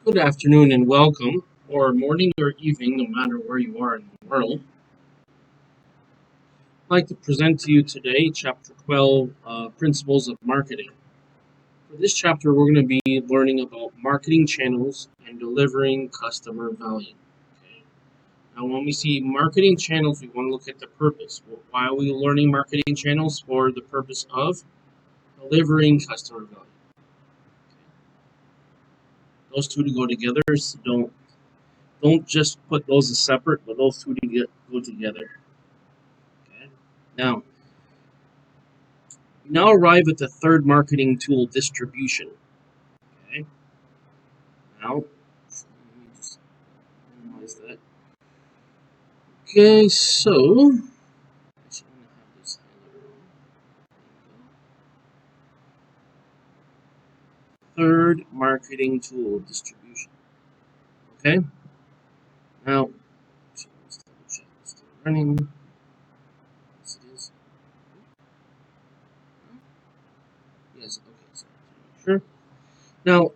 Good afternoon and welcome, or morning or evening, no matter where you are in the world. I'd like to present to you today Chapter 12, Principles of Marketing. For this chapter, we're going to be learning about marketing channels and delivering customer value. Okay. Now, when we see marketing channels, we want to look at the purpose. Why are we learning marketing channels? For the purpose of delivering customer value. Those two to go together, so don't just put those as separate, but those two to go together. Okay. Now, we now arrive at the third marketing tool, distribution. Okay. Now, let me just minimize that. Okay, so I just want to have this third marketing tool, distribution. Okay. Now, let's double check it's still running. Yes, it is. Yes. Okay. So, sure. Now,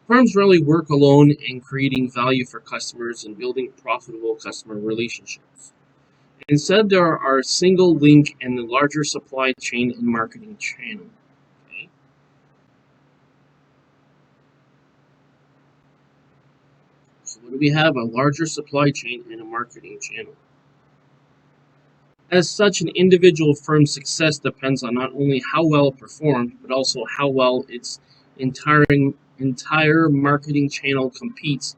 firms rarely work alone in creating value for customers and building profitable customer relationships. Instead, there are a single link in the larger supply chain and marketing channel. Okay. So what do we have? A larger supply chain and a marketing channel. As such, an individual firm's success depends on not only how well it performed, but also how well its entire marketing channel competes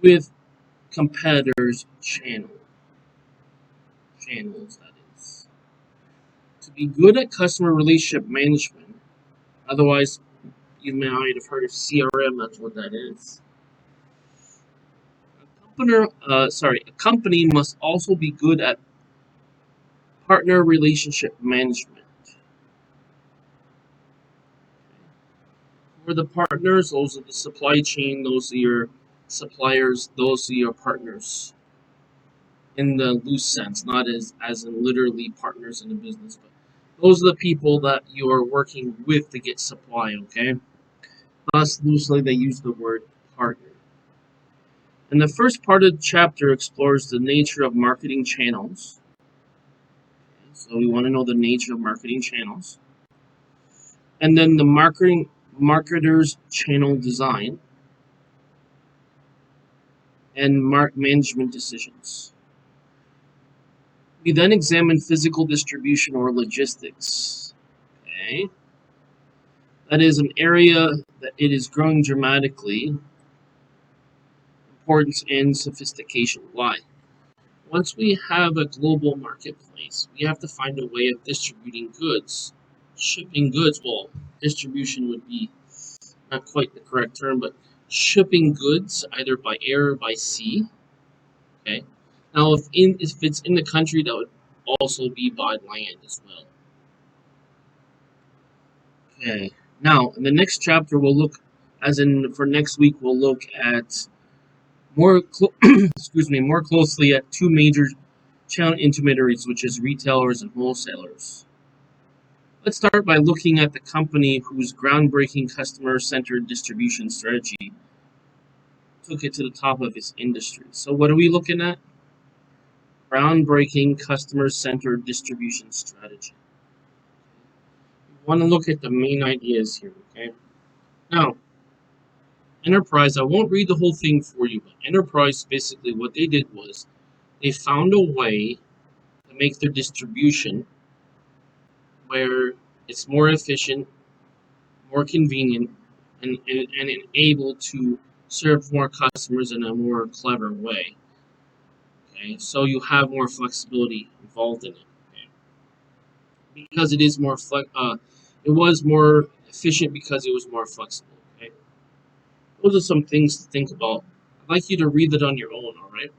with competitors' channels, that is. To be good at customer relationship management, otherwise you might have heard of CRM, that's what that is. A company must also be good at partner relationship management. For the partners, those are the supply chain, those are your suppliers, those are your partners. In the loose sense, not as in literally partners in a business, but those are the people that you are working with to get supply, okay? Thus, loosely they use the word partner. And the first part of the chapter explores the nature of marketing channels. Okay, so we want to know the nature of marketing channels. And then the marketer's channel design and management decisions. We then examine physical distribution or logistics. Okay. That is an area that it is growing dramatically. Importance and sophistication. Why? Once we have a global marketplace, we have to find a way of distributing goods. Shipping goods, well, distribution would be not quite the correct term, but shipping goods either by air or by sea. Okay. Now, if it's in the country, that would also be by land as well. Okay. Now, in the next chapter, we'll look, for next week, we'll look at more closely at two major channel intermediaries, which is retailers and wholesalers. Let's start by looking at the company whose groundbreaking customer-centered distribution strategy took it to the top of its industry. So what are we looking at? Groundbreaking customer-centered distribution strategy. We want to look at the main ideas here, okay? Now, Enterprise, I won't read the whole thing for you, but Enterprise, basically what they did was they found a way to make their distribution where it's more efficient, more convenient, and able to serve more customers in a more clever way. Okay, so you have more flexibility involved in it. Okay? Because it is it was more efficient because it was more flexible. Okay, those are some things to think about. I'd like you to read it on your own. All right.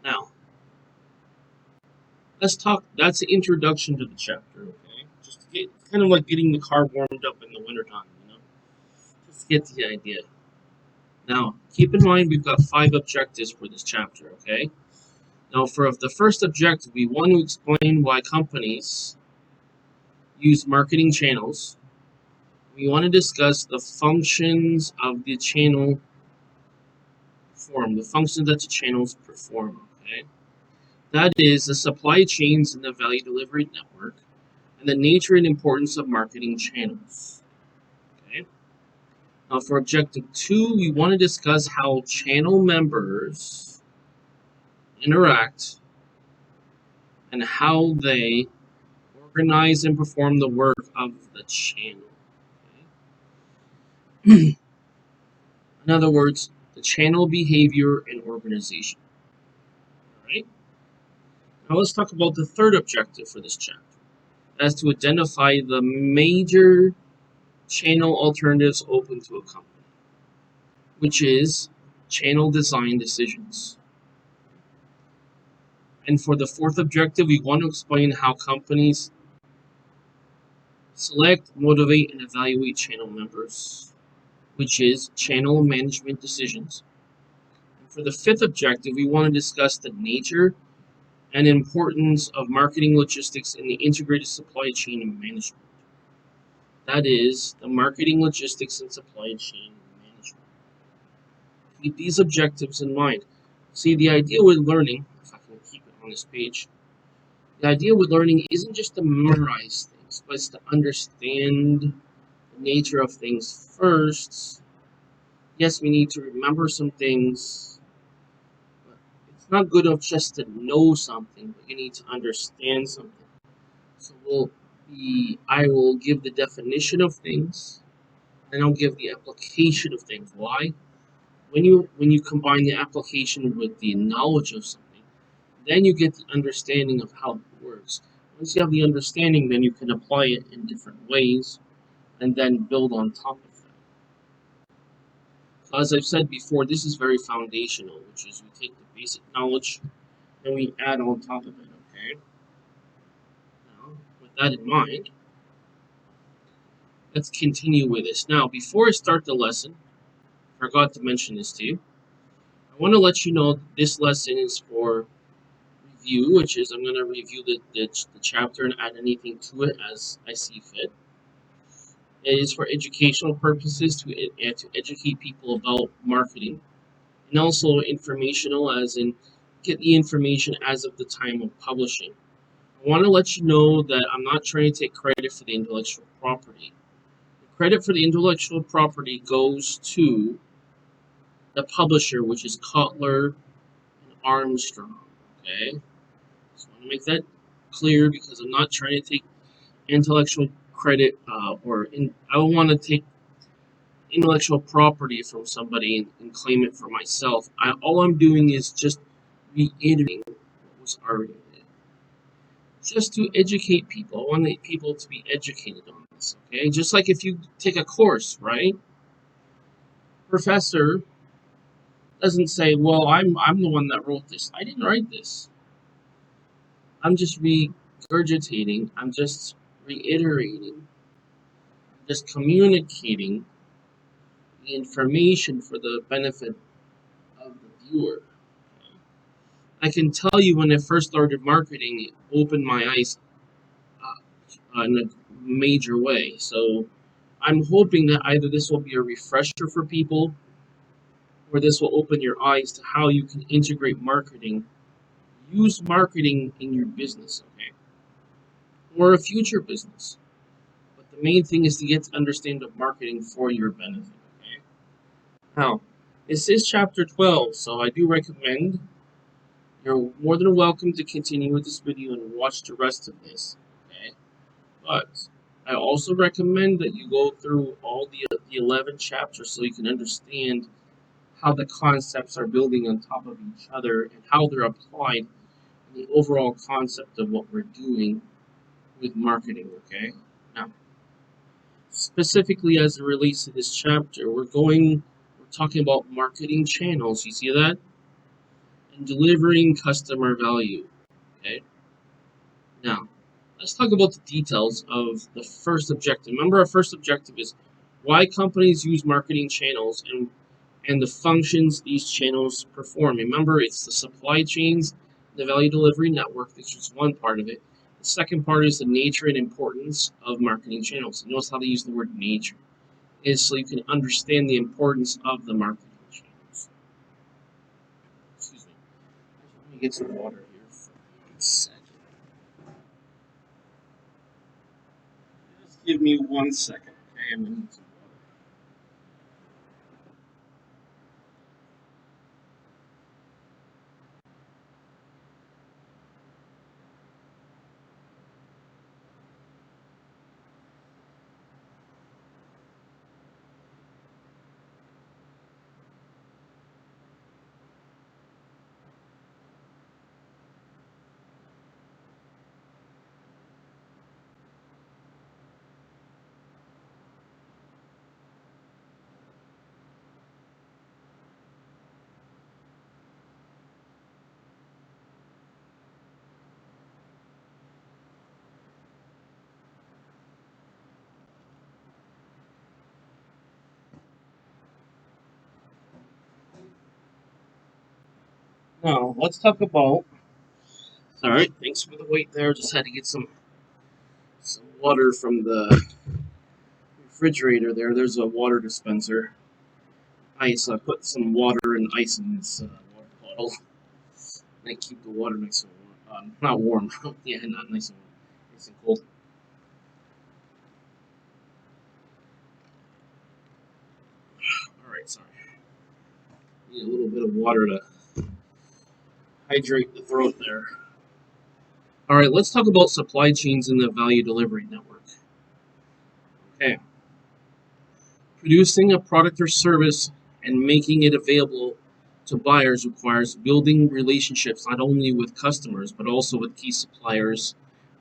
Now, let's talk. That's the introduction to the chapter. Okay, just to get kind of like getting the car warmed up in the wintertime. Just get the idea. Now, keep in mind we've got 5 objectives for this chapter, okay? Now, for the first objective, we want to explain why companies use marketing channels. We want to discuss the functions of the channel perform, the functions that the channels perform. Okay, that is the supply chains and the value delivery network, and the nature and importance of marketing channels. Okay. Now, for objective 2, we want to discuss how channel members interact and how they organize and perform the work of the channel. Okay? In other words, the channel behavior and organization. All right. Now let's talk about the third objective for this chapter. That's to identify the major channel alternatives open to a company, which is channel design decisions. And for the fourth objective, we want to explain how companies select, motivate, and evaluate channel members, which is channel management decisions. And for the fifth objective, we want to discuss the nature and importance of marketing logistics in the integrated supply chain and management. That is, the marketing logistics and supply chain management. Keep these objectives in mind. See, the idea with learning, if I can keep it on this page, the idea with learning isn't just to memorize things, but it's to understand the nature of things first. Yes, we need to remember some things, but it's not good enough just to know something, but you need to understand something. So I will give the definition of things, and I'll give the application of things. Why? When you combine the application with the knowledge of something, then you get the understanding of how it works. Once you have the understanding, then you can apply it in different ways and then build on top of that. So as I've said before, this is very foundational, which is we take the basic knowledge and we add on top of it, okay? Now, with that in mind, let's continue with this. Now, before I start the lesson, I forgot to mention this to you. I want to let you know this lesson is for review, which is I'm going to review the chapter and add anything to it as I see fit. It is for educational purposes to educate people about marketing, and also informational, as in get the information as of the time of publishing. I want to let you know that I'm not trying to take credit for the intellectual property. The credit for the intellectual property goes to the publisher, which is Kotler and Armstrong. Okay, just want to make that clear because I'm not trying to take intellectual credit I don't want to take intellectual property from somebody and claim it for myself. All I'm doing is just reiterating what was already there, just to educate people. I want people to be educated on this. Okay, just like if you take a course, right? Professor doesn't say, "Well, I'm the one that wrote this. I didn't write this. I'm just regurgitating. I'm just reiterating. Just communicating the information for the benefit of the viewer." I can tell you when I first started marketing, it opened my eyes in a major way. So I'm hoping that either this will be a refresher for people or this will open your eyes to how you can integrate marketing, use marketing in your business, okay? Or a future business. But the main thing is to get to understand the marketing for your benefit, okay? Now, this is chapter 12, so I do recommend you're more than welcome to continue with this video and watch the rest of this, okay? But I also recommend that you go through all the 11 chapters so you can understand how the concepts are building on top of each other and how they're applied in the overall concept of what we're doing with marketing, okay? Now, specifically as it relates to this chapter, we're talking about marketing channels, you see that? And delivering customer value, okay? Now, let's talk about the details of the first objective. Remember, our first objective is why companies use marketing channels and the functions these channels perform. Remember, it's the supply chains, the value delivery network, which is one part of it. The second part is the nature and importance of marketing channels. Notice how they use the word nature, is so you can understand the importance of the marketing channels. Excuse me. Let me get some water here for 1 second. Just give me 1 second, okay? I'm gonna need some water. Now, let's talk about. Alright, thanks for the wait there. Just had to get some water from the refrigerator there. There's a water dispenser. Ice. I put some water and ice in this water bottle. And I keep the water nice and warm. Not warm. Yeah, not nice and warm. Nice and cold. Alright, sorry. Need a little bit of water to hydrate the throat there. Alright, let's talk about supply chains in the value delivery network. Okay. Producing a product or service and making it available to buyers requires building relationships not only with customers but also with key suppliers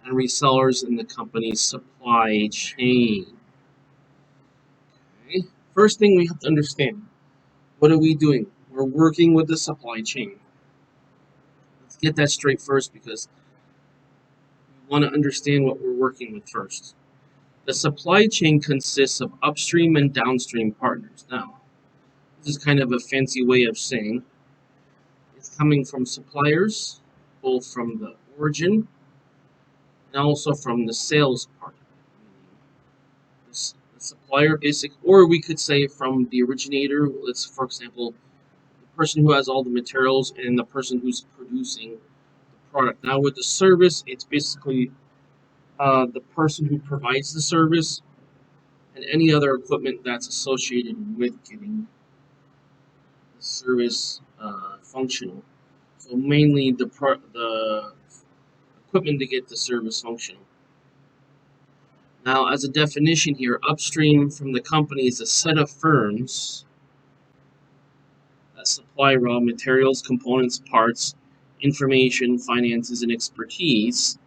and resellers in the company's supply chain. Okay. First thing we have to understand, what are we doing? We're working with the supply chain. Let's get that straight first because we want to understand what we're working with first. The supply chain consists of upstream and downstream partners. Now, this is kind of a fancy way of saying it's coming from suppliers, both from the origin and also from the sales part. The supplier basic, or we could say from the originator. Let's, for example, the person who has all the materials and the person who's producing the product. Now with the service, it's basically the person who provides the service and any other equipment that's associated with getting the service functional. So mainly the equipment to get the service functional. Now, as a definition here, upstream from the company is a set of firms that supply raw materials, components, parts, information, finances, and expertise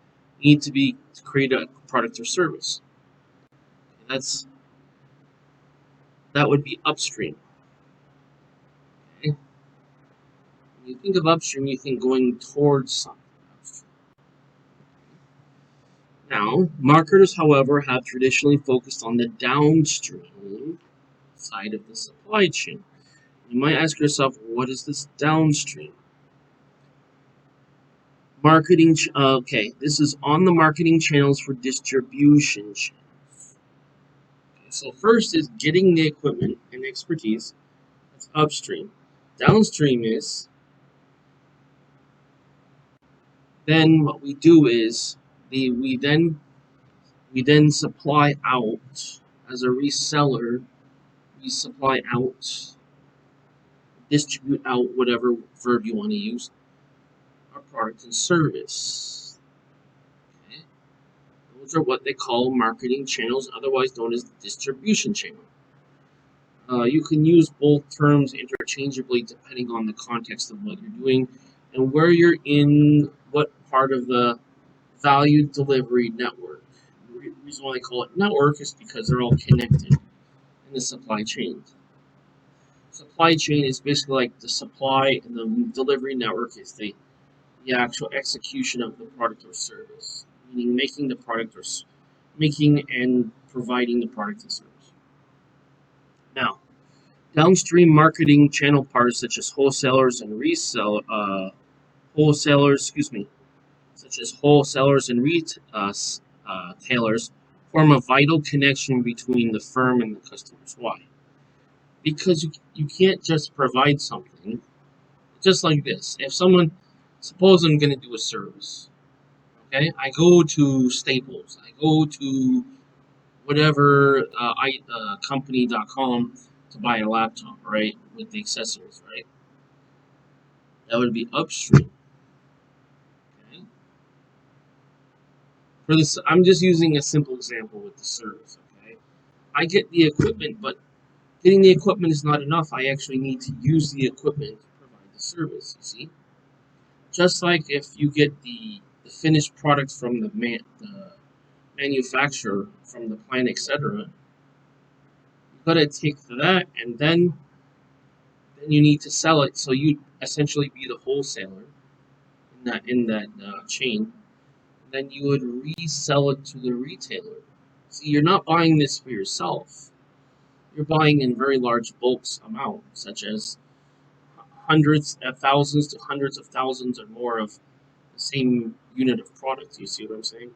need to be to create a product or service. That would be upstream. Okay? When you think of upstream, you think going towards something. Now, marketers, however, have traditionally focused on the downstream side of the supply chain. You might ask yourself, what is this downstream? Marketing, okay, this is on the marketing channels for distribution channels. Okay, so first is getting the equipment and expertise. That's upstream. Downstream is, then what we do is, we then supply out as a reseller. We supply out, distribute out, whatever verb you want to use, our product and service. Okay? Those are what they call marketing channels, otherwise known as the distribution channel. You can use both terms interchangeably depending on the context of what you're doing and where you're in what part of the value delivery network. The reason why they call it network is because they're all connected in the supply chain. Supply chain is basically like the supply, and the delivery network is the actual execution of the product or service, meaning making the product or making and providing the product and service. Now, downstream marketing channel partners such as wholesalers and such as wholesalers and retailers, form a vital connection between the firm and the customers. Why? Because you can't just provide something just like this. If someone, suppose I'm going to do a service, okay? I go to Staples, I go to whatever company.com to buy a laptop, right? With the accessories, right? That would be upstream. Okay? For this, I'm just using a simple example with the service, okay? I get the equipment, but getting the equipment is not enough. I actually need to use the equipment to provide the service, you see? Just like if you get the finished product from the manufacturer, from the plant, etc., you gotta take that and then you need to sell it. So you essentially be the wholesaler in that chain. Then you would resell it to the retailer. See, you're not buying this for yourself. You're buying in very large bulks amount, such as hundreds of thousands to hundreds of thousands or more of the same unit of product. You see what I'm saying?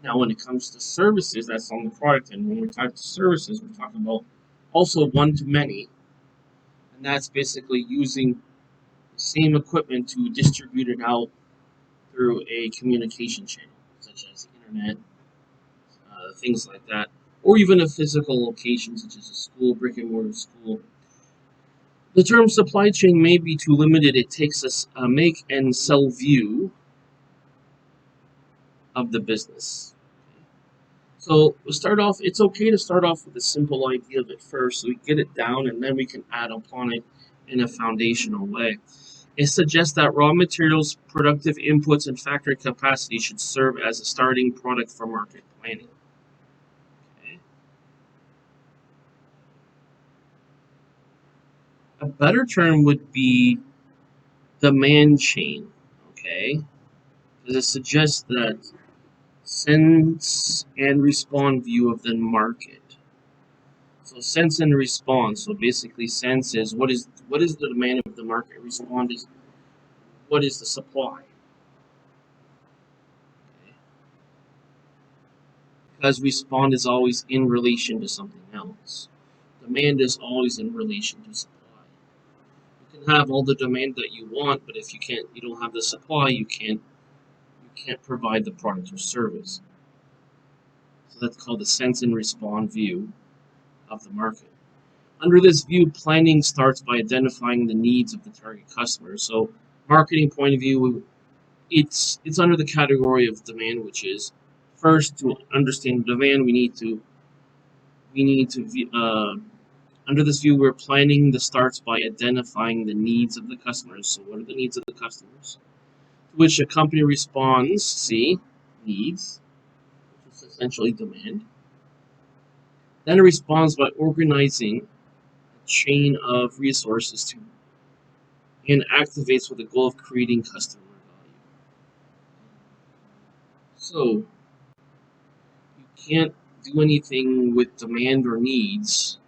Now, when it comes to services, that's on the product. And when we talk to services, we're talking about also one to many. And that's basically using the same equipment to distribute it out through a communication channel, such as the internet, things like that, or even a physical location, such as a school, brick and mortar school. The term supply chain may be too limited. It takes a make and sell view of the business. So we'll start off, it's okay to start off with a simple idea of it first, so we get it down, and then we can add upon it in a foundational way. It suggests that raw materials, productive inputs, and factory capacity should serve as a starting product for market planning. Okay. A better term would be demand chain, okay? Because it suggests that sense and respond view of the market. So sense and respond. So basically, sense is what is the demand of the market. Respond is what is the supply. Okay. Because respond is always in relation to something else. Demand is always in relation to supply. You can have all the demand that you want, but if you don't have the supply, you can't provide the product or service. So that's called the sense and respond view of the market. Under this view, planning starts by identifying the needs of the target customer. So, marketing point of view, it's under the category of demand, which is first to understand demand. We need to under this view, we're planning the starts by identifying the needs of the customers. So, what are the needs of the customers? To which a company responds. See, needs, which is essentially demand. Then it responds by organizing chain of resources to and activates with the goal of creating customer value. So you can't do anything with demand or needs.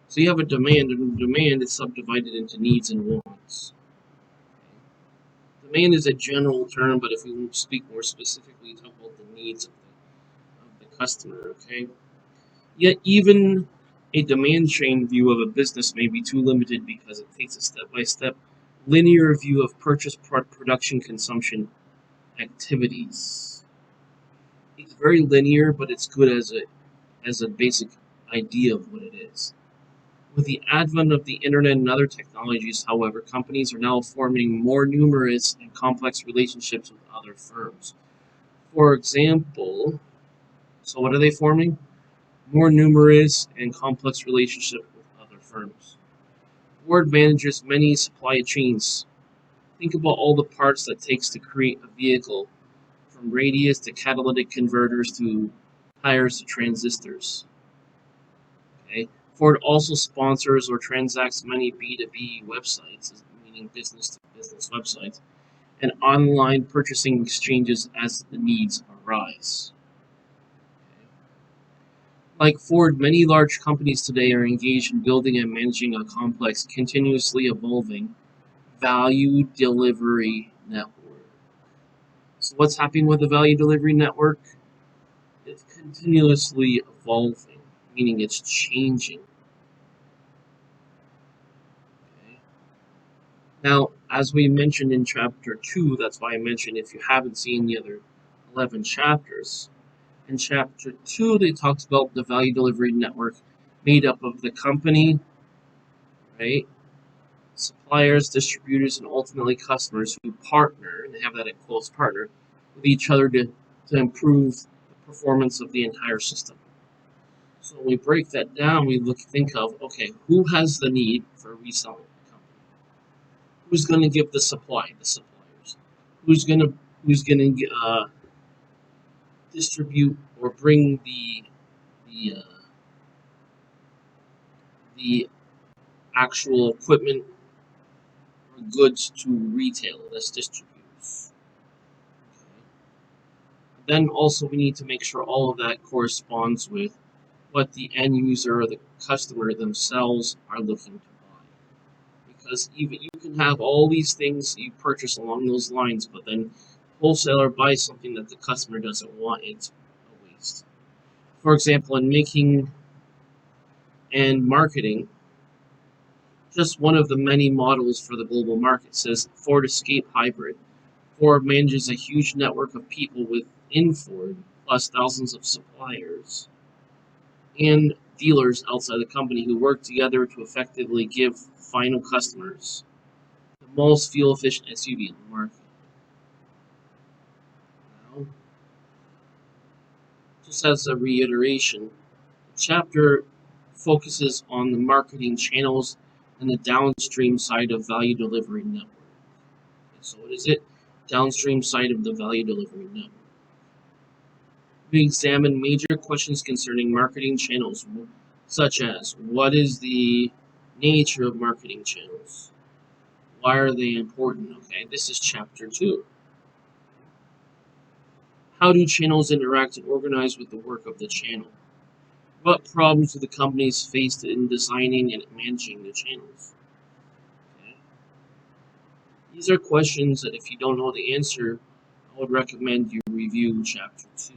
So you have a demand, and demand is subdivided into needs and wants. Demand is a general term, but if we speak more specifically, talk about the needs of the customer, okay? Yet even a demand chain view of a business may be too limited because it takes a step-by-step linear view of purchase, production, consumption activities. It's very linear, but it's good as a basic idea of what it is. With the advent of the internet and other technologies, however, companies are now forming more numerous and complex relationships with other firms. For example, so what are they forming? More numerous and complex relationships with other firms. Ford manages many supply chains. Think about all the parts that it takes to create a vehicle, from radius to catalytic converters to tires to transistors. Okay. Ford also sponsors or transacts many B2B websites, meaning business to business websites, and online purchasing exchanges as the needs arise. Like Ford, many large companies today are engaged in building and managing a complex, continuously evolving value delivery network. So what's happening with the value delivery network? It's continuously evolving, meaning it's changing. Okay? Now, as we mentioned in chapter 2, that's why I mentioned if you haven't seen the other 11 chapters, in chapter 2 they talked about the value delivery network made up of the company, right? Suppliers, distributors, and ultimately customers who partner, and they have that in quotes, partner, with each other to improve the performance of the entire system. So when we break that down, we think of, okay, who has the need for reselling the company? Who's going to give the supply, the suppliers? Who's going to distribute or bring the actual equipment or goods to retail, that's distributors. Okay. Then also we need to make sure all of that corresponds with what the end user or the customer themselves are looking to buy. Because even you can have all these things you purchase along those lines, but then wholesaler buys something that the customer doesn't want, it's a waste. For example, in making and marketing, just one of the many models for the global market says Ford Escape Hybrid. Ford manages a huge network of people within Ford, plus thousands of suppliers and dealers outside the company who work together to effectively give final customers the most fuel-efficient SUV in the market. Now, just as a reiteration, the chapter focuses on the marketing channels and the downstream side of value delivery network. Okay, so what is it? Downstream side of the value delivery network. We examine major questions concerning marketing channels, such as what is the nature of marketing channels? Why are they important? Okay, this is chapter 2. How do channels interact and organize with the work of the channel? What problems do the companies face in designing and managing the channels? Okay. These are questions that if you don't know the answer, I would recommend you review chapter 2.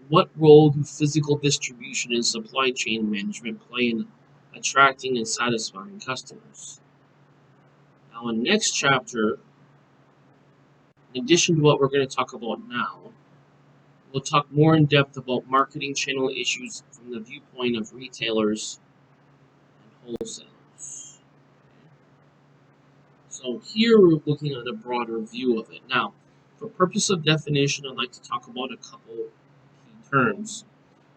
What role do physical distribution and supply chain management play in attracting and satisfying customers? Now, in the next chapter, in addition to what we're going to talk about now, we'll talk more in depth about marketing channel issues from the viewpoint of retailers and wholesalers. So here we're looking at a broader view of it. Now, for purpose of definition, I'd like to talk about a couple key terms.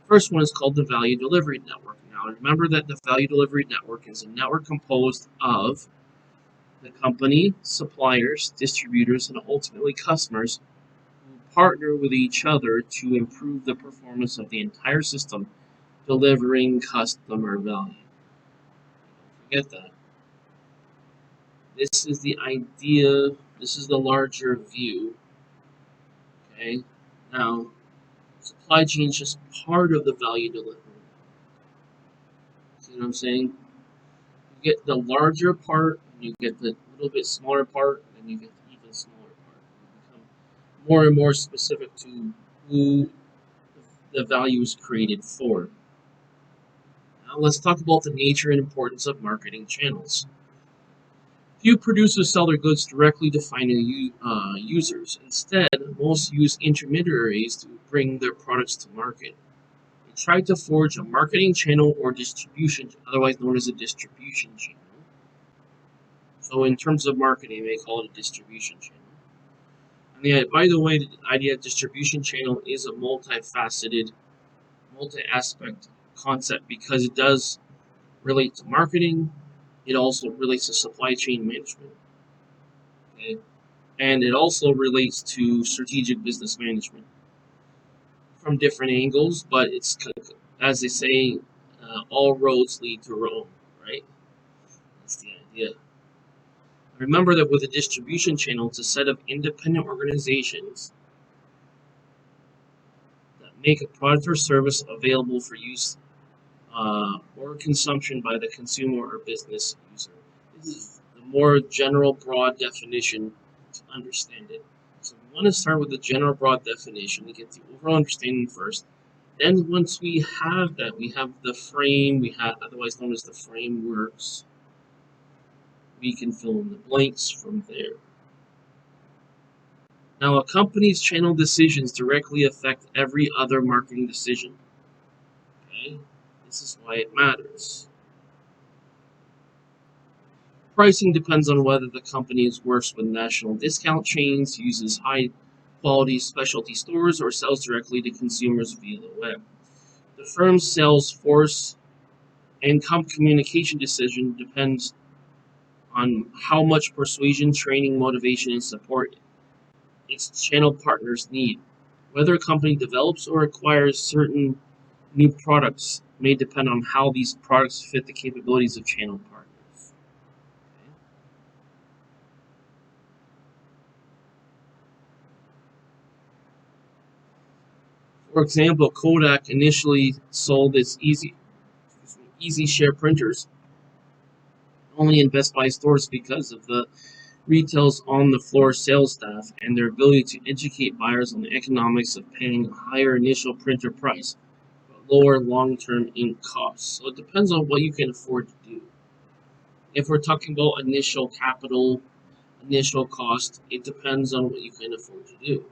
First one is called the value delivery network. Now, remember that the value delivery network is a network composed of the company, suppliers, distributors, and ultimately customers who partner with each other to improve the performance of the entire system, delivering customer value. Don't forget that. This is the idea, this is the larger view. Okay? Now, supply chain is just part of the value delivery. See what I'm saying? You get the larger part, and you get the little bit smaller part, and then you get the even smaller part. You become more and more specific to who the value is created for. Now let's talk about the nature and importance of marketing channels. Few producers sell their goods directly to final users. Instead, most use intermediaries to bring their products to market. They try to forge a marketing channel or distribution, otherwise known as a distribution channel. So in terms of marketing, they call it a distribution channel. And by the way, the idea of distribution channel is a multifaceted, multi-aspect concept because it does relate to marketing. It also relates to supply chain management. Okay? And it also relates to strategic business management from different angles, but it's, as they say, all roads lead to Rome, right? That's the idea. Remember that with a distribution channel, it's a set of independent organizations that make a product or service available for use or consumption by the consumer or business user. This is the more general, broad definition to understand it. So want to start with the general broad definition to get the overall understanding first. Then once we have that, we have the frame, we have otherwise known as the frameworks. We can fill in the blanks from there. Now, a company's channel decisions directly affect every other marketing decision. Okay? This is why it matters. Pricing depends on whether the company works with national discount chains, uses high quality specialty stores, or sells directly to consumers via the web. The firm's sales force and communication decision depends on how much persuasion, training, motivation, and support its channel partners need. Whether a company develops or acquires certain new products may depend on how these products fit the capabilities of channel partners. For example, Kodak initially sold its Easy Share printers only in Best Buy stores because of the retail's on-the-floor sales staff and their ability to educate buyers on the economics of paying a higher initial printer price but lower long-term ink costs. So it depends on what you can afford to do. If we're talking about initial capital, initial cost, it depends on what you can afford to do.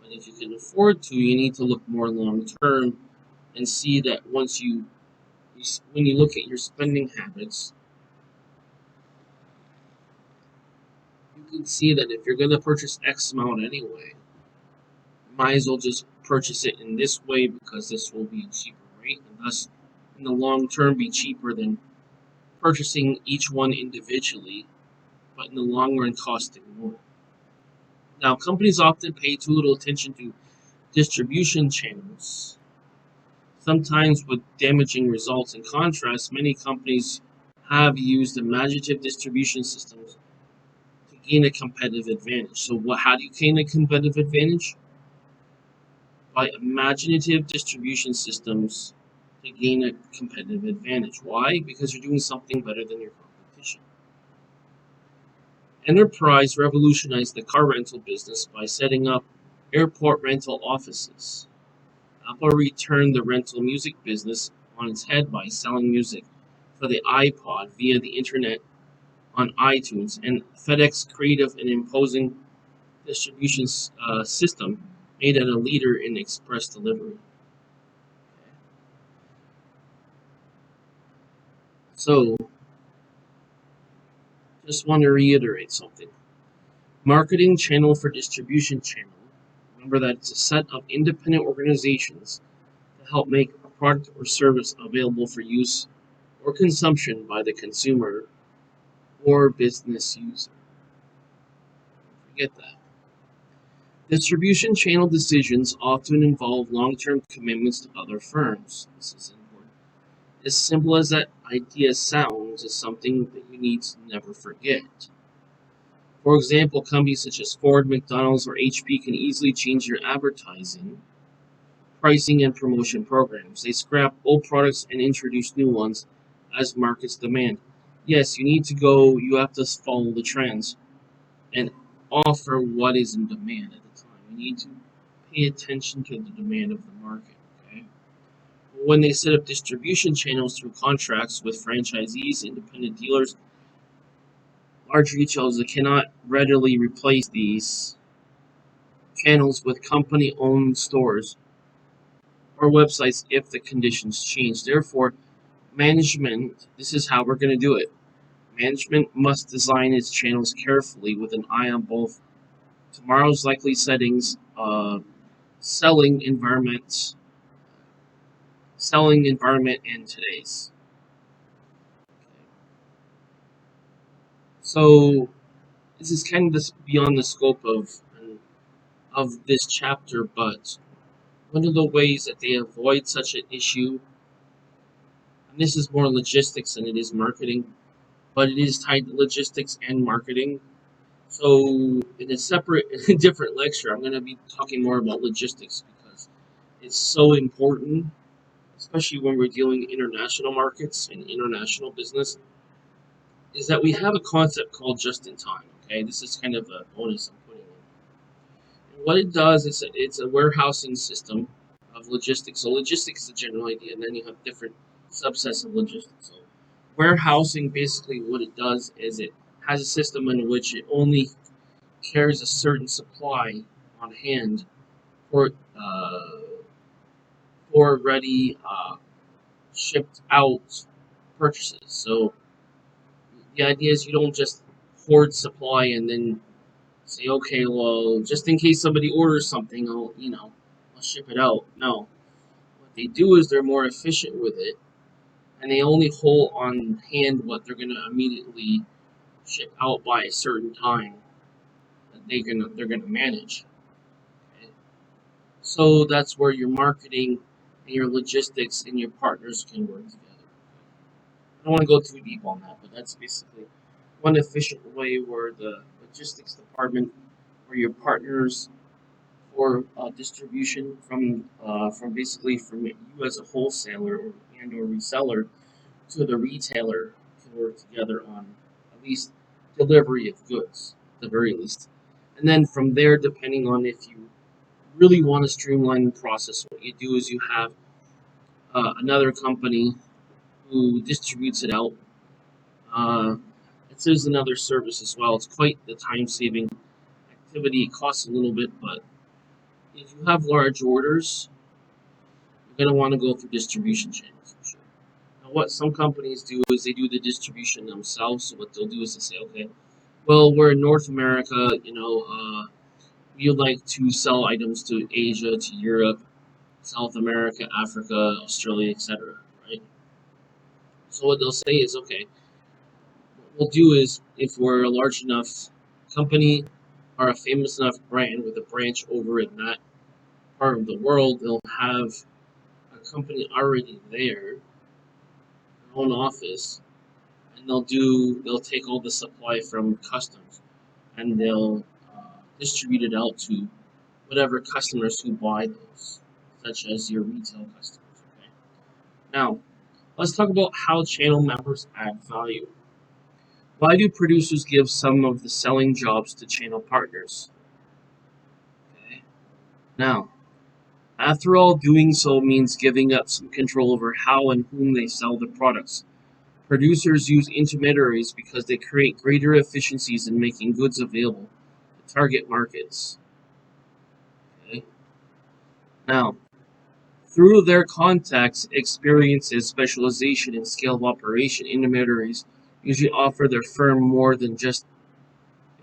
But if you can afford to, you need to look more long-term and see that when you look at your spending habits, you can see that if you're going to purchase X amount anyway, you might as well just purchase it in this way because this will be a cheaper rate and thus in the long term be cheaper than purchasing each one individually, but in the long run costing more. Now, companies often pay too little attention to distribution channels, sometimes with damaging results. In contrast, many companies have used imaginative distribution systems to gain a competitive advantage. So, how do you gain a competitive advantage? By imaginative distribution systems to gain a competitive advantage. Why? Because you're doing something better than your competition. Enterprise revolutionized the car rental business by setting up airport rental offices. Apple returned the rental music business on its head by selling music for the iPod via the internet on iTunes, and FedEx creative and imposing distribution system made it a leader in express delivery. So, just want to reiterate something. Marketing channel for distribution channel. Remember that it's a set of independent organizations to help make a product or service available for use or consumption by the consumer or business user. Forget that. Distribution channel decisions often involve long-term commitments to other firms. This is important. As simple as that idea sounds, is something that you need to never forget. For example, companies such as Ford, McDonald's, or HP can easily change their advertising, pricing, and promotion programs. They scrap old products and introduce new ones as markets demand. Yes, you have to follow the trends and offer what is in demand at the time. You need to pay attention to the demand of the market. Okay? When they set up distribution channels through contracts with franchisees, independent dealers, large retailers that cannot readily replace these channels with company-owned stores or websites if the conditions change. Therefore, management, this is how we're going to do it. Management must design its channels carefully with an eye on both tomorrow's likely settings, selling environment, and today's. So this is kind of beyond the scope of this chapter, but one of the ways that they avoid such an issue, and this is more logistics than it is marketing, but it is tied to logistics and marketing. So in a separate, different lecture, I'm going to be talking more about logistics because it's so important, especially when we're dealing international markets and international business, is that we have a concept called just in time. Okay, this is kind of a bonus I'm putting in. What it does is it's a warehousing system of logistics. So logistics is a general idea, and then you have different subsets of logistics. So warehousing, basically what it does is it has a system in which it only carries a certain supply on hand for ready shipped out purchases. So the idea is you don't just hoard supply and then say, okay, well, just in case somebody orders something, I'll ship it out. No, what they do is they're more efficient with it, and they only hold on hand what they're gonna immediately ship out by a certain time that they're gonna manage. Okay? So that's where your marketing and your logistics and your partners can work together. I don't want to go too deep on that, but that's basically one efficient way where the logistics department or your partners for distribution from you as a wholesaler or reseller to the retailer can work together on at least delivery of goods, at the very least. And then from there, depending on if you really want to streamline the process, what you do is you have another company who distributes it out. Uh, there's another service as well. It's quite the time saving activity. It costs a little bit, but if you have large orders, you're going to want to go through distribution channels for sure. Now, what some companies do is they do the distribution themselves. So what they'll do is they say, okay, well, we're in North America, we would like to sell items to Asia, to Europe, South America, Africa, Australia, etc. Right? So what they'll say is, okay, what we'll do is if we're a large enough company or a famous enough brand with a branch over in that part of the world, they'll have a company already there, their own office, and they'll take all the supply from customs and they'll distribute it out to whatever customers who buy those, such as your retail customers. Okay. Now, let's talk about how channel members add value. Why do producers give some of the selling jobs to channel partners? Okay. Now, after all, doing so means giving up some control over how and whom they sell their products. Producers use intermediaries because they create greater efficiencies in making goods available to target markets. Okay. Now, through their contacts, experiences, specialization, and scale of operation, intermediaries usually offer their firm more than just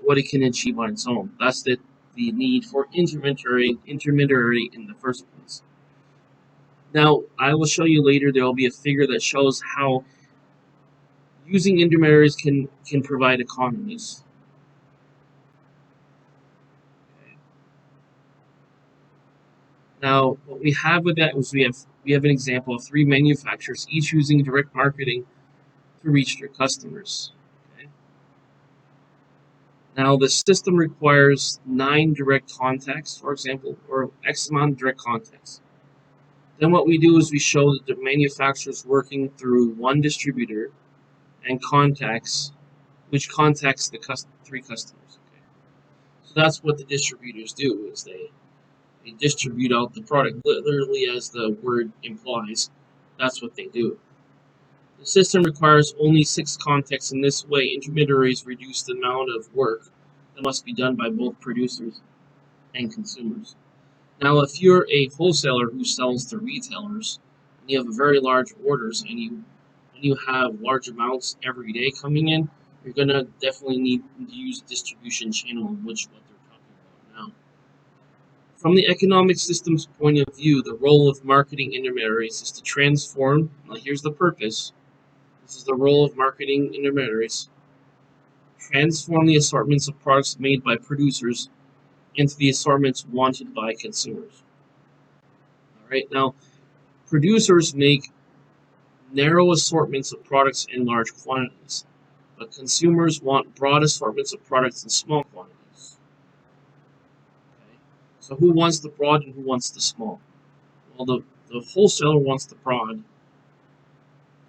what it can achieve on its own. That's the need for intermediary in the first place. Now, I will show you later, there will be a figure that shows how using intermediaries can provide economies. Now, what we have with that is we have an example of three manufacturers, each using direct marketing to reach their customers. Okay. Now, the system requires 9 direct contacts, for example, or X amount of direct contacts. Then what we do is we show that the manufacturers working through one distributor and which contacts the three customers. Okay. So that's what the distributors do, is they distribute out the product, literally as the word implies. That's what they do. The system requires only 6 contacts. In this way, intermediaries reduce the amount of work that must be done by both producers and consumers. Now, if you're a wholesaler who sells to retailers, and you have very large orders, and you have large amounts every day coming in, you're gonna definitely need to use a distribution channel, which what they're talking about now. From the economic system's point of view, the role of marketing intermediaries is to transform. Now, here's the purpose. This is the role of marketing intermediaries. Transform the assortments of products made by producers into the assortments wanted by consumers. All right, now producers make narrow assortments of products in large quantities, but consumers want broad assortments of products in small quantities. Okay, so who wants the broad and who wants the small? Well, the wholesaler wants the broad.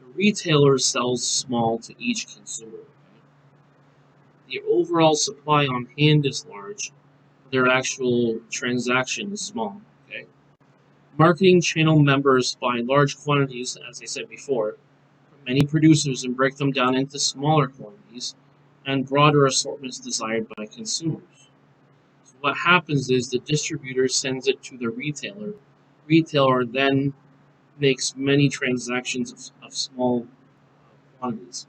The retailer sells small to each consumer. Okay? The overall supply on hand is large, their actual transaction is small. Okay. Marketing channel members buy large quantities, as I said before, from many producers and break them down into smaller quantities and broader assortments desired by consumers. So what happens is the distributor sends it to the retailer. Retailer then makes many transactions of small quantities.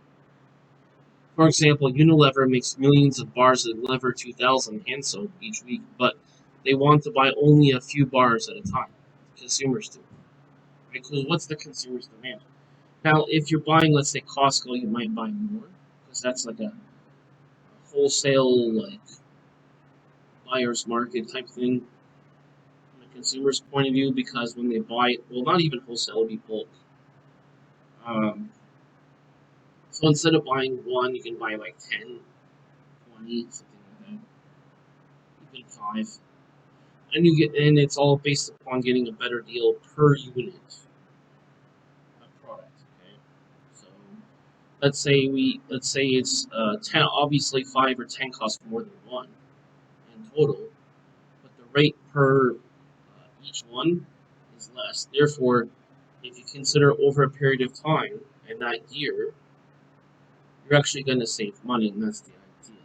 For example, Unilever makes millions of bars of Lever 2000 hand soap each week, but they want to buy only a few bars at a time. Consumers do. Right? Because what's the consumer's demand? Now, if you're buying, let's say, Costco, you might buy more because that's like a wholesale, like buyer's market type thing from the consumer's point of view. Because when they buy, well, not even wholesale, it'll be bulk. Um, so instead of buying one, you can buy like 10, 20, something like that, even 5. And it's all based upon getting a better deal per unit of product. Okay, so let's say it's 10. Obviously, 5 or 10 cost more than one in total, but the rate per each one is less. Therefore, if you consider over a period of time and that year, you're actually going to save money, and that's the idea.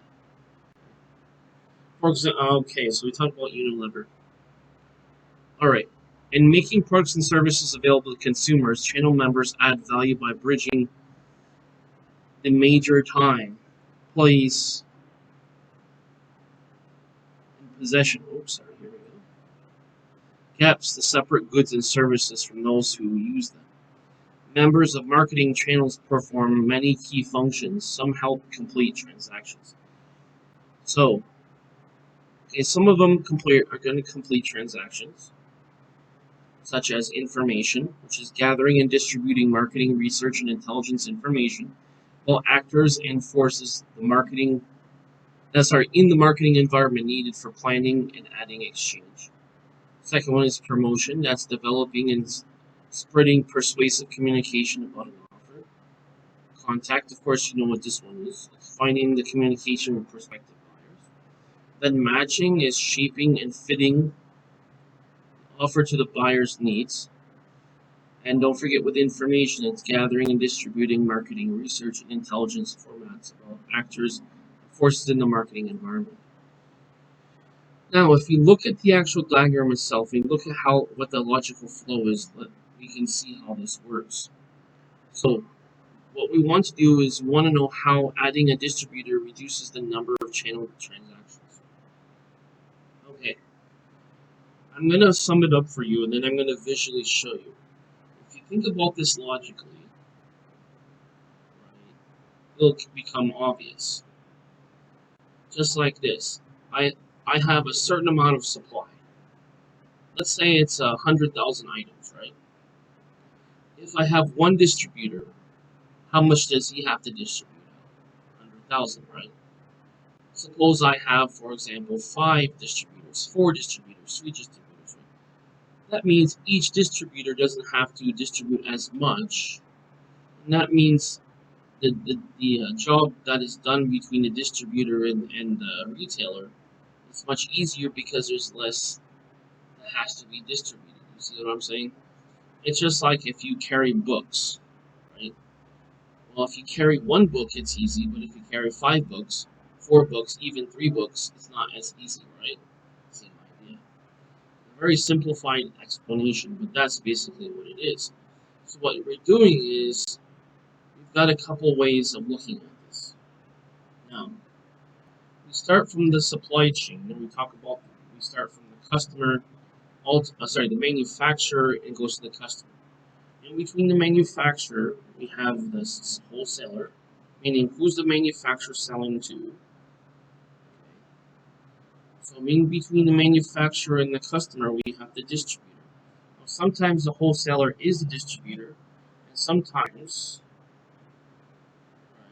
For example, okay, so we talked about Unilever. All right. In making products and services available to consumers, channel members add value by bridging the major time, place, and possession. Oops, sorry, here we go. Gaps to separate goods and services from those who use them. Members of marketing channels perform many key functions. Some help complete transactions. So, okay, some of them are going to complete transactions, such as information, which is gathering and distributing marketing, research, and intelligence information, while actors and forces in the marketing environment needed for planning and adding exchange. Second one is promotion, that's developing and spreading persuasive communication about an offer. Contact, of course, you know what this one is. It's finding the communication with prospective buyers. Then matching is shaping and fitting the offer to the buyer's needs. And don't forget with information, it's gathering and distributing marketing research and intelligence formats about actors and forces in the marketing environment. Now, if we look at the actual diagram itself, we look at what the logical flow is, we can see how this works. So, what we want to do is we want to know how adding a distributor reduces the number of channel transactions. Okay, I'm going to sum it up for you, and then I'm going to visually show you. If you think about this logically, right, it'll become obvious. Just like this, I have a certain amount of supply. Let's say it's 100,000 items, right? If I have one distributor, how much does he have to distribute out? 100,000, right? Suppose I have, for example, 5 distributors, 4 distributors, 3 distributors, right? That means each distributor doesn't have to distribute as much. And that means the job that is done between the distributor and the retailer is much easier because there's less that has to be distributed. You see what I'm saying? It's just like if you carry books, right? Well, if you carry one book, it's easy, but if you carry 5 books, 4 books, even 3 books, it's not as easy, right? Same idea. A very simplified explanation, but that's basically what it is. So what we're doing is we've got a couple ways of looking at this. Now, we start from the supply chain, and we start from the customer, the manufacturer, and goes to the customer. In between the manufacturer, we have this wholesaler, meaning who's the manufacturer selling to. So in between the manufacturer and the customer, we have the distributor. Now, sometimes the wholesaler is the distributor, and sometimes,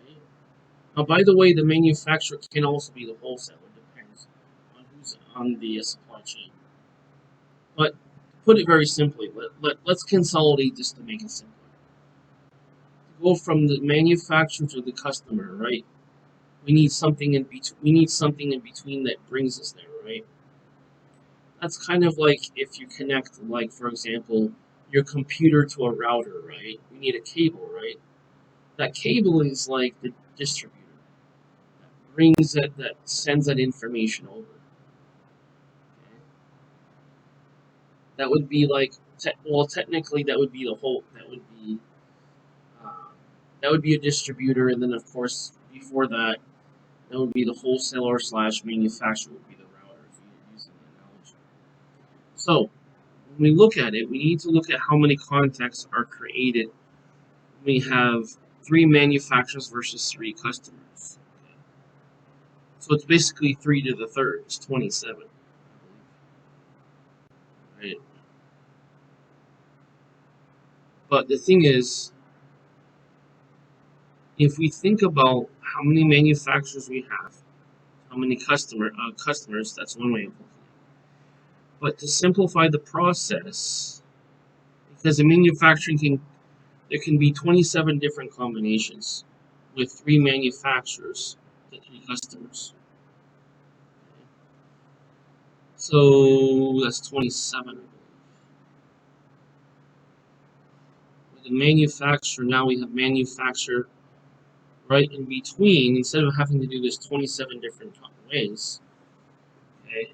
right? Now, by the way, the manufacturer can also be the wholesaler. Depends on who's on the supply chain. But to put it very simply, let's consolidate this to make it simpler. To go from the manufacturer to the customer, right? We need something in between. We need something in between that brings us there, right? That's kind of like if you connect, like for example, your computer to a router, right? You need a cable, right? That cable is like the distributor that brings it, that sends that information over. Okay? That would be like, well, technically that would be the whole. Uh, that would be a distributor, and then of course before that, that would be the wholesaler slash manufacturer would be the router if you're using the analogy. So when we look at it, we need to look at how many contacts are created. We have 3 manufacturers versus 3 customers. Okay. So it's basically 3 to the third. It's 27. Right? But the thing is, if we think about how many manufacturers we have, how many customers, that's one way of looking at it. But to simplify the process, because in manufacturing there can be 27 different combinations with 3 manufacturers to 3 customers. So that's 27. With the manufacturer, now we have manufacturer right in between. Instead of having to do this 27 different ways, okay,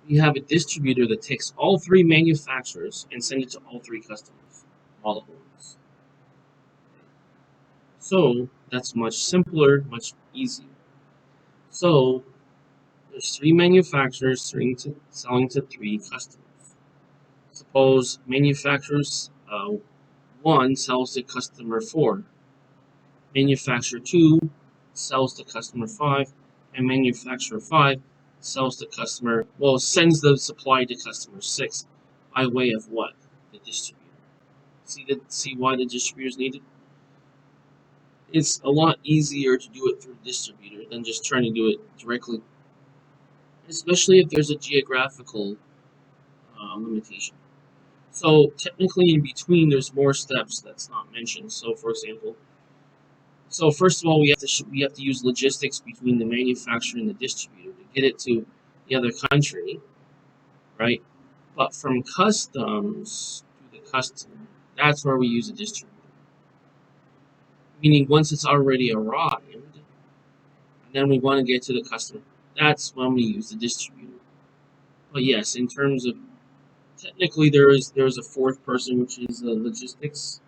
we have a distributor that takes all 3 manufacturers and send it to all 3 customers all at once. So that's much simpler, much easier. So there's 3 manufacturers selling to 3 customers. Suppose manufacturers 1 sells to customer 4, manufacturer 2 sells to customer 5, and manufacturer 5 sells to customer, well, sends the supply to customer 6 by way of what? The distributor. See why the distributor is needed? It's a lot easier to do it through a distributor than just trying to do it directly, especially if there's a geographical limitation. So technically, in between, there's more steps that's not mentioned. So, for example, first of all, we have to use logistics between the manufacturer and the distributor to get it to the other country, right? But from customs to the customer, that's where we use a distributor. Meaning, once it's already arrived, and then we want to get to the customer, that's when we use the distributor. But yes, in terms of technically, there's a fourth person, which is logistics.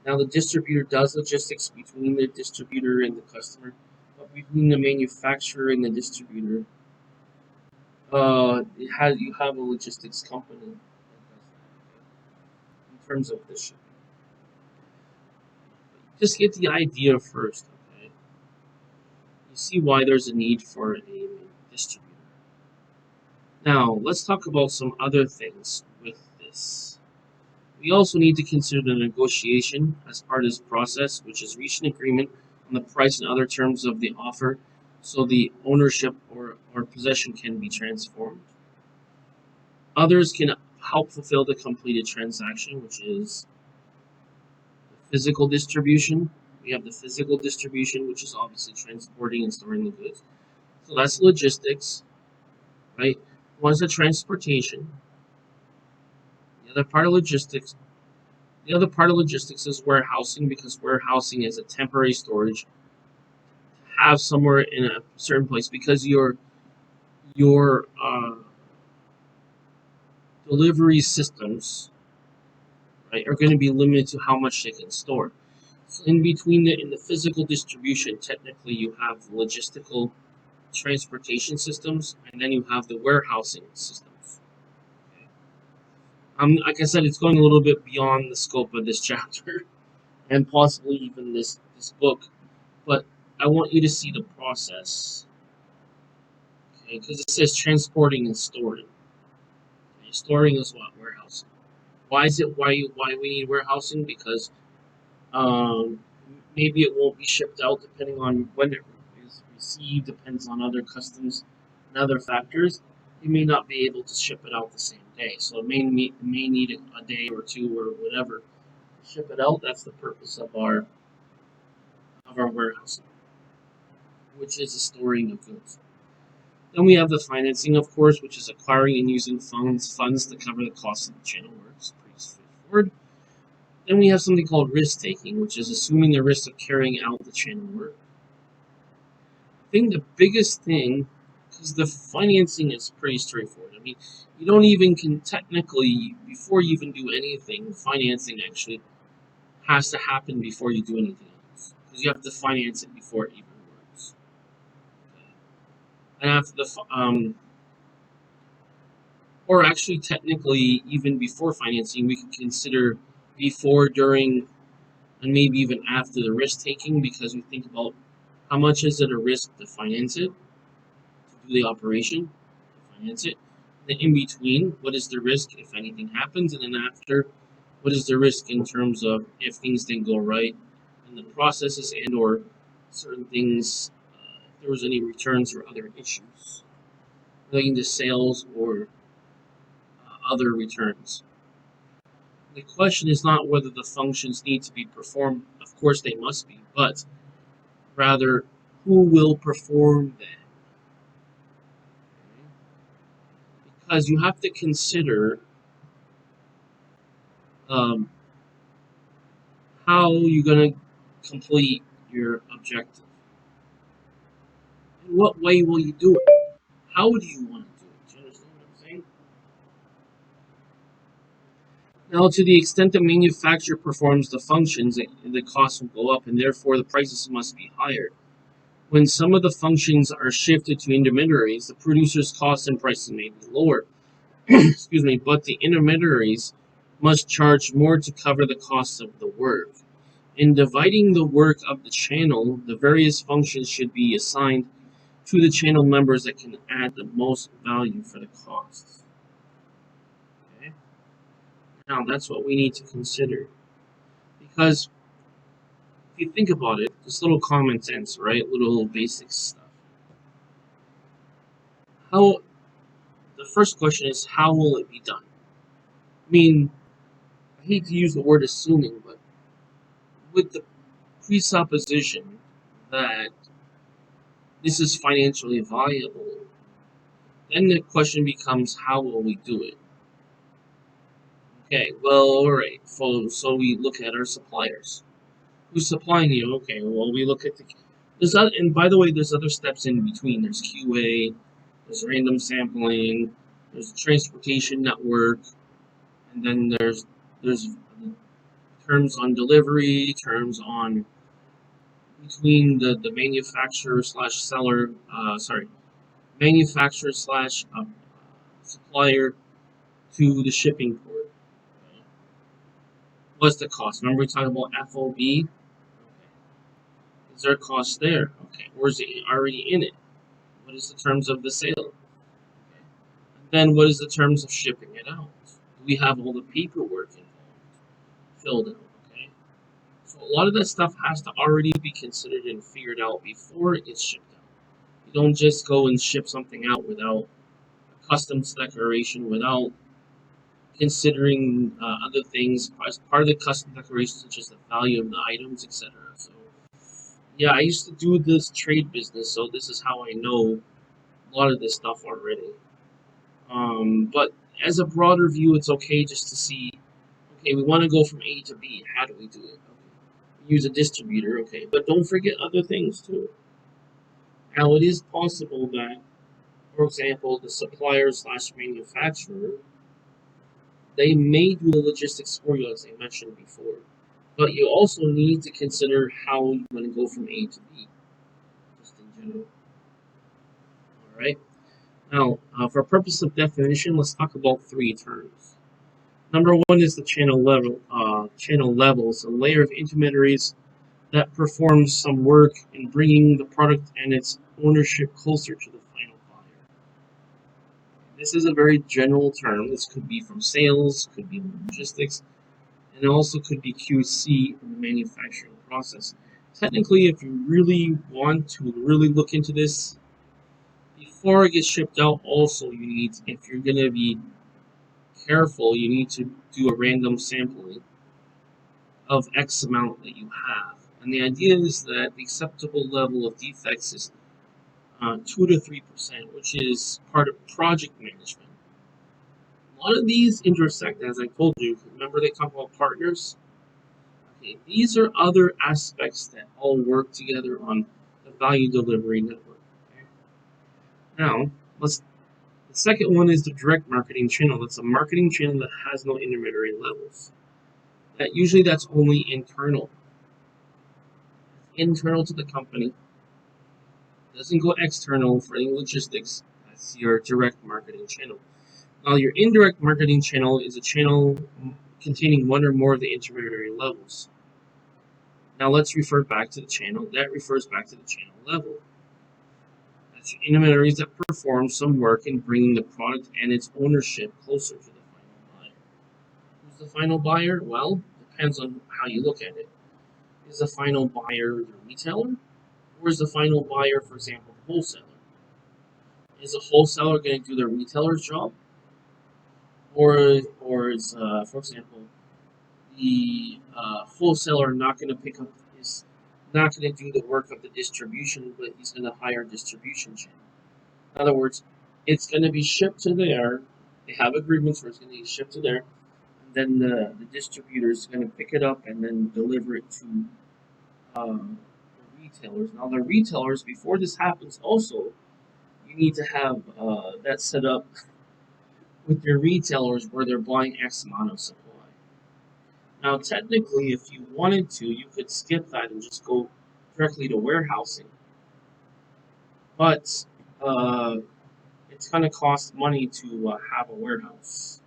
Now, the distributor does logistics between the distributor and the customer, but between the manufacturer and the distributor, you have a logistics company that does that, in terms of the shipping. Just get the idea first, okay? You see why there's a need for a distributor. Now, let's talk about some other things with this. We also need to consider the negotiation as part of this process, which is reach an agreement on the price and other terms of the offer so the ownership or possession can be transformed. Others can help fulfill the completed transaction, which is the physical distribution. We have the physical distribution, which is obviously transporting and storing the goods. So that's logistics, right? One is the transportation. The other part of logistics The other part of logistics is warehousing, because warehousing is a temporary storage. Have somewhere in a certain place, because your delivery systems, right, are going to be limited to how much they can store. So in between in the physical distribution, technically you have logistical transportation systems, and then you have the warehousing systems. Okay. Like I said, it's going a little bit beyond the scope of this chapter and possibly even this book. But I want you to see the process, okay? Because it says transporting and storing. Okay? Storing is what? Warehousing. Why we need warehousing? Because um, maybe it won't be shipped out depending on when it is received. Depends on other customs and other factors. You may not be able to ship it out the same day, so it may need a day or two or whatever to ship it out. That's the purpose of our warehousing, which is the storing of goods. Then we have the financing, of course, which is acquiring and using funds to cover the cost of the channel work. It's pretty straightforward. Then we have something called risk taking, which is assuming the risk of carrying out the channel work. I think the biggest thing, because the financing is pretty straightforward. I mean, you don't even can technically, before you even do anything, financing actually has to happen before you do anything else. Because you have to finance it before it even works. And after or actually technically, even before financing, we could consider before, during, and maybe even after the risk taking, because we think about how much is it a risk to finance it, to do the operation, to finance it. Then in between, what is the risk if anything happens, and then after, what is the risk in terms of if things didn't go right, and the processes and or certain things, if there was any returns or other issues relating to sales or other returns. The question is not whether the functions need to be performed, of course they must be, but rather who will perform them. Because you have to consider um, how you're going to complete your objective. In what way will you do it? How do you want to do it? Do you understand what I'm saying? Now, to the extent the manufacturer performs the functions, the costs will go up, and therefore the prices must be higher. When some of the functions are shifted to intermediaries, the producer's costs and prices may be lower. Excuse me, but the intermediaries must charge more to cover the costs of the work. In dividing the work of the channel, the various functions should be assigned to the channel members that can add the most value for the costs. Okay? Now, that's what we need to consider. Because if you think about it, just little common sense, right? Little basic stuff. How the first question is, how will it be done? I mean, I hate to use the word assuming, but with the presupposition that this is financially viable, then the question becomes, how will we do it? Okay, well, all right. So we look at our suppliers. Who's supplying you? Okay, well, we look at the. There's other, and by the way, there's other steps in between. There's QA, there's random sampling, there's transportation network, and then there's terms on delivery, terms on between the manufacturer slash seller, manufacturer slash supplier to the shipping port. What's the cost? Remember we talked about FOB? Is there a cost there? Okay. Or is it already in it? What is the terms of the sale? Okay. And then what is the terms of shipping it out? Do we have all the paperwork involved filled out? Okay. So a lot of that stuff has to already be considered and figured out before it gets shipped out. You don't just go and ship something out without a customs declaration, without considering other things as part of the customs declaration, such as the value of the items, etc. So, yeah, I used to do this trade business, so this is how I know a lot of this stuff already. But as a broader view, it's okay just to see. Okay, we want to go from A to B. How do we do it? Okay. Use a distributor, okay, but don't forget other things too. Now, it is possible that, for example, the supplier slash manufacturer, they may do the logistics for you, as I mentioned before. But you also need to consider how you want to go from A to B, just in general. All right. Now, for purpose of definition, let's talk about three terms. Number one is the channel level. Channel levels, a layer of intermediaries that performs some work in bringing the product and its ownership closer to the final buyer. This is a very general term. This could be from sales, could be logistics, and it also could be QC in the manufacturing process. Technically, if you really want to really look into this, before it gets shipped out, also you need, if you're going to be careful, you need to do a random sampling of X amount that you have. And the idea is that the acceptable level of defects is 2 to 3%, which is part of project management. A lot of these intersect, as I told you. Remember they talk about partners? Okay, these are other aspects that all work together on the value delivery network. Okay? Now, let's. The second one is the direct marketing channel. That's a marketing channel that has no intermediary levels. That's only internal. Internal to the company. Doesn't go external for any logistics. That's your direct marketing channel. Now, your indirect marketing channel is a channel containing one or more of the intermediary levels. Now, let's refer back to the channel. That refers back to the channel level. That's your intermediaries that perform some work in bringing the product and its ownership closer to the final buyer. Who's the final buyer? Well, depends on how you look at it. Is the final buyer the retailer? Or is the final buyer, for example, the wholesaler? Is the wholesaler going to do the retailer's job? Or is, for example, the wholesaler not going to pick up, is not going to do the work of the distribution, but he's going to hire a distribution channel. In other words, it's going to be shipped to there. They have agreements where it's going to be shipped to there. And then the distributor is going to pick it up and then deliver it to the retailers. Now, the retailers, before this happens, also, you need to have that set up with your retailers where they're buying X amount of supply. Now, technically, if you wanted to, you could skip that and just go directly to warehousing. But it's going to cost money to have a warehouse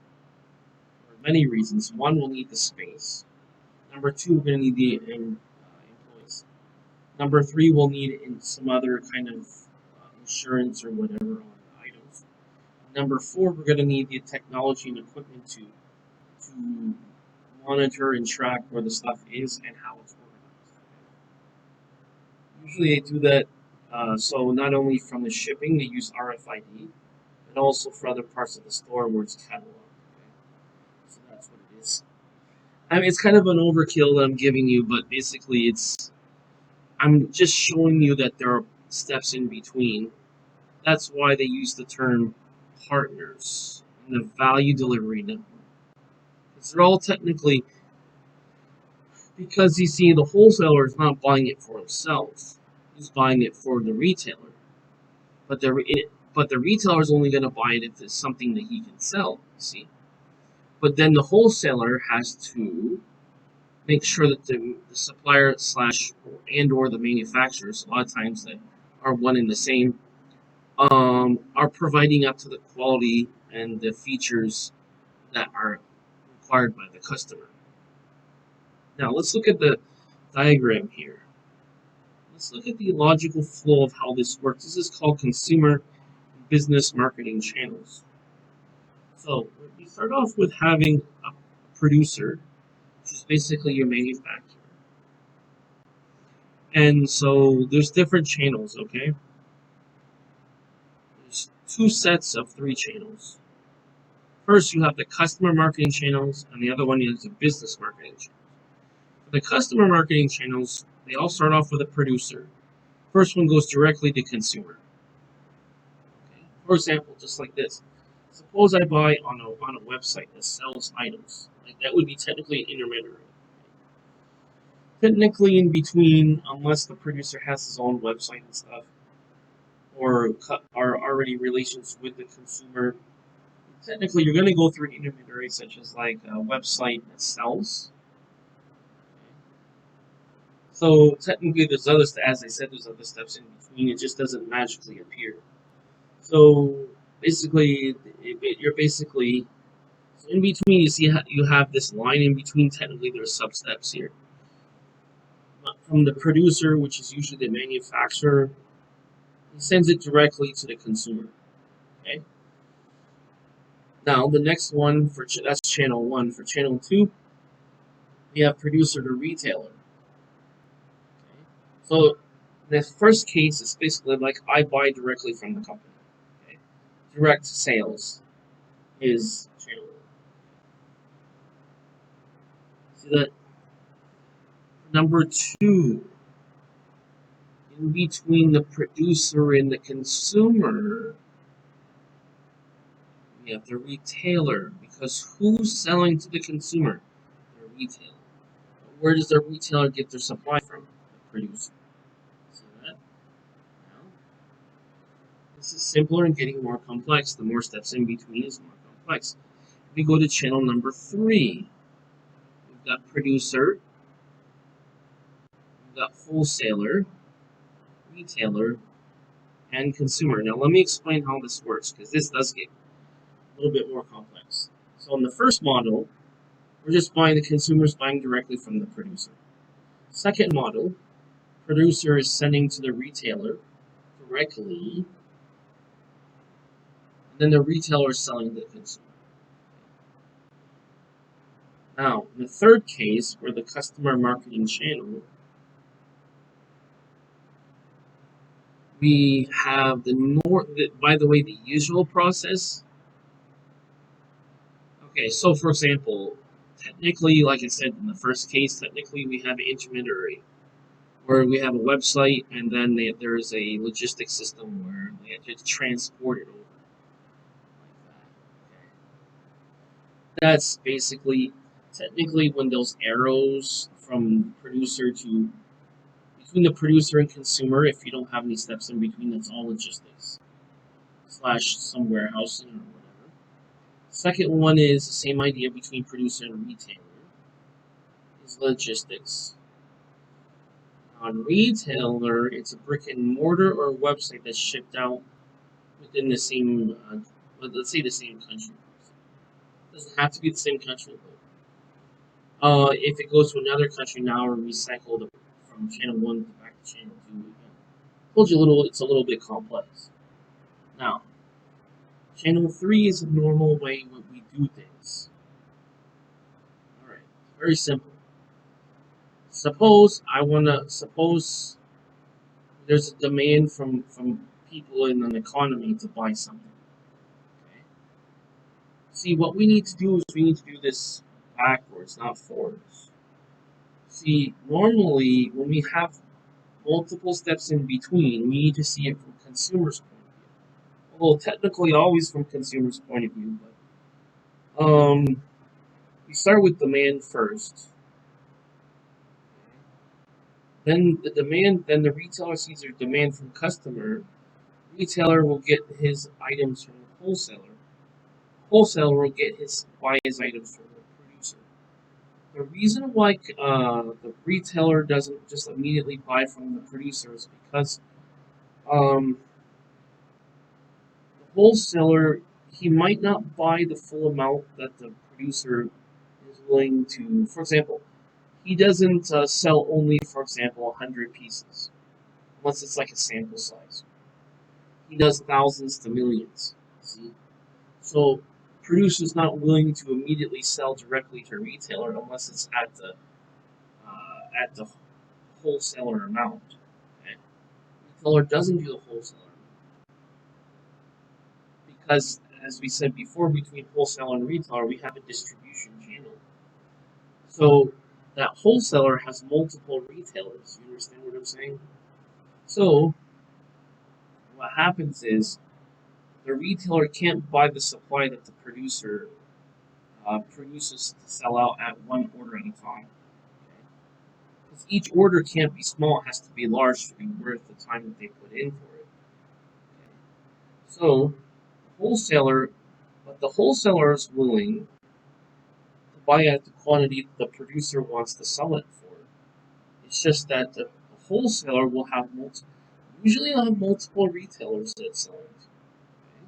for many reasons. One, we'll need the space. Number two, we're going to need the employees. Number three, we'll need some other kind of insurance or whatever on the items. Number four, we're going to need the technology and equipment to monitor and track where the stuff is and how it's organized. Usually they do that so not only from the shipping, they use RFID, but also for other parts of the store where it's cataloged. Okay? So that's what it is. I mean, it's kind of an overkill that I'm giving you, but basically I'm just showing you that there are steps in between. That's why they use the term partners in the value delivery network. They're all technically, because you see, the wholesaler is not buying it for himself; he's buying it for the retailer. But the retailer is only going to buy it if it's something that he can sell. See, but then the wholesaler has to make sure that the supplier slash or the manufacturers, a lot of times that are one and the same, are providing up to the quality and the features that are required by the customer. Now, let's look at the diagram here. Let's look at the logical flow of how this works. This is called consumer business marketing channels. So, we start off with having a producer, which is basically your manufacturer. And so, there's different channels, okay? There's two sets of three channels. First, you have the customer marketing channels, and the other one is the business marketing channels. The customer marketing channels, they all start off with a producer. First one goes directly to consumer. Okay. For example, just like this. Suppose I buy on a website that sells items. Like that would be technically an intermediary. Technically in between, unless the producer has his own website and stuff, or are already relations with the consumer, technically you're going to go through an intermediary such as like a website that sells. So technically, there's other, as I said, there's other steps in between. It just doesn't magically appear. So basically, you're basically so in between. You see, you have this line in between. Technically, there's sub steps here. From the producer, which is usually the manufacturer, he sends it directly to the consumer. Okay. Now the next one that's channel one. For channel two, we have producer to retailer. So the first case is basically like I buy directly from the company. Okay? Direct sales is channel one. See that? Number two, you in between the producer and the consumer, we have the retailer, because who's selling to the consumer? The retailer. Where does the retailer get their supply from? The producer. See that? Now, this is simpler and getting more complex. The more steps in between is more complex. We go to channel number 3. We've got producer, we've got wholesaler, retailer, and consumer. Now let me explain how this works, because this does get a little bit more complex. So in the first model, we're just buying, the consumer's buying directly from the producer. Second model, producer is sending to the retailer directly, and then the retailer is selling to the consumer. Now, in the third case, where the customer marketing channel, we have by the way, the usual process. Okay, so for example, technically, like I said in the first case, technically we have an intermediary, where we have a website and then there's a logistics system where they have to transport it over. That's basically, technically, when those arrows from producer to between the producer and consumer, if you don't have any steps in between, that's all logistics / some warehousing or whatever. Second one is the same idea between producer and retailer, is logistics. On retailer, it's a brick and mortar or a website that's shipped out within the same, let's say the same country. It doesn't have to be the same country, but if it goes to another country, now we're recycled from channel 1 back to channel 2 again. Told you it's a little bit complex. Now, channel 3 is a normal way when we do things. Alright, very simple. Suppose there's a demand from people in an economy to buy something. Okay? See, what we need to do is we need to do this backwards, not forwards. See, normally when we have multiple steps in between, we need to see it from consumer's point of view. Well, technically always from consumer's point of view, but we start with demand first. Then the retailer sees their demand from customer. Retailer will get his items from the wholesaler. Wholesaler will buy his items from the producer. The reason why the retailer doesn't just immediately buy from the producer is because the wholesaler, he might not buy the full amount that the producer is willing to. For example, he doesn't sell only, for example, 100 pieces, unless it's like a sample size. He does thousands to millions. See, so producer's not willing to immediately sell directly to a retailer unless it's at the wholesaler amount. Okay? Retailer doesn't do the wholesaler amount because, as we said before, between wholesaler and retailer, we have a distribution channel. So that wholesaler has multiple retailers. You understand what I'm saying? So what happens is the retailer can't buy the supply that the producer produces to sell out at one order at a time. Okay? Because each order can't be small; it has to be large to be worth the time that they put in for it. Okay? So the wholesaler is willing to buy at the quantity the producer wants to sell it for. It's just that the wholesaler will have usually have multiple retailers that sell it. Okay?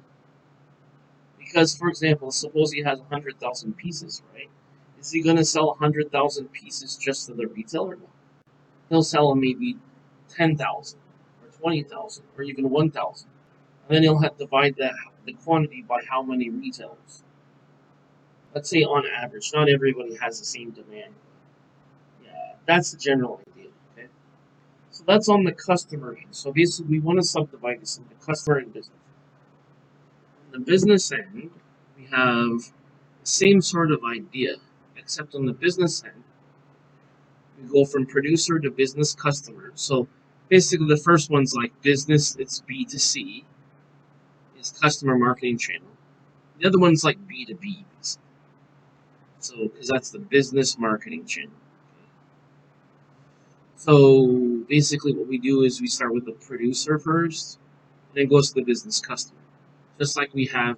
Because, for example, suppose he has 100,000 pieces, right? Is he going to sell 100,000 pieces just to the retailer? No. He'll sell them maybe 10,000 or 20,000 or even 1,000. And then he'll have to divide the quantity by how many retailers. Let's say on average, not everybody has the same demand. Yeah, that's the general idea. Okay, so that's on the customer end. So basically, we want to subdivide this into customer and business. On the business end, we have the same sort of idea, except on the business end, we go from producer to business customer. So Basically, the first one's like business, it's B2C, is customer marketing channel. The other one's like B2B, so because that's the business marketing channel. So basically, what we do is we start with the producer first, and then goes to the business customer. Just like we have,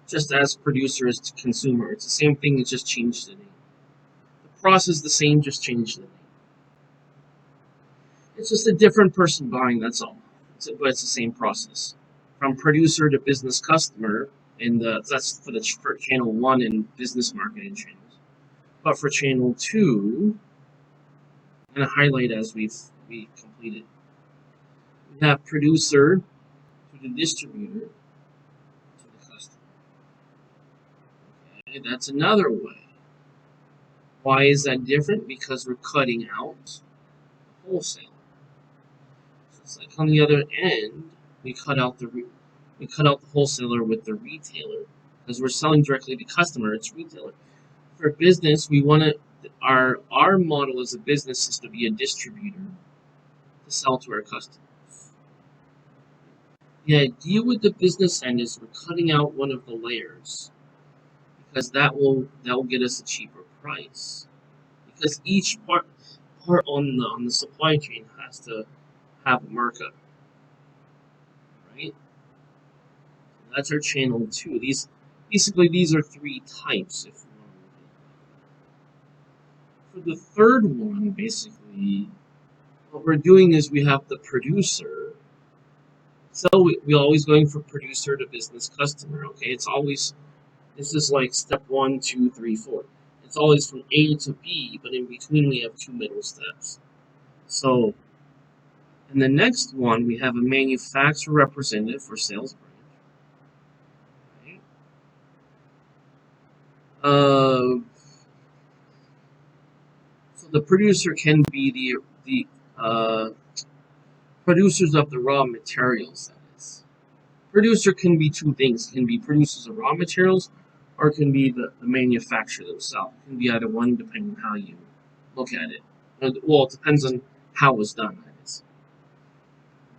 just as producer is to consumer, it's the same thing. It just changed the name. The process is the same, just changed the name. It's just a different person buying. That's all. But it's the same process. From producer to business customer, and that's for channel 1 and business marketing channels. But for channel 2, I'm going to highlight as we completed. We have producer to the distributor to the customer. Okay, that's another way. Why is that different? Because we're cutting out the wholesale. So it's like on the other end, we cut out the wholesaler with the retailer because we're selling directly to customer. It's retailer. For business, we want to our model as a business is to be a distributor to sell to our customers. The idea with the business end is we're cutting out one of the layers because that will get us a cheaper price. Because each part on the supply chain has to have a markup, right? That's our channel 2. These are 3 types. If you want to look at. For the third one, basically, what we're doing is we have the producer. So we're always going from producer to business customer. Okay, it's always, this is like step 1, 2, 3, 4. It's always from A to B, but in between we have 2 middle steps. So in the next one, we have a manufacturer representative for sales branch. Right? So the producer can be the producers of the raw materials. That is, producer can be 2 things. It can be producers of raw materials, or it can be the manufacturer themselves. It can be either one, depending on how you look at it. Well, it depends on how it's done. That is.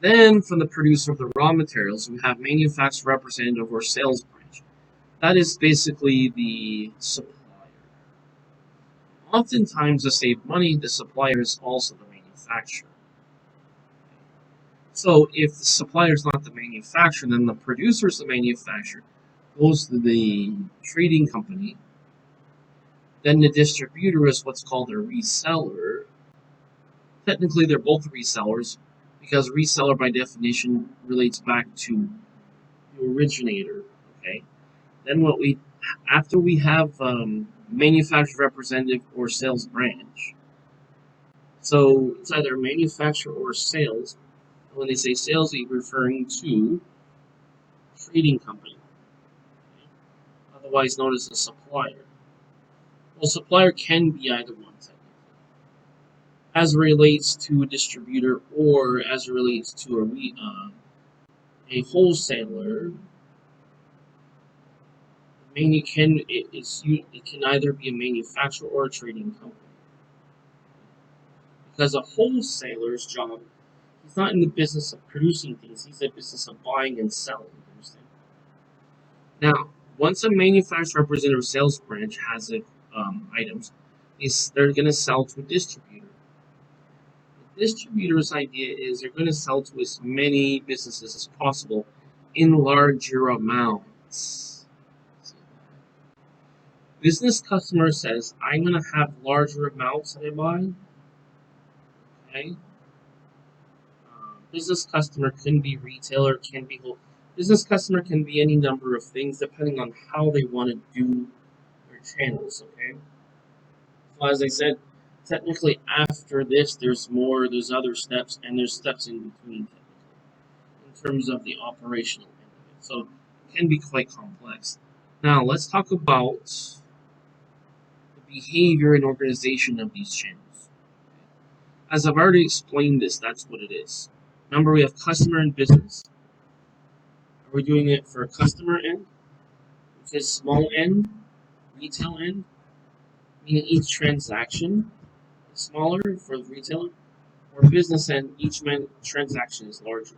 Then, from the producer of the raw materials, we have manufacturer representative or sales branch. That is basically the supplier. Oftentimes, to save money, the supplier is also the manufacturer. So, if the supplier is not the manufacturer, then the producer is the manufacturer, goes to the trading company. Then the distributor is what's called a reseller. Technically, they're both resellers because reseller, by definition, relates back to the originator. Okay. Then after we have manufacturer representative or sales branch. So it's either manufacturer or sales. When they say sales, they're referring to trading company, otherwise known as a supplier. Well, supplier can be either one, technically, as it relates to a distributor or as it relates to a wholesaler. It can either be a manufacturer or a trading company. Because a wholesaler's job, he's not in the business of producing things, he's in the business of buying and selling. Understand? Now, once a manufacturer representative sales branch has items, they're going to sell to a distributor. The distributor's idea is they're going to sell to as many businesses as possible in larger amounts. Business customer says, I'm going to have larger amounts that I buy. Okay. Business customer can be retailer, can be whole. Business customer can be any number of things depending on how they want to do their channels. Okay. So as I said, technically after this, there's other steps, and there's steps in between in terms of the operational end of it. So it can be quite complex. Now let's talk about the behavior and organization of these channels. As I've already explained this, that's what it is. Remember, we have customer and business. Are we doing it for a customer end, which is small end, retail end, meaning each transaction is smaller for the retailer? or business end, each transaction is larger.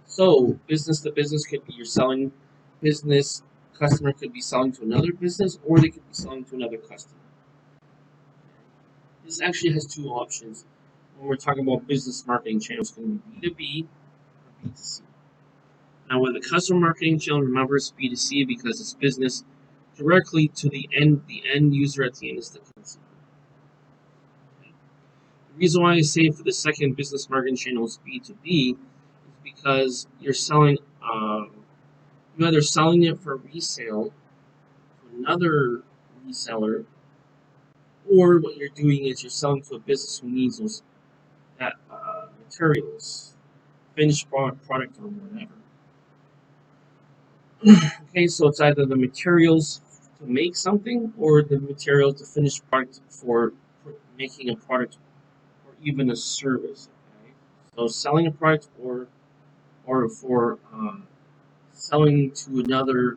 So business to business could be you're selling business, customer could be selling to another business, or they could be selling to another customer. This actually has two options when we're talking about business marketing channels. Can be B2B or B2C. Now with the customer marketing channel, remember it's B2C because it's business directly to the end user at the end is the consumer. Okay. The reason why I say for the second business marketing channel is B2B is because you're selling you're either selling it for resale to another reseller, or what you're doing is you're selling to a business who needs those materials, finished product or whatever. Okay, so it's either the materials to make something or the material to finish product for making a product or even a service. Okay, so selling a product or for selling to another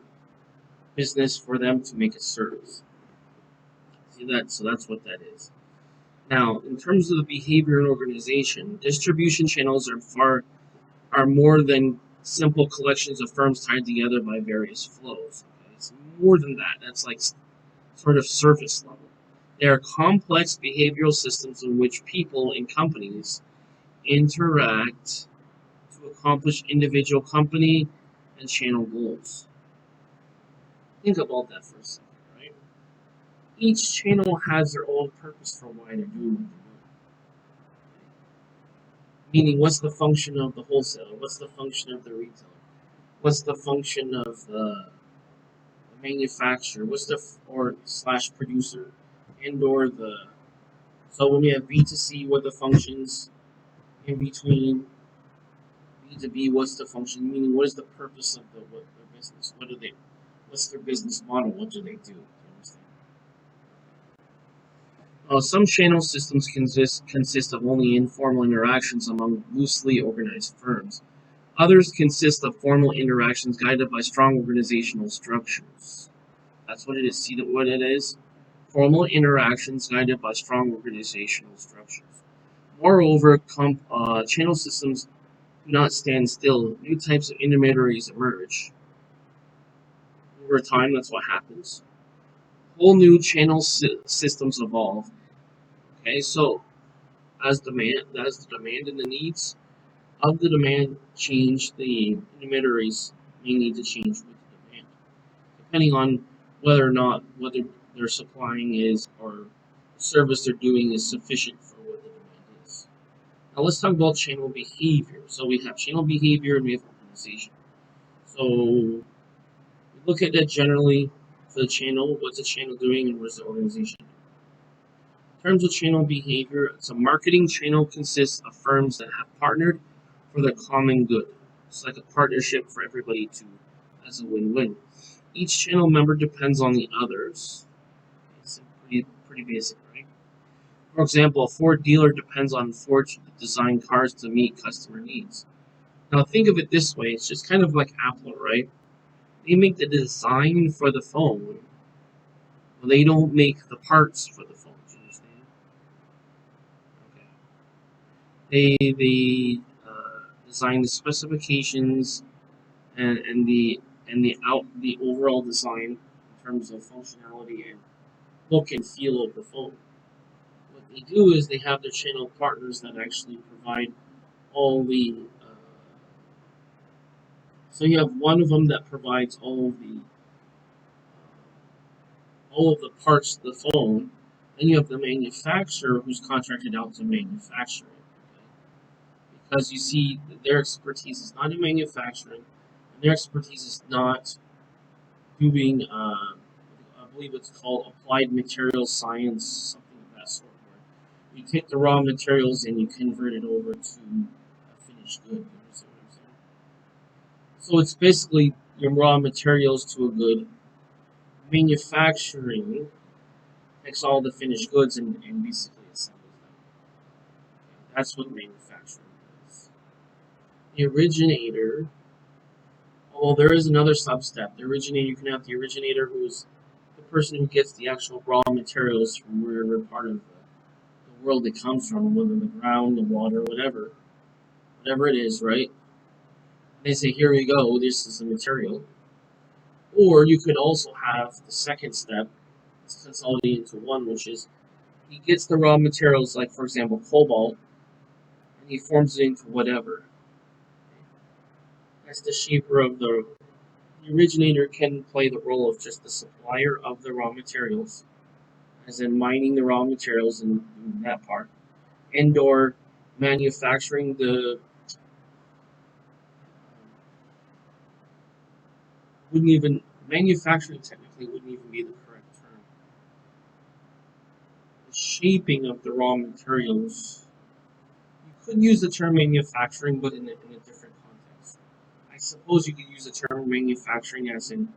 business for them to make a service. See that? So that's what that is. Now, in terms of the behavior and organization, distribution channels are more than simple collections of firms tied together by various flows. Okay? It's more than that. That's like sort of surface level. They are complex behavioral systems in which people and companies interact to accomplish individual company and channel goals. Think about that for a second, right? Each channel has their own purpose for why they're doing what they're doing. Meaning, what's the function of the wholesaler? What's the function of the retailer? What's the function of the manufacturer? What's the or slash producer, and or the so when we have B2C, what the functions in between B2B, what's the function? Meaning, what is the purpose of their business? What do they? What's their business model? What do they do? You understand? Some channel systems consist of only informal interactions among loosely organized firms. Others consist of formal interactions guided by strong organizational structures. That's what it is. See what it is? Formal interactions guided by strong organizational structures. Moreover, channel systems do not stand still. New types of intermediaries emerge. Over time, that's what happens. Whole new channel systems evolve. Okay, so as the demand and the needs of the demand change, the intermediaries may need to change with the demand, depending on whether they're supplying is or the service they're doing is sufficient for what the demand is. Now let's talk about channel behavior. So we have channel behavior and we have organization. So we look at that generally for the channel. What's the channel doing and what's the organization doing? In terms of channel behavior, it's a marketing channel consists of firms that have partnered for the common good. It's like a partnership for everybody as a win-win. Each channel member depends on the others. It's pretty basic, right? For example, a Ford dealer depends on Ford to design cars to meet customer needs. Now think of it this way, it's just kind of like Apple, right? They make the design for the phone, but they don't make the parts for the phone. Do you understand? Okay. They design the specifications and the overall design in terms of functionality and look and feel of the phone. What they do is they have their channel partners that actually provide all the. So you have one of them that provides all of the parts of the phone, and you have the manufacturer who's contracted out to manufacture it. Okay? Because you see, their expertise is not in manufacturing, and their expertise is not doing, I believe it's called applied material science, something of that sort, where you take the raw materials and you convert it over to a finished good. You understand what I'm saying? So it's basically your raw materials to a good. Manufacturing takes all the finished goods and basically assembles them. That's what manufacturing is. The originator, although there is another sub-step. The originator, you can have the originator who's the person who gets the actual raw materials from wherever part of the world it comes from, whether the ground, the water, whatever it is, right? They say, here you go, this is the material. Or you could also have the second step, it's consolidated into one, which is he gets the raw materials, like for example, cobalt, and he forms it into whatever. As the shaper of the originator can play the role of just the supplier of the raw materials, as in mining the raw materials and that part, and or manufacturing the wouldn't even manufacturing technically wouldn't even be the correct term. The shaping of the raw materials. You could use the term manufacturing, but in a different context. I suppose you could use the term manufacturing as in you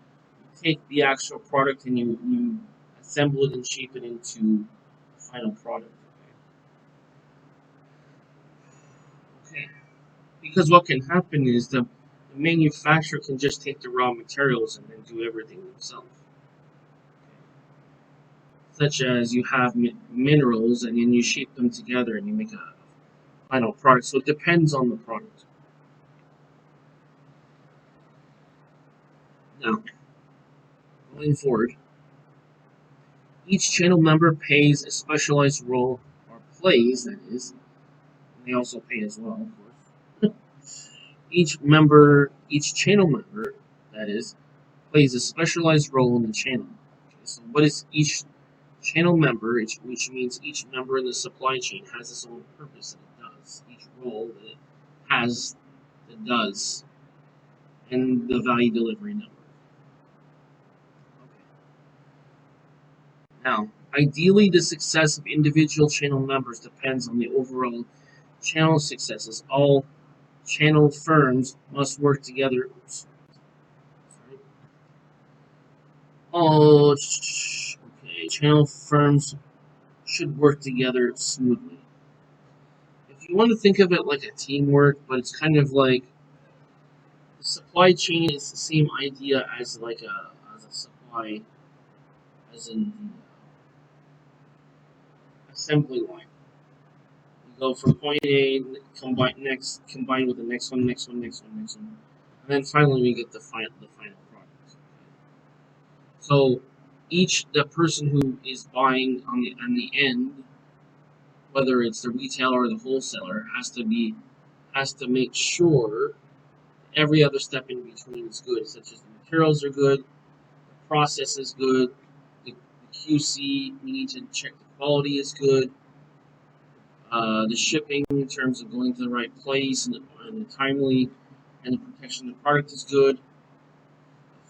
take the actual product and you assemble it and shape it into a final product. Okay. Because what can happen is the manufacturer can just take the raw materials and then do everything themselves. Such as you have minerals and then you shape them together and you make a final product. So it depends on the product. Now, going forward, each channel member pays a specialized role, or plays, that is, and they also pay as well, of course. Each channel member, that is, plays a specialized role in the channel. Okay, so what is each channel member, which means each member in the supply chain has its own purpose that it does. Each role that it has that does, and the value delivery number. Okay. Now, ideally, the success of individual channel members depends on the overall channel successes. All channel firms must work together. Oops, sorry. All channel firms should work together smoothly. If you want to think of it like a teamwork, but it's kind of like the supply chain is the same idea as like a supply, as in the assembly line. You go from point A, combine with the next one, and then finally we get the final product. So the person who is buying on the end, whether it's the retailer or the wholesaler, has to make sure every other step in between is good, such as the materials are good, the process is good, the QC, we need to check the quality is good, the shipping in terms of going to the right place and the timely, and the protection of the product is good.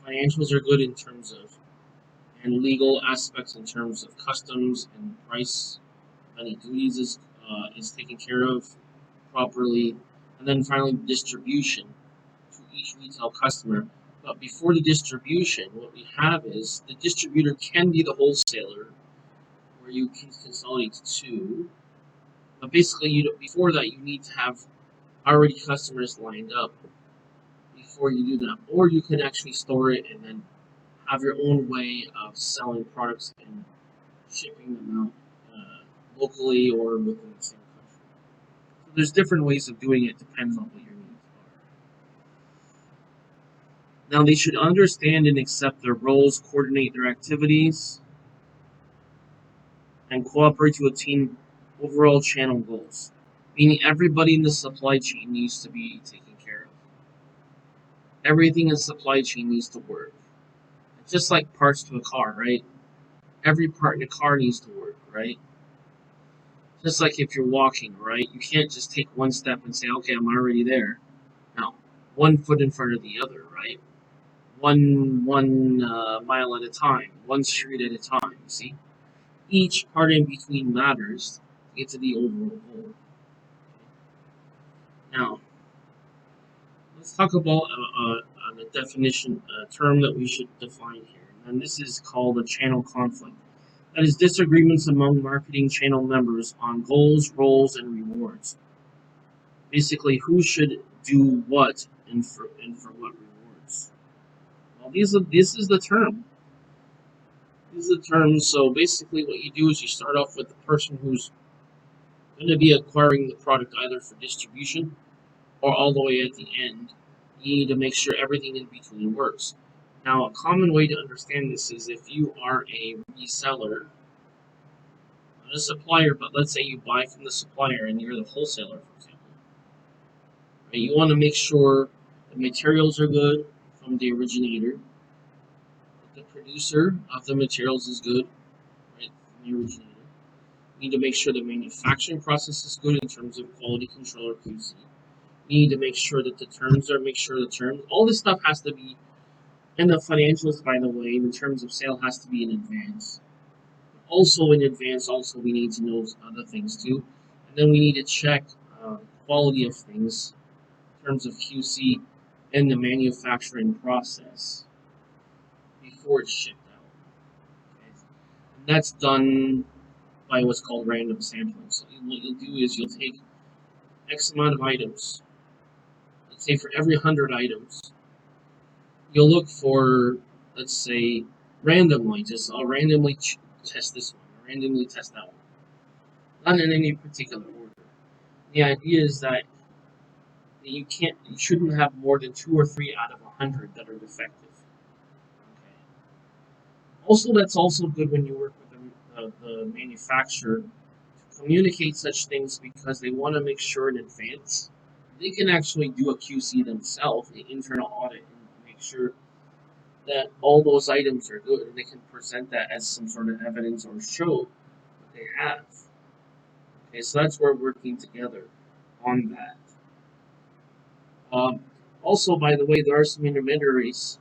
The financials are good in terms of, and legal aspects in terms of customs and price, any duties is taken care of properly, and then finally distribution to each retail customer. But before the distribution, what we have is the distributor can be the wholesaler, where you can consolidate to two. But basically, before that, you need to have already customers lined up before you do that. Or you can actually store it and then have your own way of selling products and shipping them out locally or within the same country. So there's different ways of doing it, depends on what your needs are. Now they should understand and accept their roles, coordinate their activities, and cooperate to attain overall channel goals. Meaning everybody in the supply chain needs to be taken care of. Everything in the supply chain needs to work. It's just like parts to a car, right? Every part in a car needs to work, right? Just like if you're walking, right? You can't just take one step and say, okay, I'm already there. No, one foot in front of the other, right? One mile at a time, one street at a time. See, each part in between matters to get to the overall goal. Now, let's talk about a definition, a term that we should define here, and this is called a channel conflict. That is disagreements among marketing channel members on goals, roles, and rewards. Basically, who should do what and for what rewards. Well, this is the term. This is the term. So basically, what you do is you start off with the person who's going to be acquiring the product either for distribution or all the way at the end. You need to make sure everything in between works. Now, a common way to understand this is if you are a reseller, not a supplier, but let's say you buy from the supplier and you're the wholesaler, for example. Right? You want to make sure the materials are good from the originator, the producer of the materials is good, right, from the originator. You need to make sure the manufacturing process is good in terms of quality control or QC. You need to make sure that the terms are, make sure the terms, all this stuff has to be, and the financials, by the way, in terms of sale, has to be in advance. Also in advance, also we need to know other things too. And then we need to check quality of things in terms of QC and the manufacturing process before it's shipped out. Okay? And that's done by what's called random sampling. So what you'll do is you'll take X amount of items. Let's say for every 100 items, you'll look for, let's say, randomly. Just I'll randomly test this one, randomly test that one. Not in any particular order. The idea is that you shouldn't have more than 2 or 3 out of 100 that are defective. Okay. Also, that's also good when you work with the manufacturer to communicate such things because they want to make sure in advance they can actually do a QC themselves, an internal audit, and make sure that all those items are good and they can present that as some sort of evidence or show that they have. Okay, so that's where we're working together on that. Also, by the way, there are some intermediaries.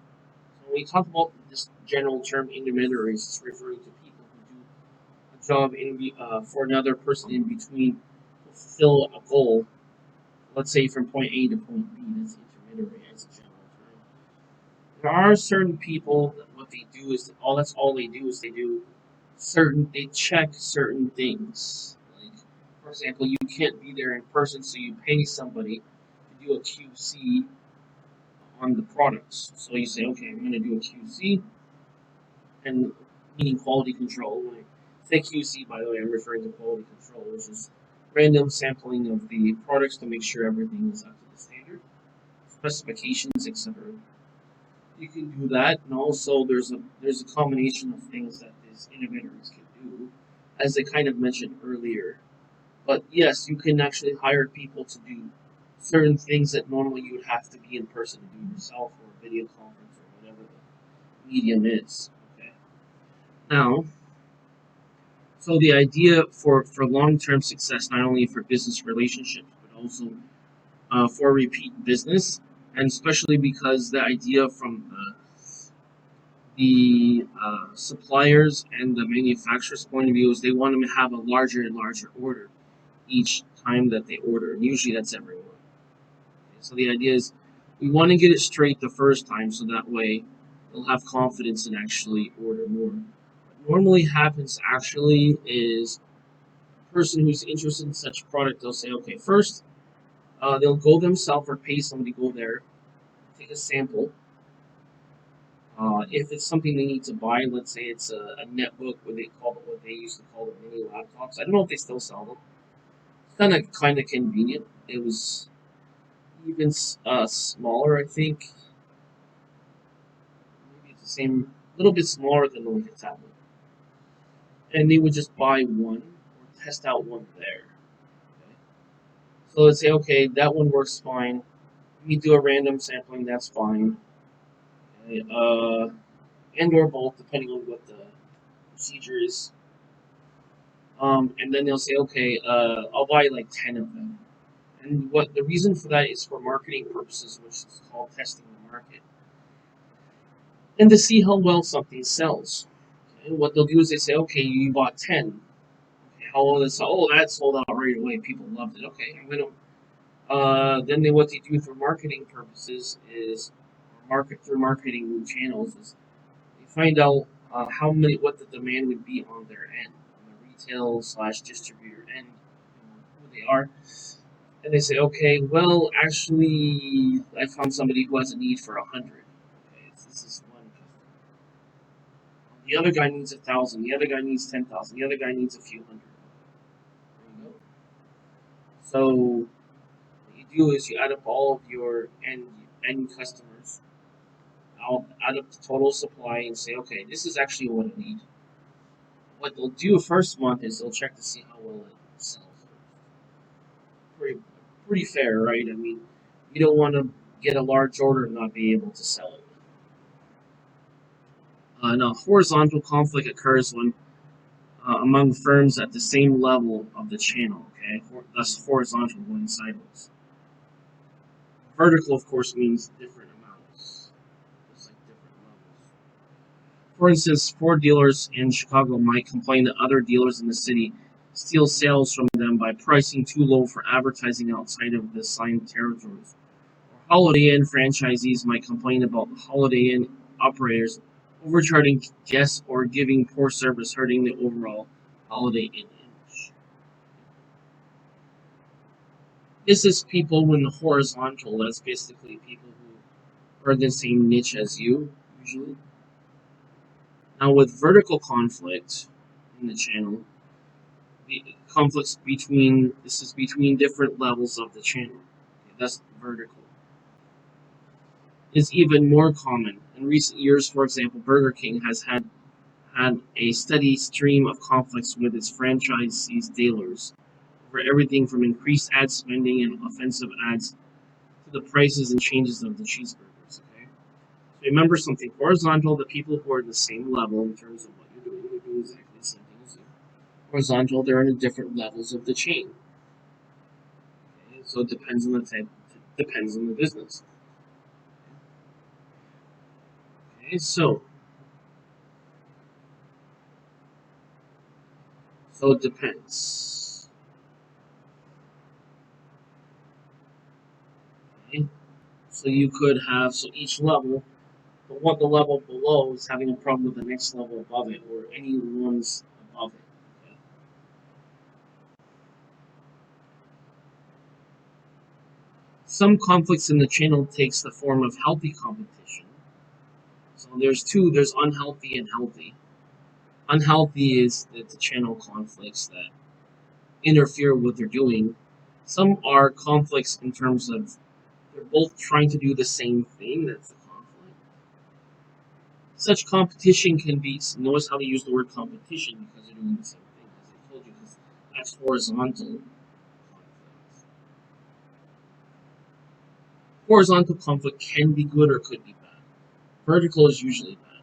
So when we talk about this general term intermediaries, it's referring to people who do a job for another person in between to fulfill a goal. Let's say from point A to point B. That's intermediary as a general term. There are certain people that what they do is that's all they do is they check certain things. Like, for example, you can't be there in person, so you pay somebody to do a QC on the products. So you say, okay, I'm going to do a QC, and meaning quality control. When I say QC, by the way, I'm referring to quality control, which is random sampling of the products to make sure everything is up to the standard, specifications, etc. You can do that, and also there's a combination of things that these innovators can do, as I kind of mentioned earlier. But yes, you can actually hire people to do certain things that normally you would have to be in person to do yourself, or a video conference, or whatever the medium is. Okay. Now, so the idea for long-term success, not only for business relationships, but also for repeat business, and especially because the idea from the suppliers and the manufacturer's point of view is they want to have a larger and larger order each time that they order, and usually that's everyone. Okay, so the idea is we want to get it straight the first time, so that way they'll have confidence and actually order more. What normally happens actually is a person who's interested in such product, they'll say, okay, first they'll go themselves or pay somebody to go there, take a sample. If it's something they need to buy, let's say it's a netbook, what they used to call the mini laptops. I don't know if they still sell them. It's kind of convenient. It was even smaller, I think. Maybe it's the same, a little bit smaller than like a tablet. And they would just buy one or test out one there. Okay? So let's say, okay, that one works fine. We do a random sampling, that's fine. Okay? And or both, depending on what the procedure is. And then they'll say, okay, I'll buy like 10 of them. And what the reason for that is for marketing purposes, which is called testing the market, and to see how well something sells. Okay? What they'll do is they say, okay, you bought 10. Okay, how well did it sell? Oh, that sold out right away. People loved it. Okay, I'm gonna. Then what they do for marketing purposes is through marketing channels is they find out what the demand would be on their end, on the retail / distributor end, who they are. And they say, okay, well, actually, I found somebody who has a need for 100. Okay, this is one customer. The other guy needs 1,000. The other guy needs 10,000. The other guy needs a few hundred. There you go. So what you do is you add up all of your end customers, add up the total supply, and say, okay, this is actually what I need. What they'll do first month is they'll check to see how well it sells. Pretty, pretty fair, right? I mean, you don't want to get a large order and not be able to sell it. Now, horizontal conflict occurs when among firms at the same level of the channel, okay? Thus, horizontal going sideways. Vertical, of course, means different amounts, just like different levels. For instance, Ford dealers in Chicago might complain that other dealers in the city steal sales from them by pricing too low for advertising outside of the assigned territories. Holiday Inn franchisees might complain about Holiday Inn operators overcharging guests or giving poor service, hurting the overall Holiday Inn image. This is people when horizontal, that's basically people who are in the same niche as you, usually. Now, with vertical conflict in the channel, the conflicts between this is between different levels of the channel. Okay, that's vertical. Is even more common. In recent years, for example, Burger King has had a steady stream of conflicts with its franchisees dealers over everything from increased ad spending and offensive ads to the prices and changes of the cheeseburgers. Okay, so remember something: horizontal, the people who are at the same level in terms of what you're doing, they're doing exactly the same thing as you. Horizontal, they're in different levels of the chain. Okay, so it depends on the type, depends on the business. Okay, so it depends. Okay, so you could have each level. But what the level below is having a problem with the next level above it, or any ones above it. Okay? Some conflicts in the channel takes the form of healthy competition. So there's two. There's unhealthy and healthy. Unhealthy is that the channel conflicts that interfere with what they're doing. Some are conflicts in terms of they're both trying to do the same thing. That's the conflict. Such competition can be. Notice how they use the word competition because they're doing the same thing. As I told you, because that's horizontal. Horizontal conflict can be good or could be bad. Vertical is usually bad.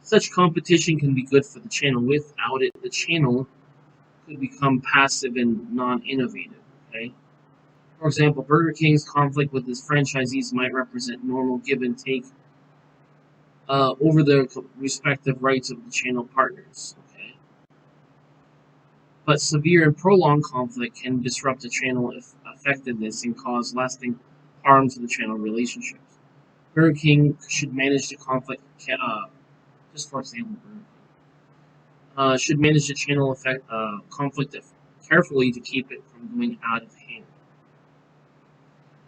Such competition can be good for the channel. Without it, the channel could become passive and non-innovative. Okay. For example, Burger King's conflict with its franchisees might represent normal give and take over the respective rights of the channel partners. Okay. But severe and prolonged conflict can disrupt the channel effectiveness and cause lasting harm to the channel relationships. Burger King should manage the conflict, just for example, Burger King, should manage the channel effect conflict carefully to keep it from going out of hand.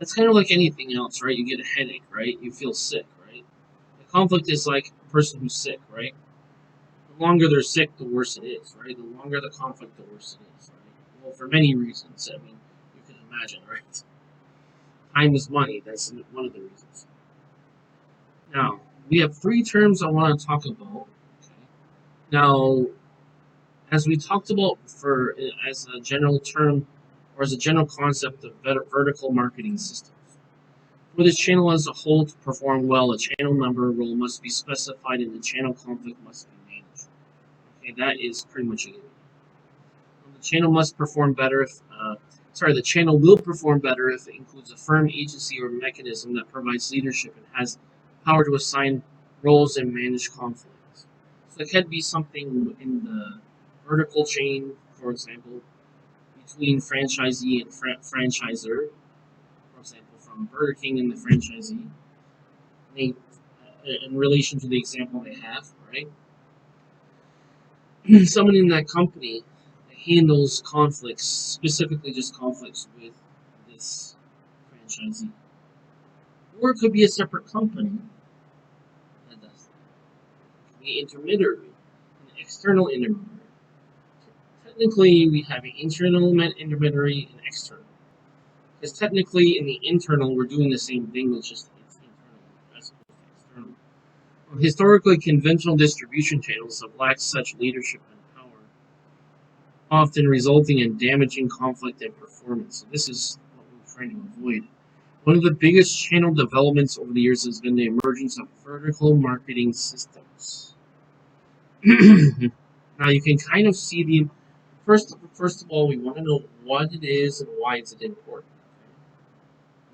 That's kind of like anything else, right? You get a headache, right? You feel sick, right? The conflict is like a person who's sick, right? The longer they're sick, the worse it is, right? The longer the conflict, the worse it is, right? Well, for many reasons. I mean, you can imagine, right? Time is money. That's one of the reasons. Now, we have three terms I want to talk about. Okay. Now, as we talked about for as a general term or as a general concept of vertical marketing systems. For this channel as a whole to perform well, a channel number rule must be specified and the channel conflict must be managed. Okay, that is pretty much it. The channel must perform better if, the channel will perform better if it includes a firm agency or mechanism that provides leadership and has power to assign roles and manage conflicts. So it could be something in the vertical chain, for example, between franchisee and franchisor, for example, from Burger King and the franchisee, they, in relation to the example they have, right? Someone in that company handles conflicts, specifically just conflicts with this franchisee. Or it could be a separate company that does that. It could be intermediary, an external intermediary. Technically, we have an internal intermediary and external. Because technically, in the internal, we're doing the same thing, it's just it's internal as opposed to external. Historically, conventional distribution channels have lacked such leadership and power, often resulting in damaging conflict and performance. So this is what we're trying to avoid. One of the biggest channel developments over the years has been the emergence of vertical marketing systems. Now you can kind of see the first of all, we want to know what it is and why is it important.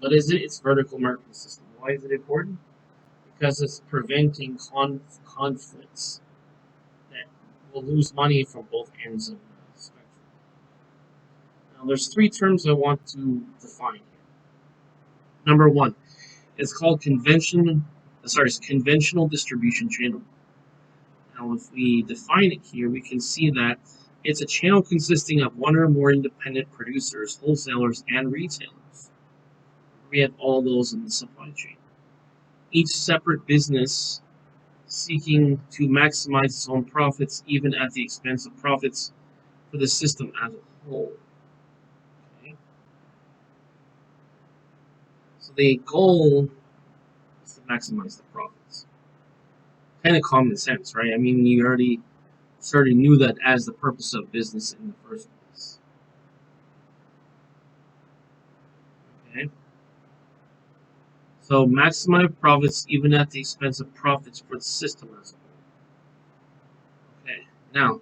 What is it? It's vertical marketing system. Why is it important? Because it's preventing conflicts that will lose money from both ends of the spectrum. Now, there's three terms I want to define here. Number one, it's called conventional distribution channel. Now, if we define it here, we can see that it's a channel consisting of one or more independent producers, wholesalers, and retailers. We have all those in the supply chain. Each separate business seeking to maximize its own profits, even at the expense of profits for the system as a whole. Okay? So the goal is to maximize the profits. Kind of common sense, right? I mean, you already knew that as the purpose of business in the first place. Okay? So maximize profits even at the expense of profits for the system as a whole. Okay, now,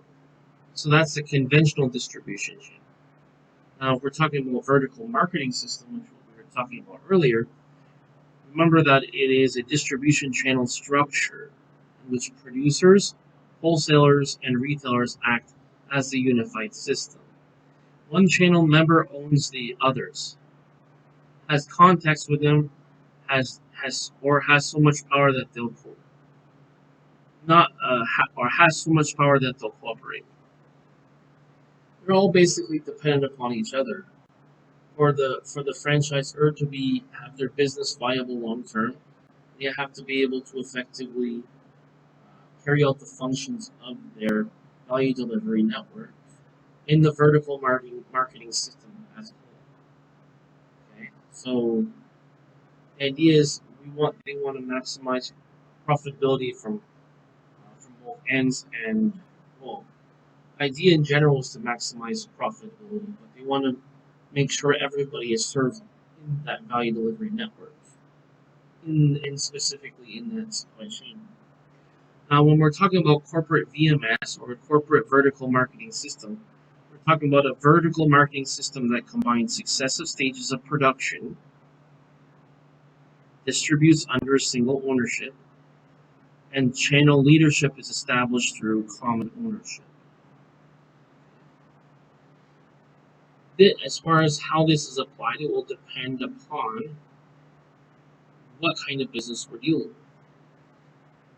so that's the conventional distribution chain. Now, if we're talking about vertical marketing system, which we were talking about earlier, remember that it is a distribution channel structure in which producers, wholesalers, and retailers act as a unified system. One channel member owns the others, has contacts with them, has so much power that they'll has so much power that they'll cooperate. They're all basically dependent upon each other. For the franchisor to have their business viable long term, they have to be able to effectively carry out the functions of their value delivery network in the vertical marketing system as a whole. Okay, so the idea is they want to maximize profitability from both ends, and well, the idea in general is to maximize profitability, but they want to make sure everybody is served in that value delivery network, and specifically in that supply chain. Now, when we're talking about corporate VMS or corporate vertical marketing system, we're talking about a vertical marketing system that combines successive stages of production, distributes under a single ownership, and channel leadership is established through common ownership. As far as how this is applied, it will depend upon what kind of business we're dealing with.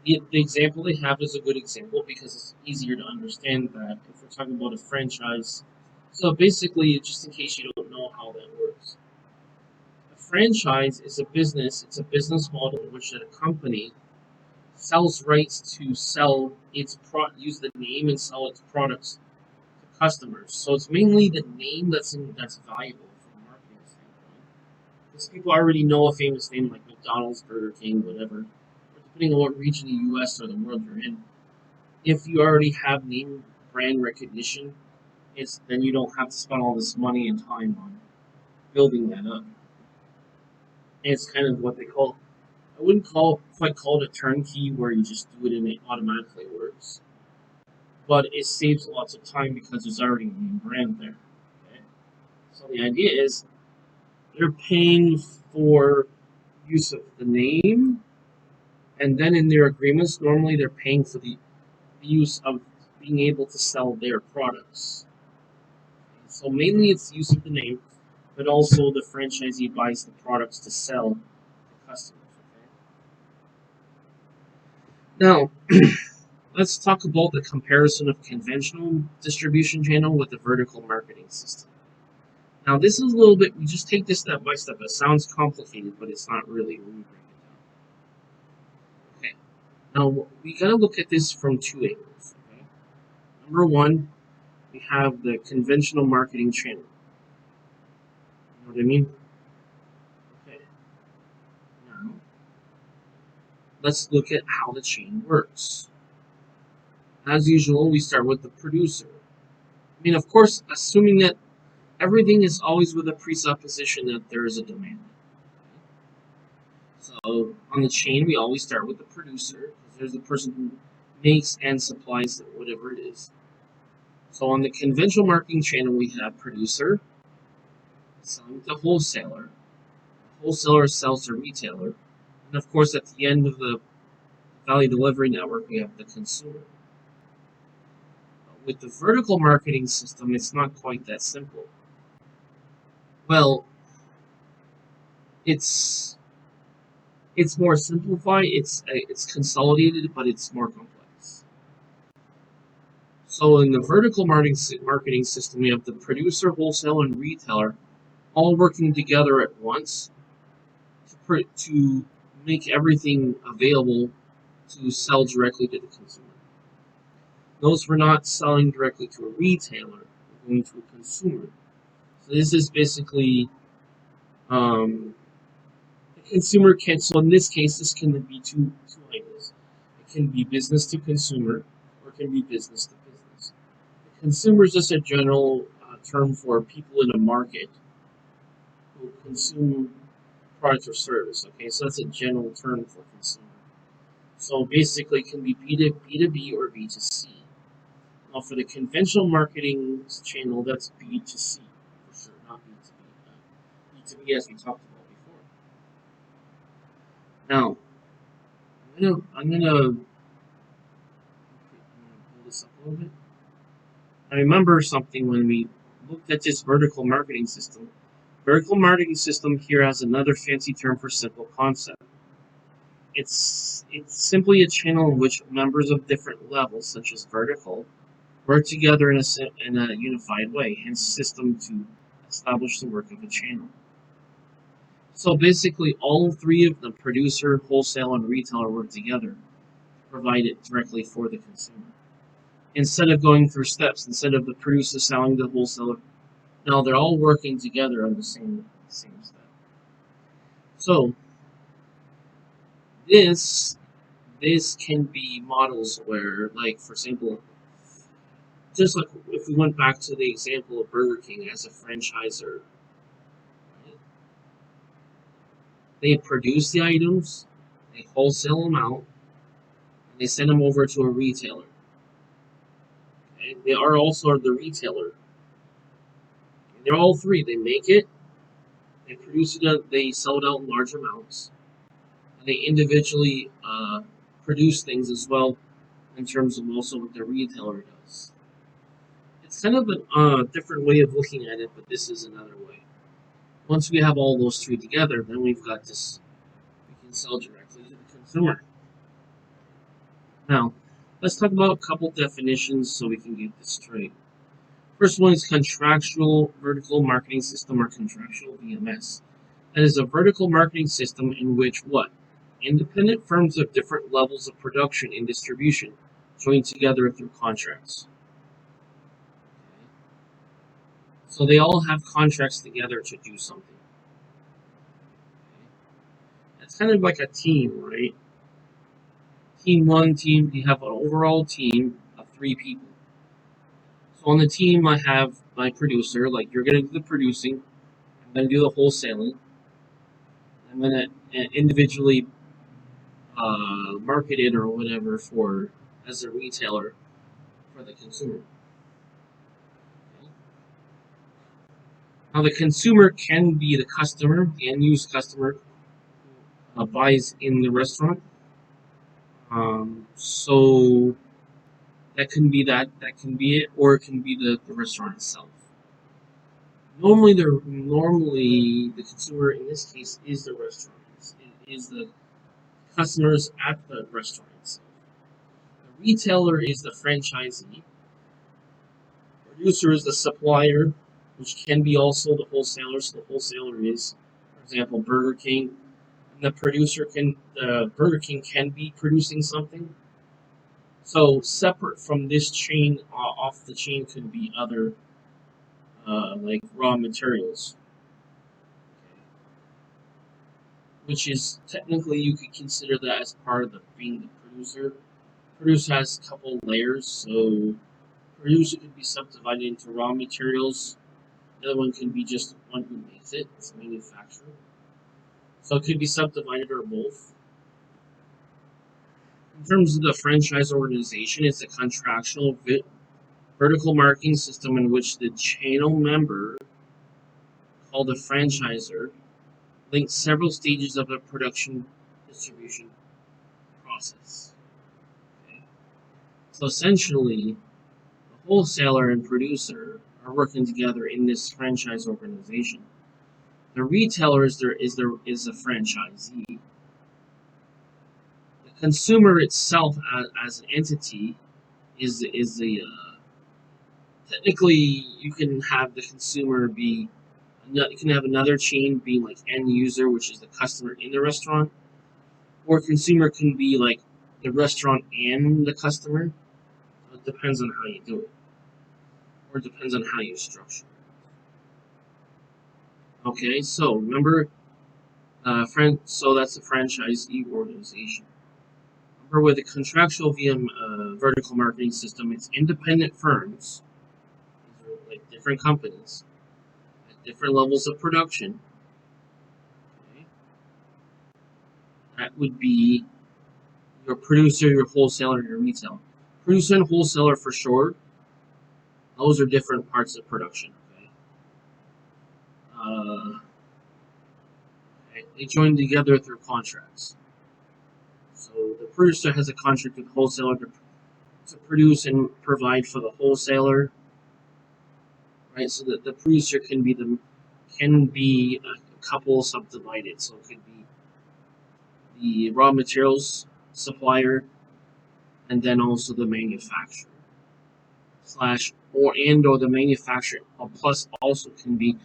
The example they have is a good example because it's easier to understand that if we're talking about a franchise. So basically, just in case you don't know how that works, a franchise is a business. It's a business model in which a company sells rights to use the name and sell its products to customers. So it's mainly the name that's valuable from a marketing standpoint. Because people already know a famous name like McDonald's, Burger King, whatever. Depending on what region of the U.S. or the world you're in, if you already have name brand recognition, then you don't have to spend all this money and time on building that up. And it's kind of what they call, I wouldn't quite call it a turnkey where you just do it and it automatically works. But it saves lots of time because there's already a name brand there. Okay? So the idea is they're paying for use of the name, and then in their agreements, normally they're paying for the use of being able to sell their products. So mainly it's use of the name, but also the franchisee buys the products to sell to customers. Okay? Now, let's talk about the comparison of conventional distribution channel with the vertical marketing system. Now, this is a little bit, we just take this step by step. It sounds complicated, but it's not really when we break it down. Okay. Now, we got to look at this from two angles. Okay? Number one, we we have the conventional marketing channel. You know what I mean? Okay. Now, let's look at how the chain works. As usual, we start with the producer. I mean, of course, assuming that everything is always with a presupposition that there is a demand. So on the chain, we always start with the producer, because there's the person who makes and supplies whatever it is. So on the conventional marketing channel, we have producer selling to wholesaler. The wholesaler sells to retailer. And of course, at the end of the value delivery network, we have the consumer. But with the vertical marketing system, it's not quite that simple. Well, it's more simplified, it's consolidated, but it's more complex. So in the vertical marketing system, we have the producer, wholesaler, and retailer all working together at once to make everything available to sell directly to the consumer. Notice we're not selling directly to a retailer, we're going to a consumer. So this is basically the consumer can, so in this case, this can be two ideas. It can be business to consumer, or it can be business to business. The consumer is just a general term for people in a market who consume product or service. Okay, so that's a general term for consumer. So basically, it can be B2B or B2C. Now, for the conventional marketing channel, that's B2C for sure, not B2B. B2B, as we talked about before. Now, I'm gonna pull this up a little bit. I remember something when we looked at this vertical marketing system. Vertical marketing system here has another fancy term for simple concept. It's simply a channel in which members of different levels, such as vertical, work together in a unified way, hence system to establish the work of a channel. So basically, all three of them, producer, wholesale, and retailer, work together to provide it directly for the consumer. Instead of going through steps, instead of the producer selling to the wholesaler, now they're all working together on the same step. So this can be models where, like, for example, just like if we went back to the example of Burger King as a franchisor, right? They produce the items, they wholesale them out, and they send them over to a retailer. Okay? They are also the retailer. They're all three. They make it, they produce it, they sell it out in large amounts, and they individually produce things as well in terms of also what the retailer does. It's kind of a different way of looking at it, but this is another way. Once we have all those three together, then we've got this, we can sell directly to the consumer. Now, let's talk about a couple definitions so we can get this straight. First one is contractual vertical marketing system, or contractual VMS. That is a vertical marketing system in which what? Independent firms of different levels of production and distribution join together through contracts. So they all have contracts together to do something. It's kind of like a team, right? You have an overall team of 3 people. So on the team, I have my producer, like you're going to do the producing, I'm going to do the wholesaling, I'm going to individually market it or whatever for as a retailer for the consumer. Okay. Now the consumer can be the customer, the end-use customer who buys in the restaurant. So that can be that can be it, or it can be the restaurant itself. Normally the consumer in this case is the restaurant. It is the customers at the restaurant itself. The retailer is the franchisee. Producer is the supplier, which can be also the wholesaler. So the wholesaler is, for example, Burger King. And Burger King can be producing something. So separate from this chain, off the chain could be other like raw materials, which is technically you could consider that as part of the being the producer. Producer has a couple layers, so producer could be subdivided into raw materials. The other one can be just one who makes it, it's a manufacturer. So it could be subdivided or both. In terms of the franchise organization, it's a contractual vertical marketing system in which the channel member, called a franchisor, links several stages of a production distribution process. Okay? So essentially, the wholesaler and producer are working together in this franchise organization. The retailer is a franchisee. The consumer itself, as an entity, is the technically you can have the consumer be, you can have another chain being like end user, which is the customer in the restaurant, or consumer can be like the restaurant and the customer. So it depends on how you do it, or it depends on how you structure it. Okay, so remember, so that's a franchisee organization. Remember, with a contractual via vertical marketing system, it's independent firms, these are like different companies at different levels of production. Okay, that would be your producer, your wholesaler, your retailer. Producer and wholesaler for sure. Those are different parts of production. Okay, uh, okay. They join together through contracts. So the producer has a contract with the wholesaler to produce and provide for the wholesaler, right? So that the producer can be a couple subdivided. So it could be the raw materials supplier, and then also the manufacturer slash or the manufacturer, plus also can be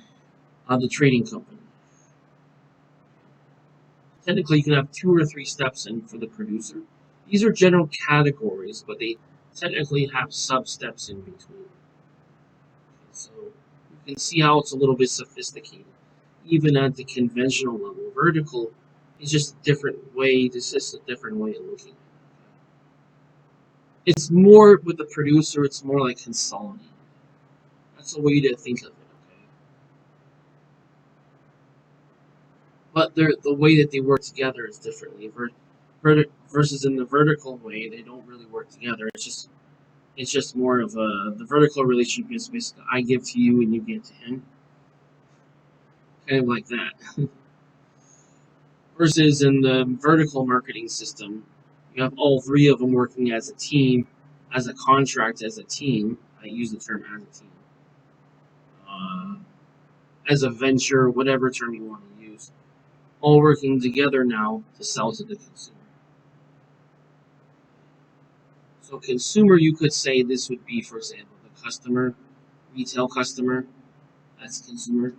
the trading company. Technically, you can have 2 or 3 steps in for the producer. These are general categories, but they technically have sub-steps in between. So you can see how it's a little bit sophisticated. Even at the conventional level, vertical is just a different way. This is a different way of looking at it. It's more with the producer. It's more like consolidated. That's a way to think of it. Okay, but the way that they work together is differently. Versus in the vertical way, they don't really work together. It's just more of the vertical relationship is basically I give to you and you give to him, kind of like that. Versus in the vertical marketing system, you have all three of them working as a team, as a contract, as a team. I use the term as a team, uh, as a venture, whatever term you want to use, all working together now to sell to the consumer. So consumer, you could say this would be, for example, the customer, retail customer. That's consumer.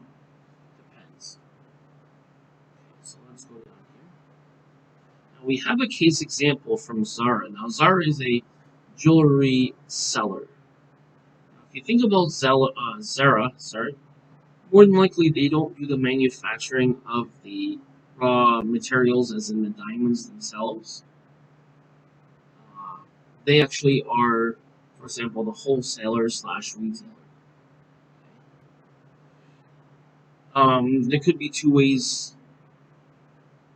Depends. Okay, so let's go down here. Now we have a case example from Zara. Now Zara is a jewelry seller. Now, if you think about Zara, sorry, more than likely they don't do the manufacturing of the raw materials, as in the diamonds themselves. Uh, they actually are, for example, the wholesaler slash retailer. There could be 2 ways.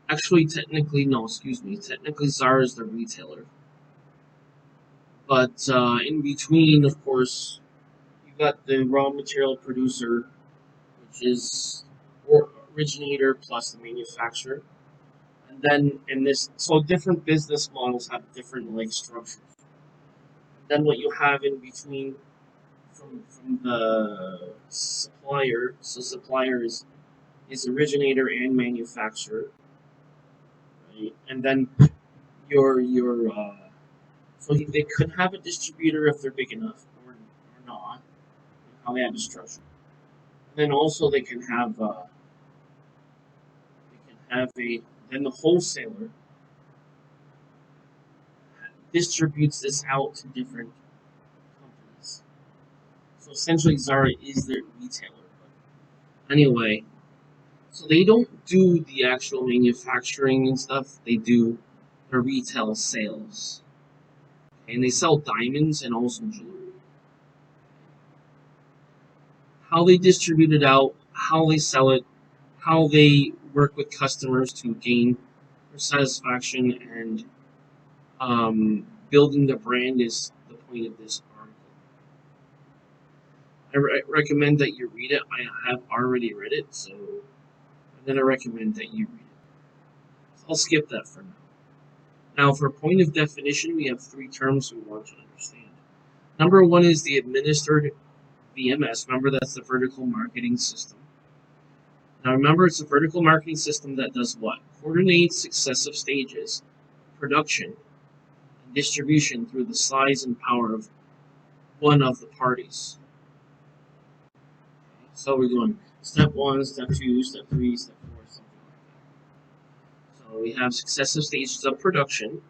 Actually, technically, no, excuse me. Technically, Zara is the retailer. But in between, of course, you got the raw material producer, which is originator plus the manufacturer. And then in this, so different business models have different like structures. Then what you have in between from the supplier, so supplier is originator and manufacturer, right? And then your so they could have a distributor if they're big enough, or not. How they have a structure. And then also they can have a then the wholesaler distributes this out to different companies. So essentially, Zara is their retailer. But anyway, so they don't do the actual manufacturing and stuff. They do the retail sales, and they sell diamonds and also jewelry. How they distribute it out, how they sell it, how they work with customers to gain their satisfaction, and building the brand is the point of this article. I recommend that you read it. I have already read it, so I'm going to recommend that you read it. So I'll skip that for now. Now, for point of definition, we have three terms we want to understand. Number one is the administered VMS. Remember, that's the vertical marketing system. Now, remember, it's a vertical marketing system that does what? Coordinates successive stages, production, and distribution through the size and power of one of the parties. So we're going step 1, step 2, step 3, step 4, something like that. So we have successive stages of production.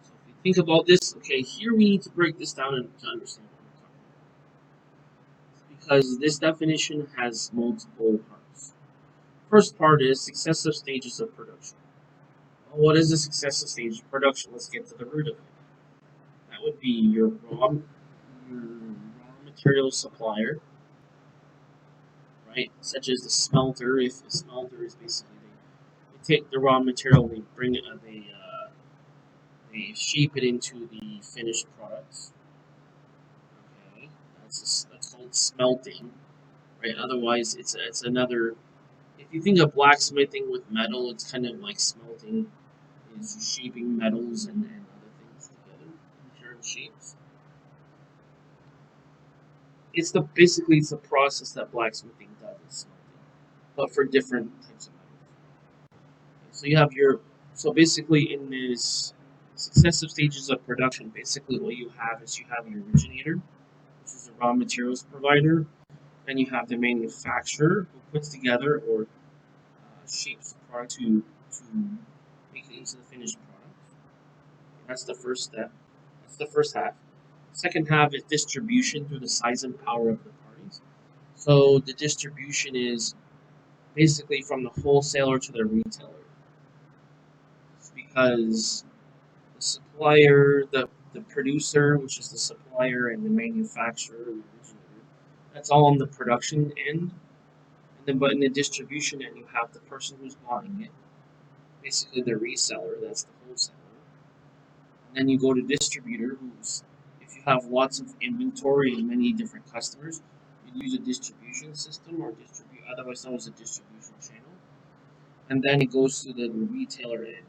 So if you think about this, okay, here we need to break this down to understand what we're talking about. Because this definition has multiple parts. First part is successive stages of production. Well, what is a successive stage of production? Let's get to the root of it. That would be your raw material supplier, right? Such as the smelter. If the smelter is basically they take the raw material, they bring it, they shape it into the finished products. Okay, that's called smelting, right? Otherwise, it's another. If you think of blacksmithing with metal, it's kind of like smelting, is shaping metals and other things together in certain shapes. Basically it's the process that blacksmithing does in smelting, but for different types of metals. So you have so basically in this successive stages of production, basically what you have is you have your originator, which is the raw materials provider, then you have the manufacturer who puts together or shapes the product to make it into the finished product. That's the first step. That's the first half. Second half is distribution through the size and power of the parties. So the distribution is basically from the wholesaler to the retailer. It's because the supplier, the producer, which is the supplier, and the manufacturer, the originator, that's all on the production end. And then, but in the distribution end, you have the person who's buying it, basically the reseller, that's the wholesaler. And then you go to distributor, who's if you have lots of inventory and many different customers, you use a distribution system or otherwise known as a distribution channel. And then it goes to the retailer end.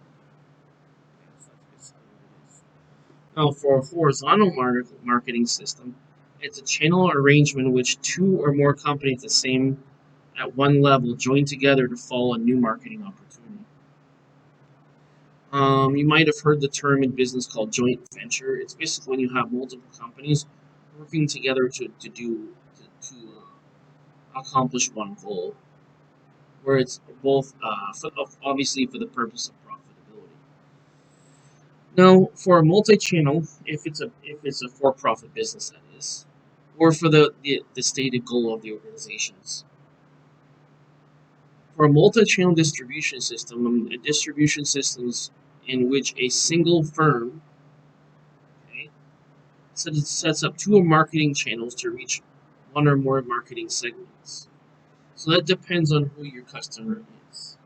Now, for a horizontal marketing system, it's a channel arrangement in which two or more companies at one level join together to follow a new marketing opportunity. You might have heard the term in business called joint venture. It's basically when you have multiple companies working together to accomplish one goal, where it's both obviously for the purpose of profitability. Now, for a multi-channel, if it's a for-profit business, that is, or for the stated goal of the organizations. For a multi-channel distribution system, a distribution systems in which a single firm sets up two marketing channels to reach one or more marketing segments. So that depends on who your customer is.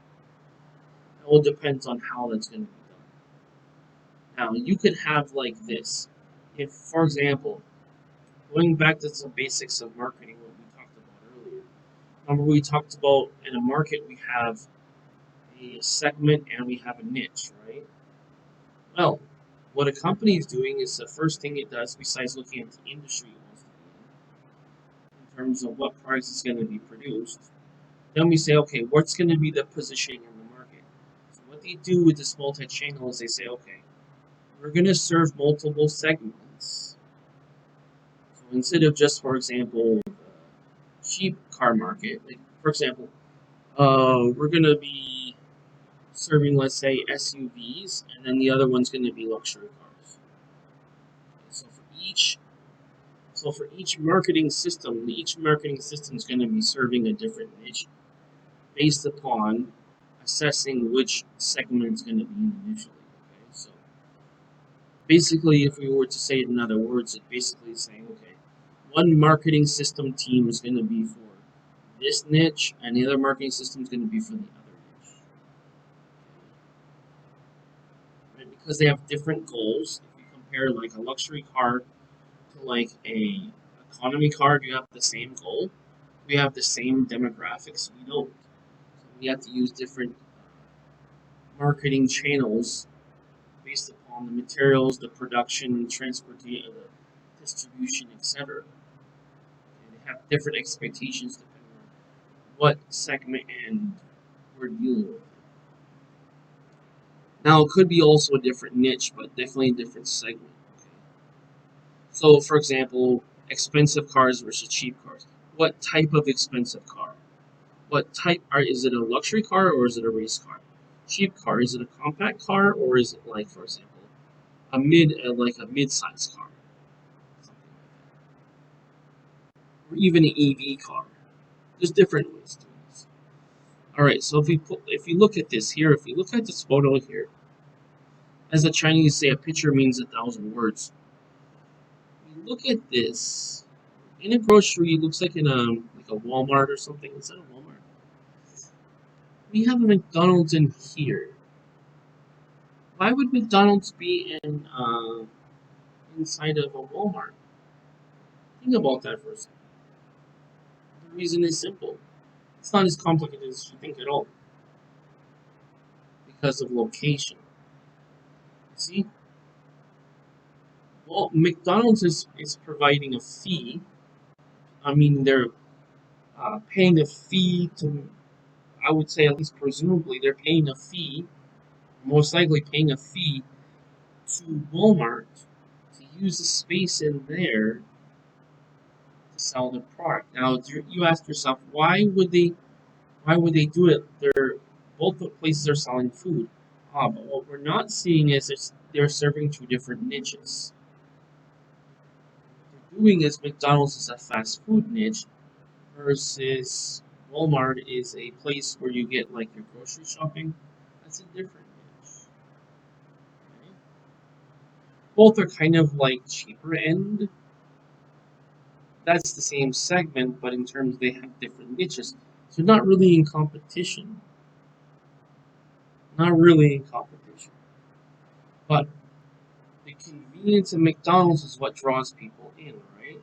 It all depends on how that's going to be done. Now, you could have like this. If, for example, going back to some basics of marketing, what we talked about earlier. Remember, we talked about in a market we have a segment and we have a niche, right? Well, what a company is doing is the first thing it does, besides looking at the industry it wants to be in terms of what products is going to be produced, then we say, okay, what's going to be the positioning in the market? So what they do with this multi-channel is they say, okay, we're going to serve multiple segments. So instead of just, for example, the cheap car market, like for example, we're going to be serving, let's say, SUVs, and then the other one's going to be luxury cars. each marketing system, each marketing system is going to be serving a different niche based upon assessing which segment is going to be in initially. Okay, so basically, if we were to say it in other words, it's basically saying, okay, one marketing system team is going to be for this niche, and the other marketing system is going to be for the other niche. Right? Because they have different goals. If you compare like a luxury car to like a economy car, do you have the same goal? We have the same demographics. We don't. So we have to use different marketing channels based upon the materials, the production, transportation, the distribution, etc. They have different expectations depending on what segment and we're dealing with. Now, it could be also a different niche, but definitely a different segment. Okay? So, for example, expensive cars versus cheap cars. What type of expensive car? What type is it a luxury car or is it a race car? Cheap car, is it a compact car or is it like, for example, a mid-sized car, or even an EV car? There's different ways to do this. All right, so if you look at this here, if you look at this photo here, as the Chinese say, a picture means 1,000 words. You look at this in a grocery. It looks like in a Walmart or something. Is that a Walmart? We have a McDonald's in here. Why would McDonald's be in inside of a Walmart? Think about that for a second. The reason is simple. It's not as complicated as you think at all. Because of location. See? Well, McDonald's is providing a fee. I mean, they're paying a fee to, I would say, at least presumably, they're paying a fee, most likely paying a fee to Walmart to use the space in there to sell the product. Now, you ask yourself, why would they do it? Both the places are selling food. But what we're not seeing is they're serving two different niches. What they're doing is McDonald's is a fast food niche versus Walmart is a place where you get like your grocery shopping. That's a different niche. Okay? Both are kind of like cheaper end. That's the same segment, but in terms they have different niches. So not really in competition. Not really in competition. But the convenience of McDonald's is what draws people in, right?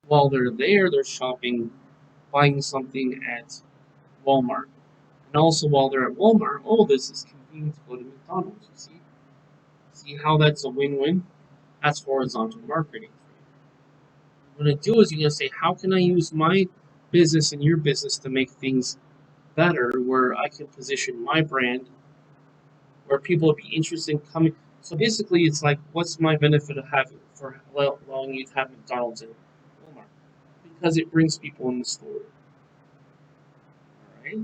While they're there, they're shopping, buying something at Walmart. And also while they're at Walmart, oh, this is convenient to go to McDonald's, you see? See how that's a win-win? That's horizontal marketing. What you do is you're going to say, how can I use my business and your business to make things better, where I can position my brand, where people would be interested in coming. So basically, it's like, what's my benefit of having for allowing you to have McDonald's in Walmart? Because it brings people in the store. All right.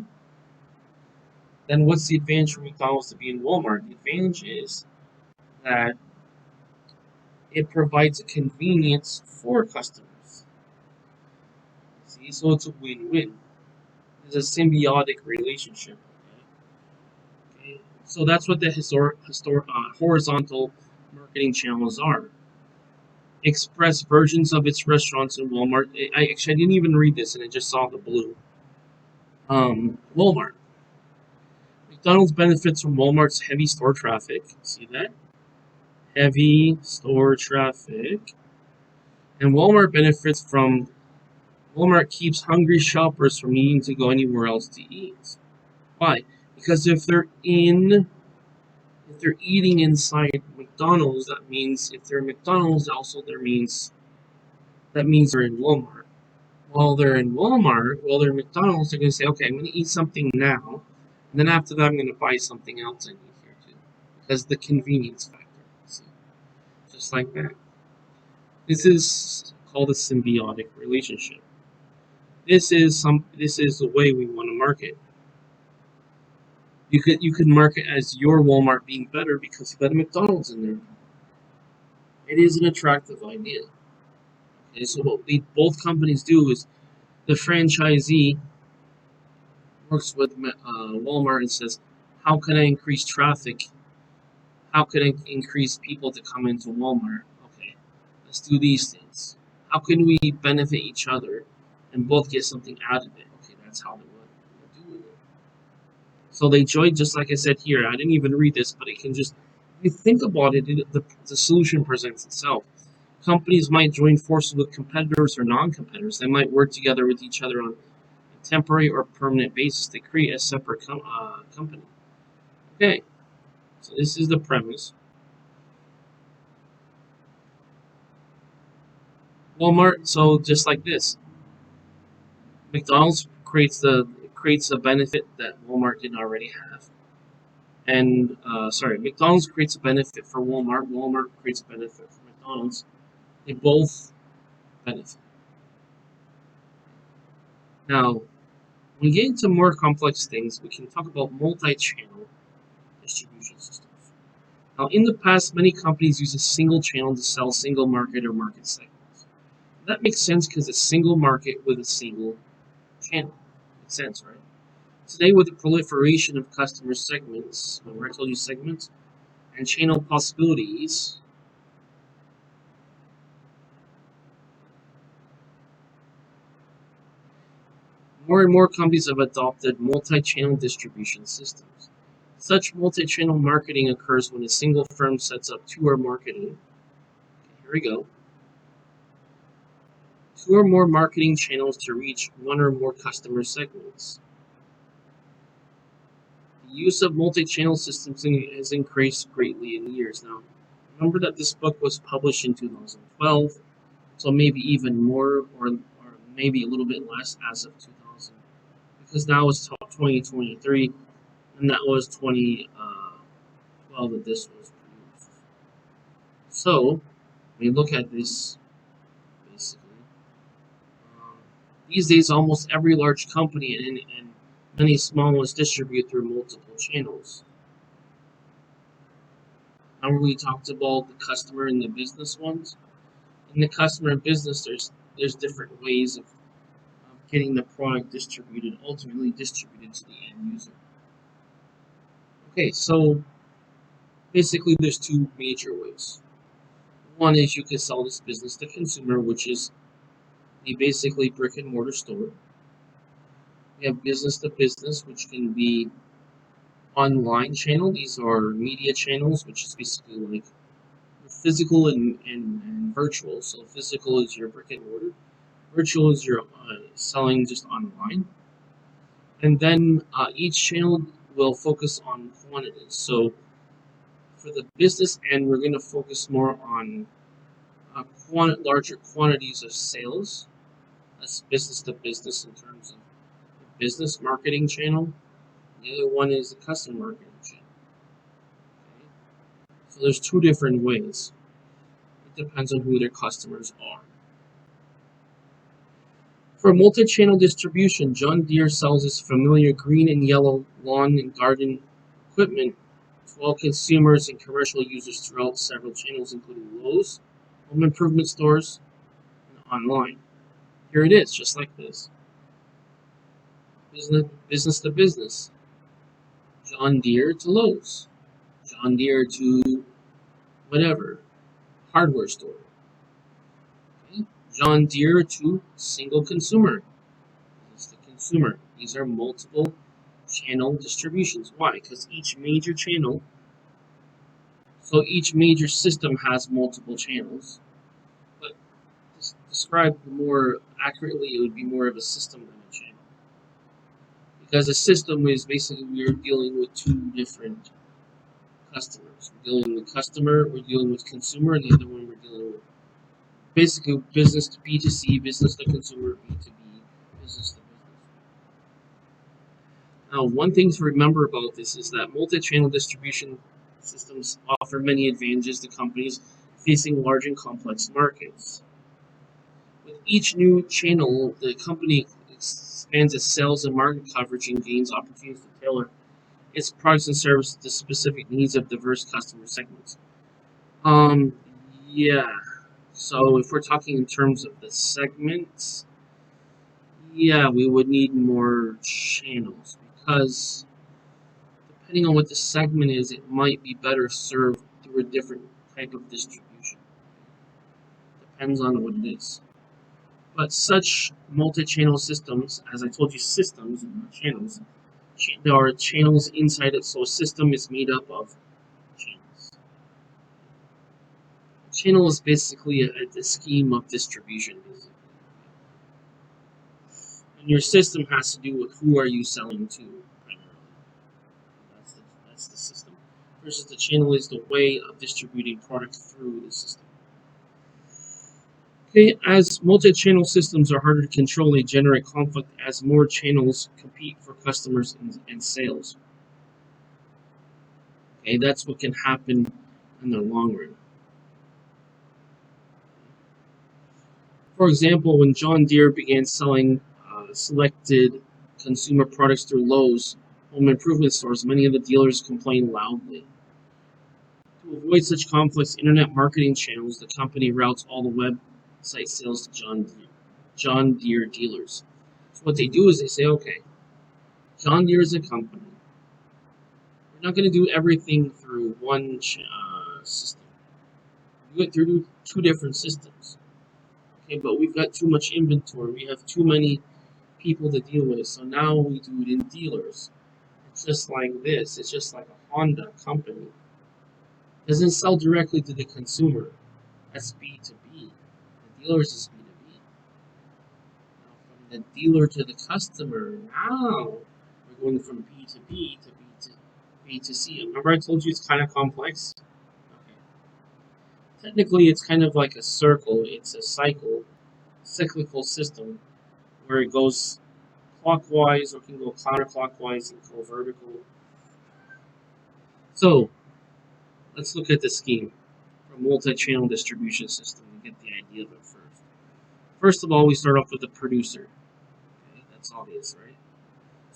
Then what's the advantage for McDonald's to be in Walmart? The advantage is that it provides a convenience for customers. See, so it's a win-win. It's a symbiotic relationship. Okay? So that's what the horizontal marketing channels are. Express versions of its restaurants in Walmart. I didn't even read this, and I just saw the blue. Walmart. McDonald's benefits from Walmart's heavy store traffic. See that? Heavy store traffic. And Walmart keeps hungry shoppers from needing to go anywhere else to eat. Why? Because if they're eating inside McDonald's, that means if they're in McDonald's, also that means they're in Walmart. While they're in McDonald's, they're going to say, okay, I'm going to eat something now, and then after that, I'm going to buy something else I need here too, because the convenience factor. See? Just like that. This is called a symbiotic relationship. This is the way we want to market. You could market as your Walmart being better because you got a McDonald's in there. It is an attractive idea. Okay, so what both companies do is the franchisee works with Walmart and says, "How can I increase traffic? How can I increase people to come into Walmart? Okay, let's do these things. How can we benefit each other and both get something out of it? Okay, that's how they would do it. So they joined, just like I said here. I didn't even read this, but it can just, if you think about it, the solution presents itself. Companies might join forces with competitors or non-competitors. They might work together with each other on a temporary or permanent basis. They create a separate company. Okay, so this is the premise. Walmart. So just like this, McDonald's creates a benefit that Walmart didn't already have. And McDonald's creates a benefit for Walmart. Walmart creates a benefit for McDonald's. They both benefit. Now, when we get into more complex things, we can talk about multi-channel distribution systems. Now, in the past, many companies use a single channel to sell single market or market segments. That makes sense because it's a single market with a single channel. Makes sense, right? Today, with the proliferation of customer segments, remember I told you segments, and channel possibilities, more and more companies have adopted multi-channel distribution systems. Such multi-channel marketing occurs when a single firm sets up two or marketing. Here we go. Two or more marketing channels to reach one or more customer segments. The use of multi-channel systems has increased greatly in years now. Remember that this book was published in 2012, so maybe even more, or maybe a little bit less as of 2000, because now it's 2023, and that was 2012 that this was produced. So, when you look at this, basically, um, these days almost every large company and many small ones distribute through multiple channels. Remember we talked about the customer and the business ones? In the customer and business, there's different ways of getting the product distributed, ultimately distributed to the end user. Okay, so basically there's two major ways. One is you can sell this business to consumer, which is a basically brick and mortar store. We have business to business, which can be online channel. These are media channels, which is basically like physical and virtual. So physical is your brick and mortar. Virtual is your selling just online. And then each channel will focus on quantities. So for the business end, we're going to focus more on larger quantities of sales. That's business to business in terms of the business marketing channel. The other one is the customer marketing channel. Okay? So there's two different ways. It depends on who their customers are. For multi-channel distribution, John Deere sells its familiar green and yellow lawn and garden equipment to all consumers and commercial users throughout several channels, including Lowe's, home improvement stores, and online. Here it is, just like this. Business to business. John Deere to Lowe's. John Deere to whatever, hardware store. Okay? John Deere to single consumer. It's the consumer. These are multiple channel distributions. Why? Because each major channel, so each major system has multiple channels. But described more accurately, it would be more of a system than a channel. Because a system is basically we're dealing with two different customers. We're dealing with customer, we're dealing with consumer, and the other one we're dealing with basically business to B2C, business to consumer, B2B, business to business. Now, one thing to remember about this is that multi-channel distribution systems offer many advantages to companies facing large and complex markets. With each new channel, the company expands its sales and market coverage and gains opportunities to tailor its products and services to specific needs of diverse customer segments. Um, Yeah. So if we're talking in terms of the segments, yeah, we would need more channels because depending on what the segment is, it might be better served through a different type of distribution. Depends on what it is. But such multi-channel systems, as I told you, systems and not channels, there are channels inside it. So a system is made up of channels. A channel is basically a scheme of distribution. And your system has to do with who are you selling to primarily. That's the, that's the system. Versus the channel is the way of distributing product through the system. Okay, as multi-channel systems are harder to control, they generate conflict as more channels compete for customers and sales. Okay, that's what can happen in the long run. For example, when John Deere began selling selected consumer products through Lowe's home improvement stores, many of the dealers complained loudly. To avoid such conflicts, internet marketing channels, the company routes all the website sales to John Deere dealers. So what they do is they say, okay, John Deere is a company. We're not going to do everything through one system. We do it through two different systems. Okay, but we've got too much inventory. We have too many people to deal with. So now we do it in dealers. It's just like this. It's just like a Honda company. It doesn't sell directly to the consumer. That's B2B. The dealers is B2B. Now from the dealer to the customer, now we're going from B2B to B2C. Remember I told you it's kind of complex? Okay. Technically, it's kind of like a circle. It's a cyclical system where it goes clockwise or can go counterclockwise and go vertical. So let's look at the scheme for a multi-channel distribution system and get the idea of it first. First of all, we start off with the producer. Okay, that's obvious, right?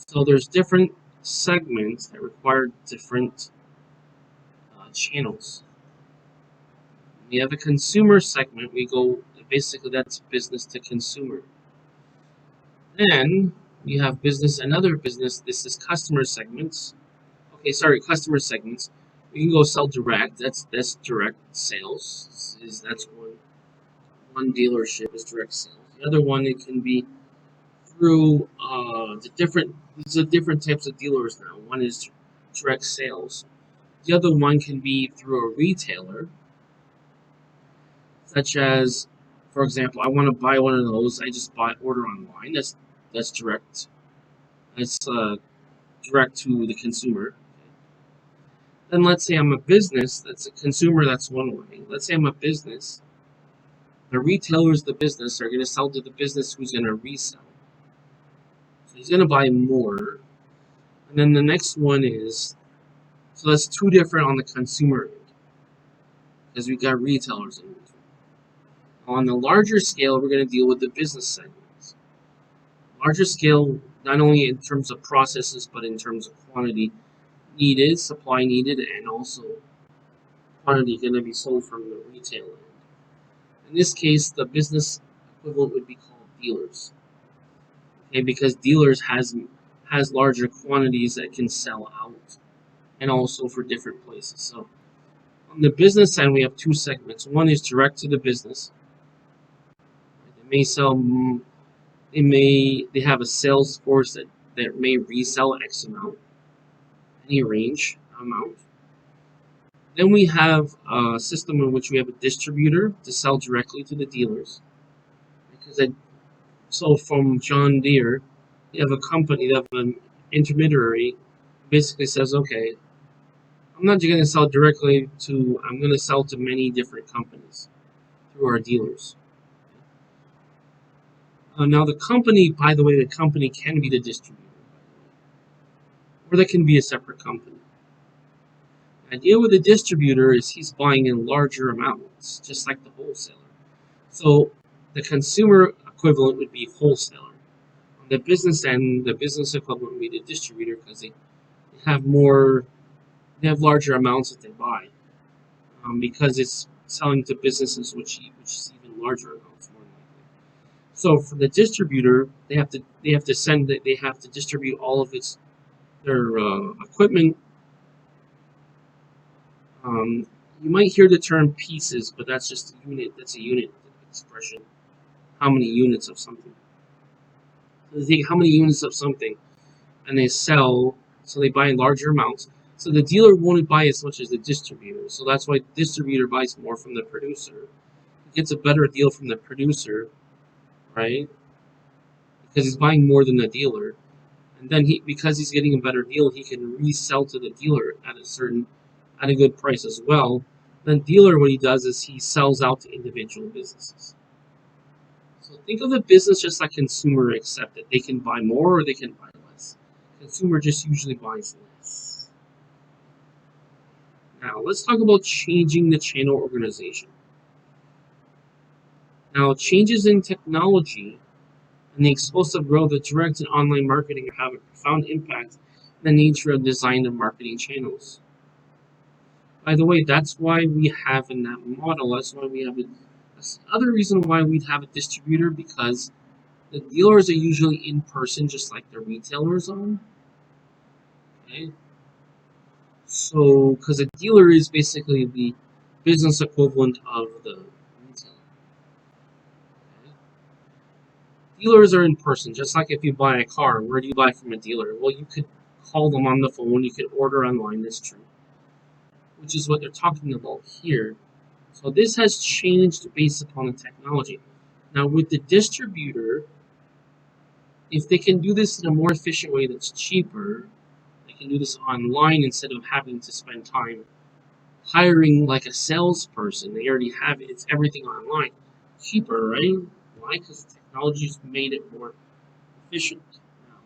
So there's different segments that require different channels. We have a consumer segment. We go basically that's business to consumer. Then we have business and other business. This is customer segments. Okay, sorry, customer segments. We can go sell direct. That's direct sales. That's one dealership is direct sales. The other one it can be through the different. These are different types of dealers now. One is direct sales. The other one can be through a retailer, such as, for example, I want to buy one of those. I just order online. That's direct. That's direct to the consumer. Then let's say I'm a business. That's a consumer. That's one way. Let's say I'm a business. The retailers, the business, are going to sell to the business who's going to resell. So he's going to buy more. And then the next one is, so that's two different on the consumer end, because we've got retailers in between. On the larger scale, we're going to deal with the business segments. Larger scale, not only in terms of processes, but in terms of quantity needed, supply needed, and also quantity going to be sold from the retail end. In this case, the business equivalent would be called dealers. Okay, because dealers has larger quantities that can sell out, and also for different places. So on the business end, we have two segments. One is direct to the business. They may sell. They have a sales force that may resell X amount, any range amount. Then we have a system in which we have a distributor to sell directly to the dealers. Because so from John Deere, you have a company, you have an intermediary, basically says, okay, I'm not just going to sell directly to, I'm going to sell to many different companies through our dealers. Now the company, by the way, the company can be the distributor, or that can be a separate company. The idea with the distributor is he's buying in larger amounts, just like the wholesaler. So the consumer equivalent would be wholesaler. On the business end, the business equivalent would be the distributor because they have larger amounts that they buy because it's selling to businesses, which is even larger amounts more than likely. So for the distributor, they have to distribute all of their equipment. You might hear the term pieces, but that's just a unit. That's a unit expression. How many units of something? So they take how many units of something, and they sell. So they buy in larger amounts. So the dealer won't buy as much as the distributor. So that's why the distributor buys more from the producer. He gets a better deal from the producer, right? Because he's buying more than the dealer. And then because he's getting a better deal, he can resell to the dealer at a good price as well. Then dealer, what he does is he sells out to individual businesses. So think of a business just like consumer, except that they can buy more or they can buy less. Consumer just usually buys less. Now let's talk about changing the channel organization. Now changes in technology and the explosive growth of direct and online marketing have a profound impact on the nature of design of marketing channels. By the way, that's why we have in that model, that's why we have it. That's the other reason why we'd have a distributor, because the dealers are usually in person, just like the retailers are. Okay? So, because a dealer is basically the business equivalent of the retailer. Okay? Dealers are in person, just like if you buy a car. Where do you buy from a dealer? Well, you could call them on the phone, you could order online, that's true. Which is what they're talking about here. So this has changed based upon the technology. Now with the distributor, if they can do this in a more efficient way that's cheaper, they can do this online instead of having to spend time hiring like a salesperson. They already have it. It's everything online. Cheaper, right? Why? Because technology's made it more efficient. Now,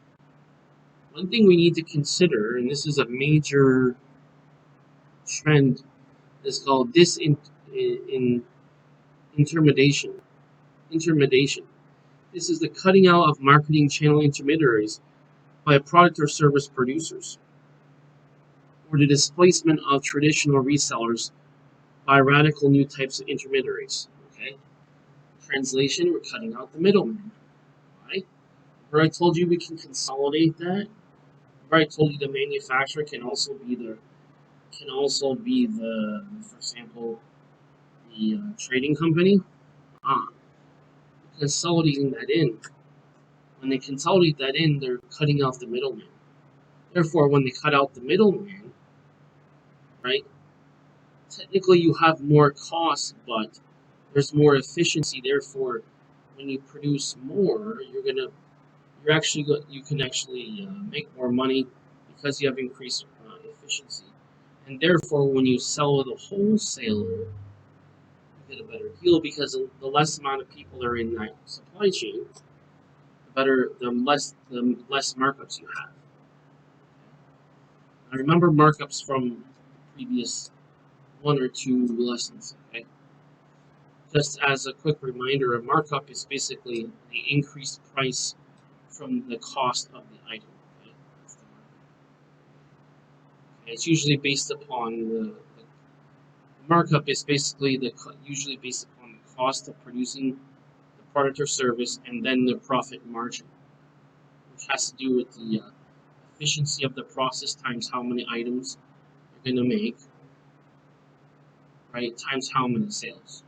one thing we need to consider, and this is a major trend, is called intermediation. Intermediation. This is the cutting out of marketing channel intermediaries by product or service producers, or the displacement of traditional resellers by radical new types of intermediaries. Okay? Translation, we're cutting out the middleman. Right? Where I told you we can consolidate that. Where I told you the manufacturer can also be the for example, the trading company. Ah, consolidating that in. When they consolidate that in, they're cutting off the middleman. Therefore, when they cut out the middleman, right, technically you have more costs, but there's more efficiency. Therefore, when you produce more, you can actually make more money because you have increased efficiency. And therefore, when you sell to the wholesaler, you get a better deal because the less amount of people are in that supply chain, the less markups you have. I remember markups from previous one or two lessons. Okay, just as a quick reminder, a markup is basically the increased price from the cost of the item. Okay? That's the markup. Okay? It's usually based upon the markup is basically usually based upon the cost of producing the product or service and then the profit margin, which has to do with the efficiency of the process times how many items you're going to make, right? Times how many sales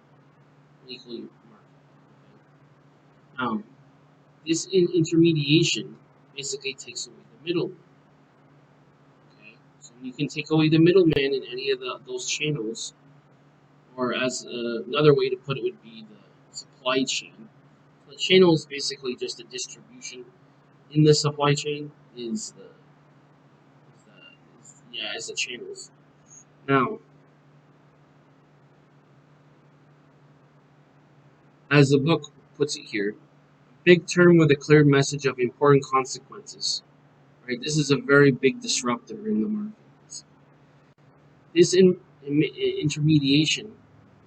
equal your markup. Okay? This intermediation basically takes away the middleman. Okay, so you can take away the middleman in any of those channels, or as another way to put it would be the supply chain. The channel is basically just a distribution. In the supply chain is the channels. Now, as the book puts it here, big term with a clear message of important consequences. Right, this is a very big disruptor in the market. This intermediation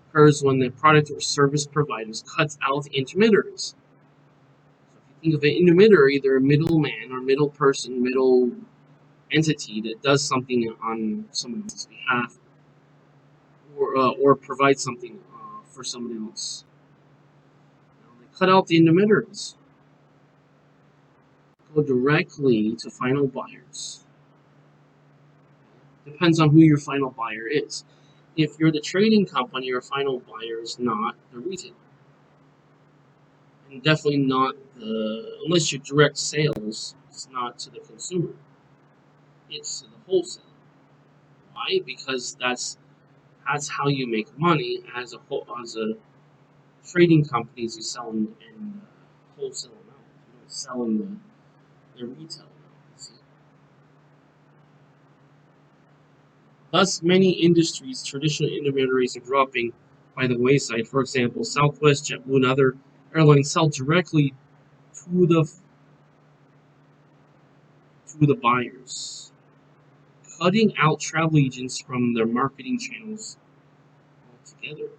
occurs when the product or service providers cuts out the intermediaries. So if you think of an intermediary, they're a middleman or middle person, middle entity that does something on someone else's behalf, or provide something for someone else. They cut out the intermediaries, go directly to final buyers. Depends on who your final buyer is. If you're the trading company, your final buyer is not the retailer. And definitely not unless you're direct sales, it's not to the consumer. It's to the wholesaler. Why? Because that's how you make money as a trading companies. You sell in wholesale amount. You don't sell in the retail amount. See? Thus, many industries, traditional intermediaries are dropping by the wayside. For example, Southwest, JetBlue, and other airlines sell directly to the buyers, cutting out travel agents from their marketing channels altogether.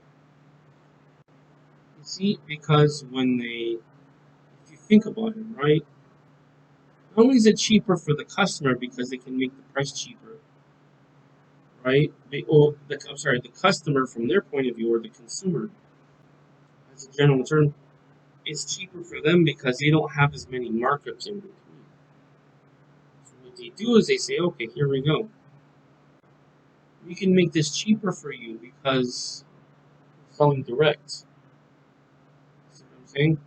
You see, because if you think about it, right, not only is it cheaper for the customer because they can make the price cheaper, right? The customer from their point of view, or the consumer, as a general term, it's cheaper for them because they don't have as many markups in between. So what they do is they say, okay, here we go. We can make this cheaper for you because we're selling direct. See what I'm saying?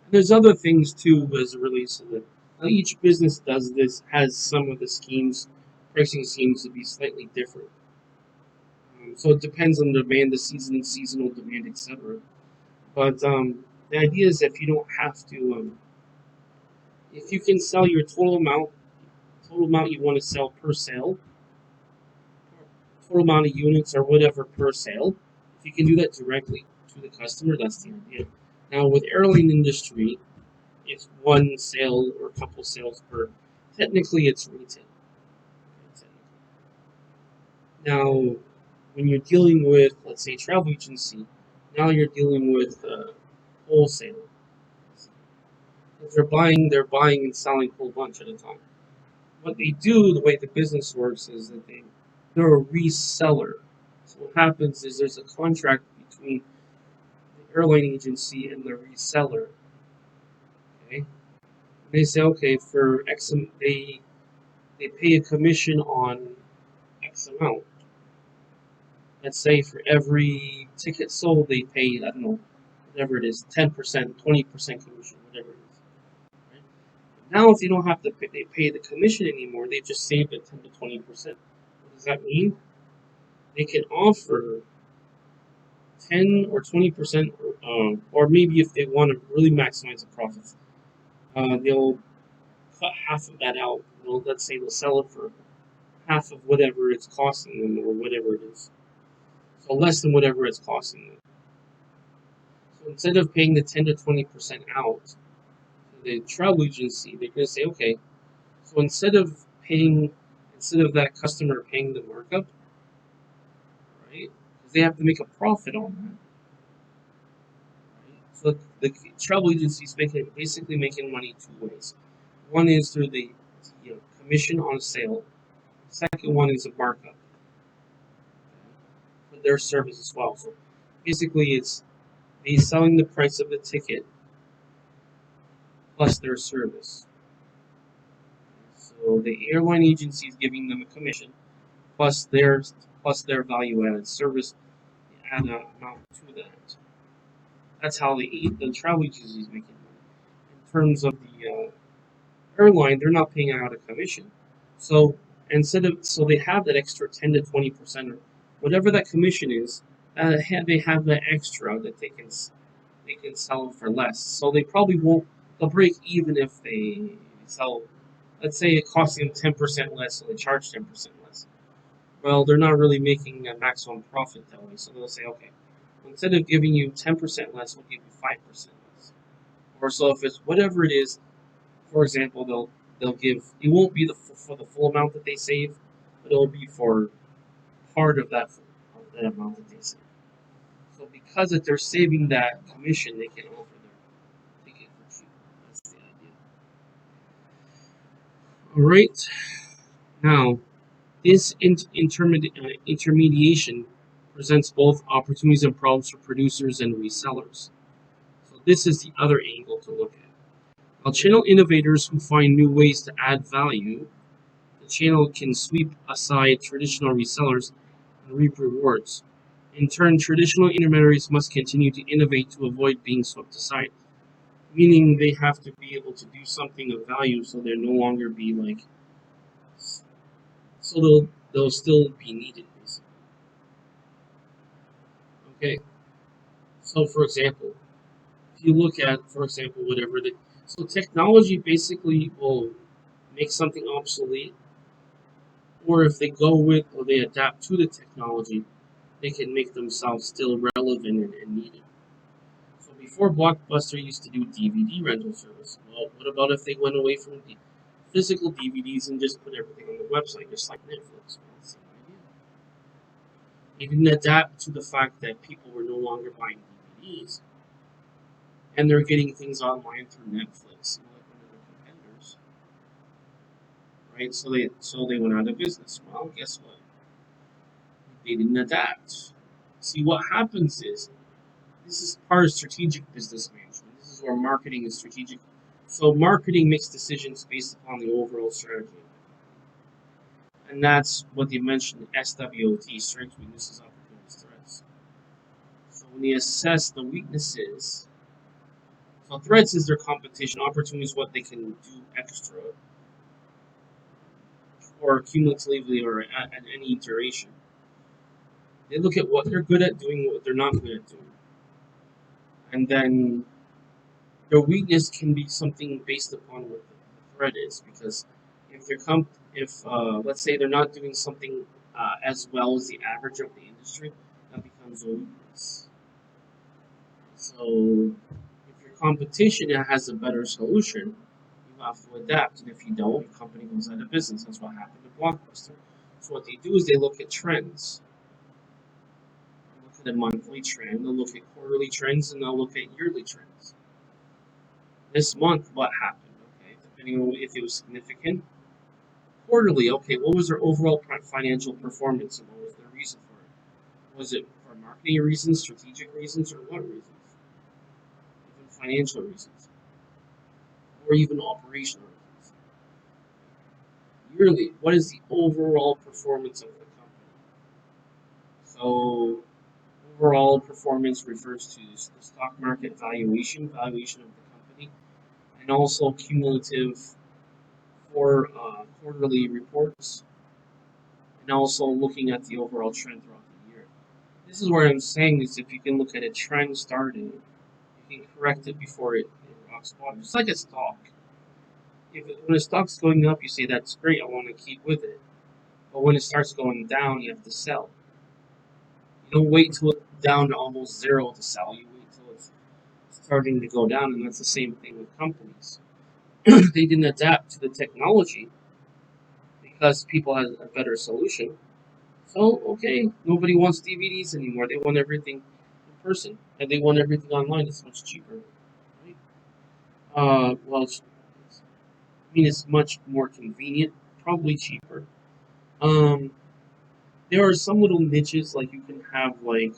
And there's other things too as it relates to that. Each business does this, has some of the pricing schemes to be slightly different. So it depends on the demand, the seasonal demand, etc. But the idea is if you don't have to, if you can sell your total amount you want to sell per sale, total amount of units or whatever per sale, if you can do that directly to the customer, that's the idea. Now with airline industry, it's one sale or a couple sales per. Technically, it's retail. Now, when you're dealing with, let's say, travel agency, now you're dealing with wholesale. If they're buying and selling a whole bunch at a time. What they do, the way the business works, is that they're a reseller. So what happens is there's a contract between the airline agency and the reseller. Okay, they say, okay, for X, they pay a commission on X amount. Let's say for every ticket sold, they pay, I don't know, whatever it is, 10%, 20% commission, whatever it is. Right? Now, if they don't have to pay the commission anymore, they just save it 10 to 20%. What does that mean? They can offer 10 or 20%, or maybe if they want to really maximize the profits, they'll cut half of that out. Well, let's say they'll sell it for half of whatever it's costing them, or whatever it is. So less than whatever it's costing them. So instead of paying the 10 to 20% out to the travel agency, they're going to say, okay, so instead of that customer paying the markup, right? Because they have to make a profit on that. Right? So the travel agency is basically making money two ways. One is through the commission on sale. Second one is a markup for their service as well. So basically, it's they selling the price of the ticket plus their service. So the airline agency is giving them a commission plus their value added service, add an amount to that. That's how the travel agency is making money. In terms of the airline, they're not paying out a commission. So so they have that extra 10 to 20% or whatever that commission is. They have that extra that they can sell for less. So they probably won't. They'll break even if they sell. Let's say it costs them 10% less, so they charge 10% less. Well, they're not really making a maximum profit that way. So they'll say, okay, instead of giving you 10% less, we'll give you 5% less. Or so if it's whatever it is. For example, they'll give. It won't be for the full amount that they save, but it'll be for part of that amount that they save. So because that they're saving that commission, they can offer their ticket for cheap. That's the idea. All right. Now, this intermediation presents both opportunities and problems for producers and resellers. So this is the other angle to look at. Now, channel innovators who find new ways to add value, the channel can sweep aside traditional resellers and reap rewards. In turn, traditional intermediaries must continue to innovate to avoid being swept aside, meaning they have to be able to do something of value so they'll no longer be like, so they'll still be needed, basically. Okay, so for example, if you look at, for example, whatever the, so technology basically will make something obsolete, or if they go with or they adapt to the technology, they can make themselves still relevant and needed. So before Blockbuster used to do DVD rental service, well, what about if they went away from the physical DVDs and just put everything on the website, just like Netflix? Well, same idea. They didn't adapt to the fact that people were no longer buying DVDs, and they're getting things online through Netflix, like one of their competitors, right? So they went out of business. Well, guess what? They didn't adapt. See, what happens is this is part of strategic business management. This is where marketing is strategic. So marketing makes decisions based upon the overall strategy. And that's what they mentioned, SWOT, strengths, weaknesses, opportunities, threats. So when they assess the weaknesses, so threats is their competition, opportunities what they can do extra or cumulatively or at any duration. They look at what they're good at doing, what they're not good at doing. And then their weakness can be something based upon what the threat is, because if let's say they're not doing something as well as the average of the industry, that becomes a weakness. So if your competition has a better solution, you have to adapt, and if you don't, your company goes out of business. That's what happened to Blockbuster. So what they do is they look at trends. They look at a monthly trend, they'll look at quarterly trends, and they'll look at yearly trends. This month, what happened? Okay, depending on if it was significant. Quarterly, okay, what was their overall financial performance and what was their reason for it? Was it for marketing reasons, strategic reasons, or what reasons? Even financial reasons, or even operational reasons. Yearly, what is the overall performance of the company? So, overall performance refers to the stock market valuation of the company, and also cumulative for quarterly reports, and also looking at the overall trend throughout the year. This is where I'm saying is if you can look at a trend starting, you can correct it before it rocks bottom. Just like a stock. When a stock's going up, you say that's great, I want to keep with it. But when it starts going down, you have to sell. You don't wait till it's down to almost zero to sell. You wait till it's starting to go down, and that's the same thing with companies. They didn't adapt to the technology because people had a better solution. So, okay, nobody wants DVDs anymore. They want everything in person, and they want everything online. It's much cheaper, right? Well, I mean, it's much more convenient, probably cheaper. Um, there are some little niches like you can have like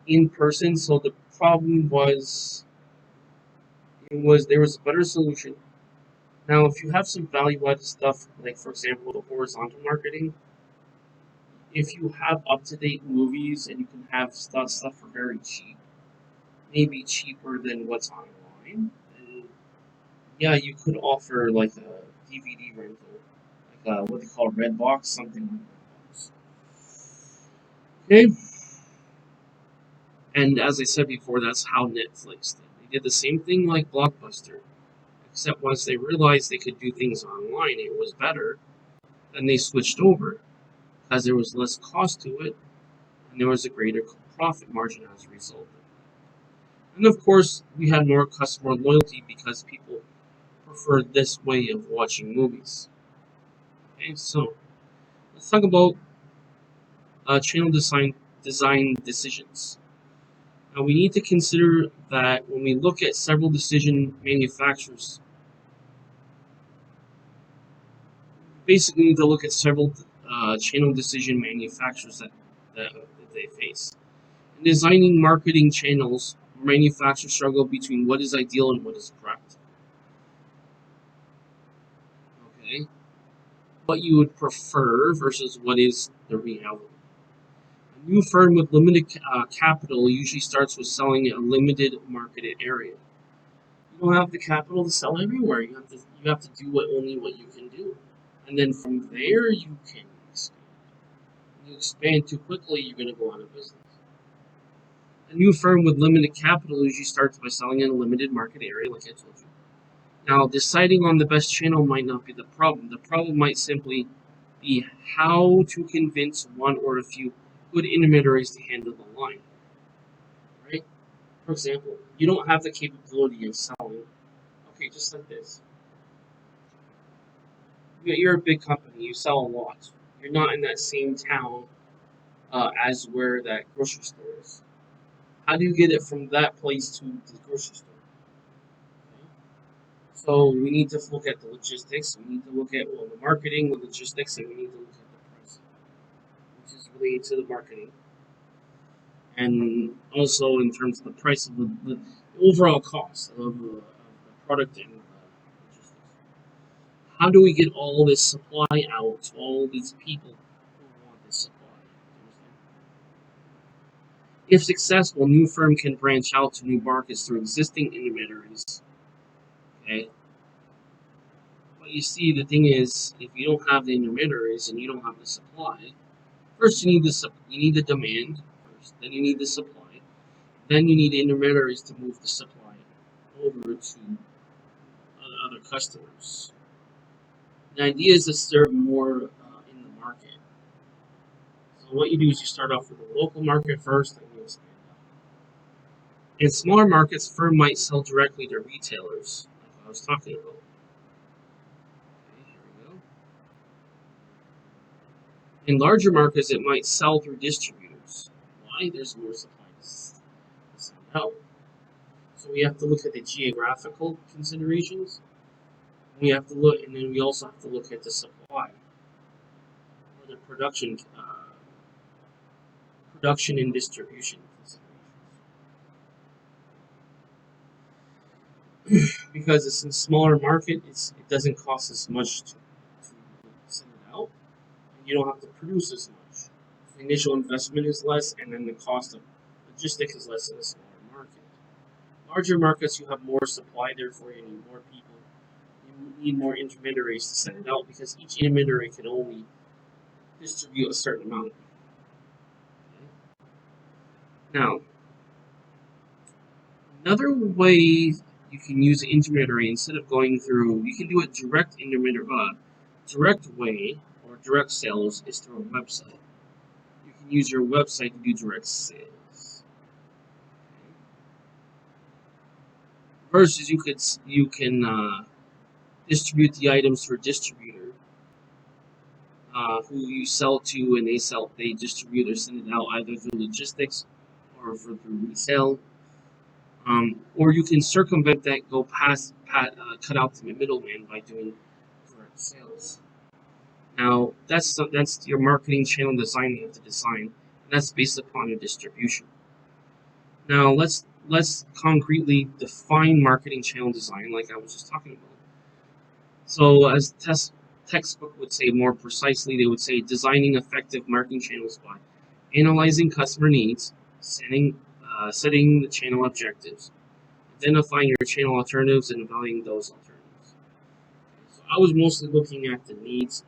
in person. So the problem was, there was a better solution. Now, if you have some value-added stuff, like for example, the horizontal marketing, if you have up-to-date movies and you can have stuff for very cheap, maybe cheaper than what's online, then yeah, you could offer like a DVD rental, like what they call Redbox, something like Redbox. Okay, and as I said before, that's how Netflix did. They did the same thing like Blockbuster, except once they realized they could do things online, it was better, then they switched over because there was less cost to it and there was a greater profit margin as a result. And of course, we had more customer loyalty because people preferred this way of watching movies. Okay, so let's talk about channel design decisions. Now we need to consider that when we look at several decision manufacturers, basically need to look at several channel decision manufacturers that they face. In designing marketing channels, manufacturers struggle between what is ideal and what is correct. Okay, what you would prefer versus what is the reality. A new firm with limited capital usually starts with selling a limited marketed area. You don't have the capital to sell everywhere. You have to do only what you can do, and then from there you can expand. When you expand too quickly, you're going to go out of business. A new firm with limited capital usually starts by selling in a limited market area, like I told you. Now, deciding on the best channel might not be the problem. The problem might simply be how to convince one or a few good intermediaries to handle the line. Right? For example, you don't have the capability of selling. Okay, just like this. You're a big company. You sell a lot. You're not in that same town as where that grocery store is. How do you get it from that place to the grocery store? Okay. So we need to look at the logistics. We need to look at the marketing, the logistics, and we need to look at the price, which is related to the marketing, and also in terms of the price of the overall cost of the product and logistics. How do we get all this supply out to all these people who want this supply? If successful, a new firm can branch out to new markets through existing intermediaries. Okay. But you see, the thing is, if you don't have the intermediaries and you don't have the supply, first you need the demand first, then you need the supply, then you need intermediaries to move the supply over to other customers. The idea is to serve more in the market. So what you do is you start off with the local market first, and you expand out. In smaller markets, a firm might sell directly to retailers, like I was talking about. Okay, here we go. In larger markets, it might sell through distributors. Why? There's more supply to send out. So we have to look at the geographical considerations. We have to look, and then we also have to look at the supply or the production and distribution considerations. Because it's a smaller market, it doesn't cost as much to send it out, and you don't have to produce as much. The initial investment is less, and then the cost of logistics is less in a smaller market. Larger markets, you have more supply, therefore you need more people. You need more intermediaries to send it out because each intermediary can only distribute a certain amount. Okay. Now, another way you can use an intermediary instead of going through, you can do a direct way or direct sales is through a website. You can use your website to do direct sales. Versus you can distribute the items for a distributor who you sell to, and they distribute or send it out either through logistics or through resale. Or you can circumvent that, cut out the middleman by doing direct sales. Now that's your marketing channel design you have to design, and that's based upon your distribution. Now let's concretely define marketing channel design, like I was just talking about. So as textbook would say more precisely, they would say designing effective marketing channels by analyzing customer needs, setting the channel objectives, identifying your channel alternatives, and evaluating those alternatives. So I was mostly looking at the needs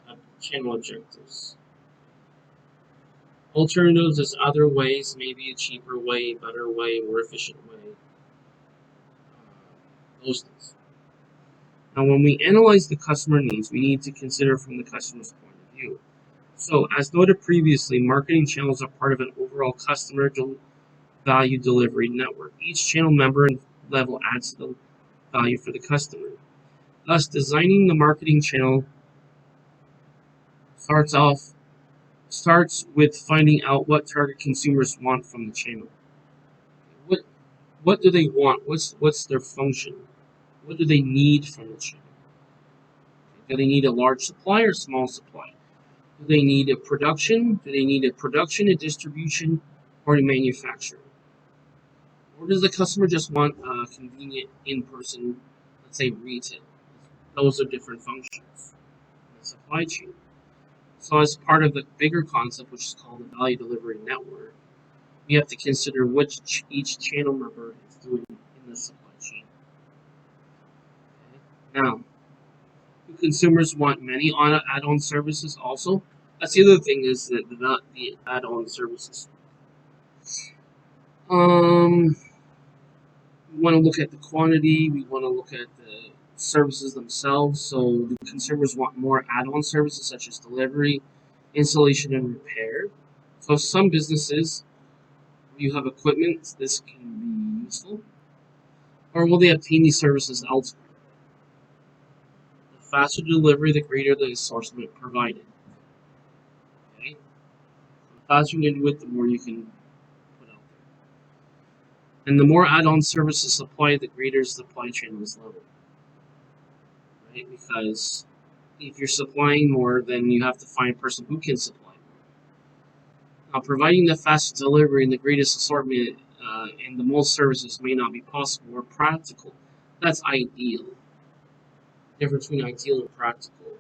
and channel objectives. Alternatives is other ways, maybe a cheaper way, better way, more efficient way. Those things. Now, when we analyze the customer needs, we need to consider from the customer's point of view. So, as noted previously, marketing channels are part of an overall customer value delivery network. Each channel member and level adds to the value for the customer. Thus, designing the marketing channel starts with finding out what target consumers want from the channel. What do they want? What's their function? What do they need from the channel? Do they need a large supply or small supply? Do they need a production? Do they need a production, a distribution, or a manufacturing? Or does the customer just want convenient in-person, let's say retail? Those are different functions in the supply chain. So as part of the bigger concept, which is called the value delivery network, we have to consider which each channel member is doing in the supply chain. Okay? Now, do consumers want many add-on services also? That's the other thing is that the add-on services. We want to look at the quantity. We want to look at the services themselves. So, do consumers want more add-on services such as delivery, installation, and repair? So, some businesses, you have equipment, this can be useful. Or will they obtain these services elsewhere? The faster delivery, the greater the assortment provided. Okay? The faster you can do it, the more you can put out there. And the more add-on services supplied, the greater supply chain is level. Right? Because if you're supplying more, then you have to find a person who can supply more. Now, providing the fastest delivery and the greatest assortment and the most services may not be possible or practical. That's ideal. Difference between ideal and practical.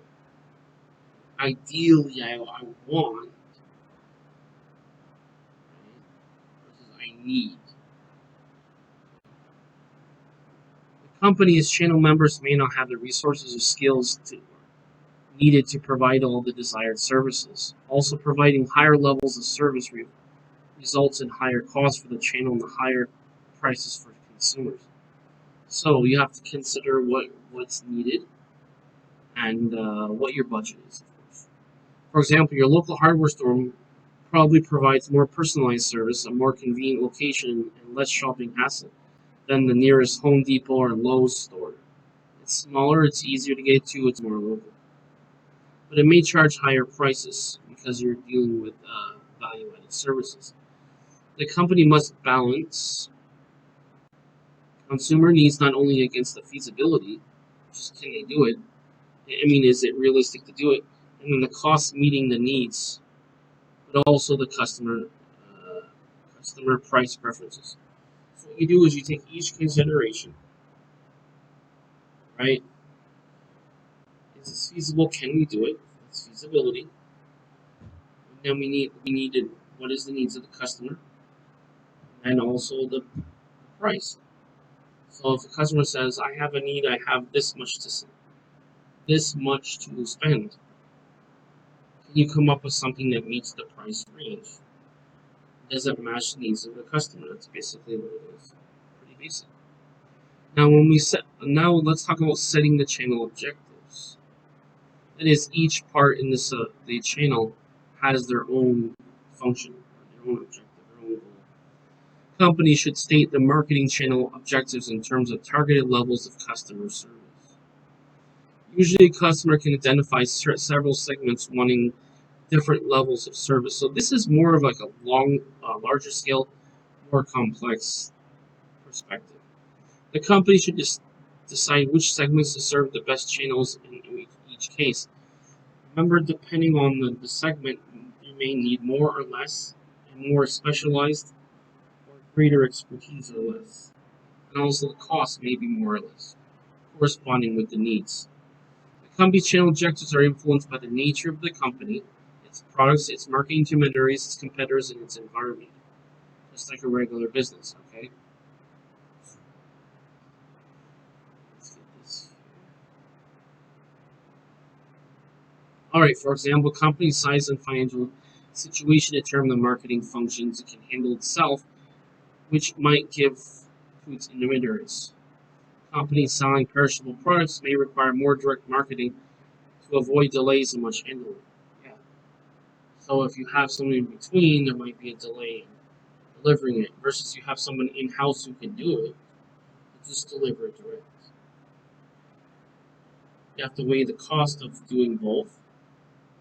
Ideally, I want, right, versus I need. The company's channel members may not have the resources or skills needed to provide all the desired services. Also, providing higher levels of service results in higher costs for the channel and higher prices for consumers. So you have to consider what's needed and what your budget is, of course. For example, your local hardware store probably provides more personalized service, a more convenient location, and less shopping hassle than the nearest Home Depot or Lowe's store. It's smaller, it's easier to get to, it's more local. But it may charge higher prices because you're dealing with value-added services. The company must balance consumer needs not only against the feasibility, just can they do it? I mean, is it realistic to do it? And then the cost meeting the needs, but also the customer price preferences. So what you do is you take each consideration, right? Is this feasible? Can we do it? It's feasibility. Then we need what is the needs of the customer, and also the price. So if the customer says, "I have a need, I have this much to spend," can you come up with something that meets the price range? Does it match the needs of the customer? That's basically what it is. Pretty basic. Now let's talk about setting the channel objectives. That is, each part in the channel has their own function, their own objective, their own goal. Companies should state the marketing channel objectives in terms of targeted levels of customer service. Usually, a customer can identify several segments wanting different levels of service. So this is more of like a larger scale, more complex perspective. The company should just decide which segments to serve the best channels in each case. Remember, depending on the segment, you may need more or less, and more specialized or greater expertise or less. And also the cost may be more or less, corresponding with the needs. The company's channel objectives are influenced by the nature of the company, its products, its marketing intermediaries, its competitors, and its environment. Just like a regular business, okay? Let's get this. Alright, for example, company size and financial situation determine the marketing functions it can handle itself, which might give to its intermediaries. Companies selling perishable products may require more direct marketing to avoid delays in much handling. Yeah. So if you have someone in between, there might be a delay in delivering it, versus you have someone in-house who can do it, just deliver it direct. You have to weigh the cost of doing both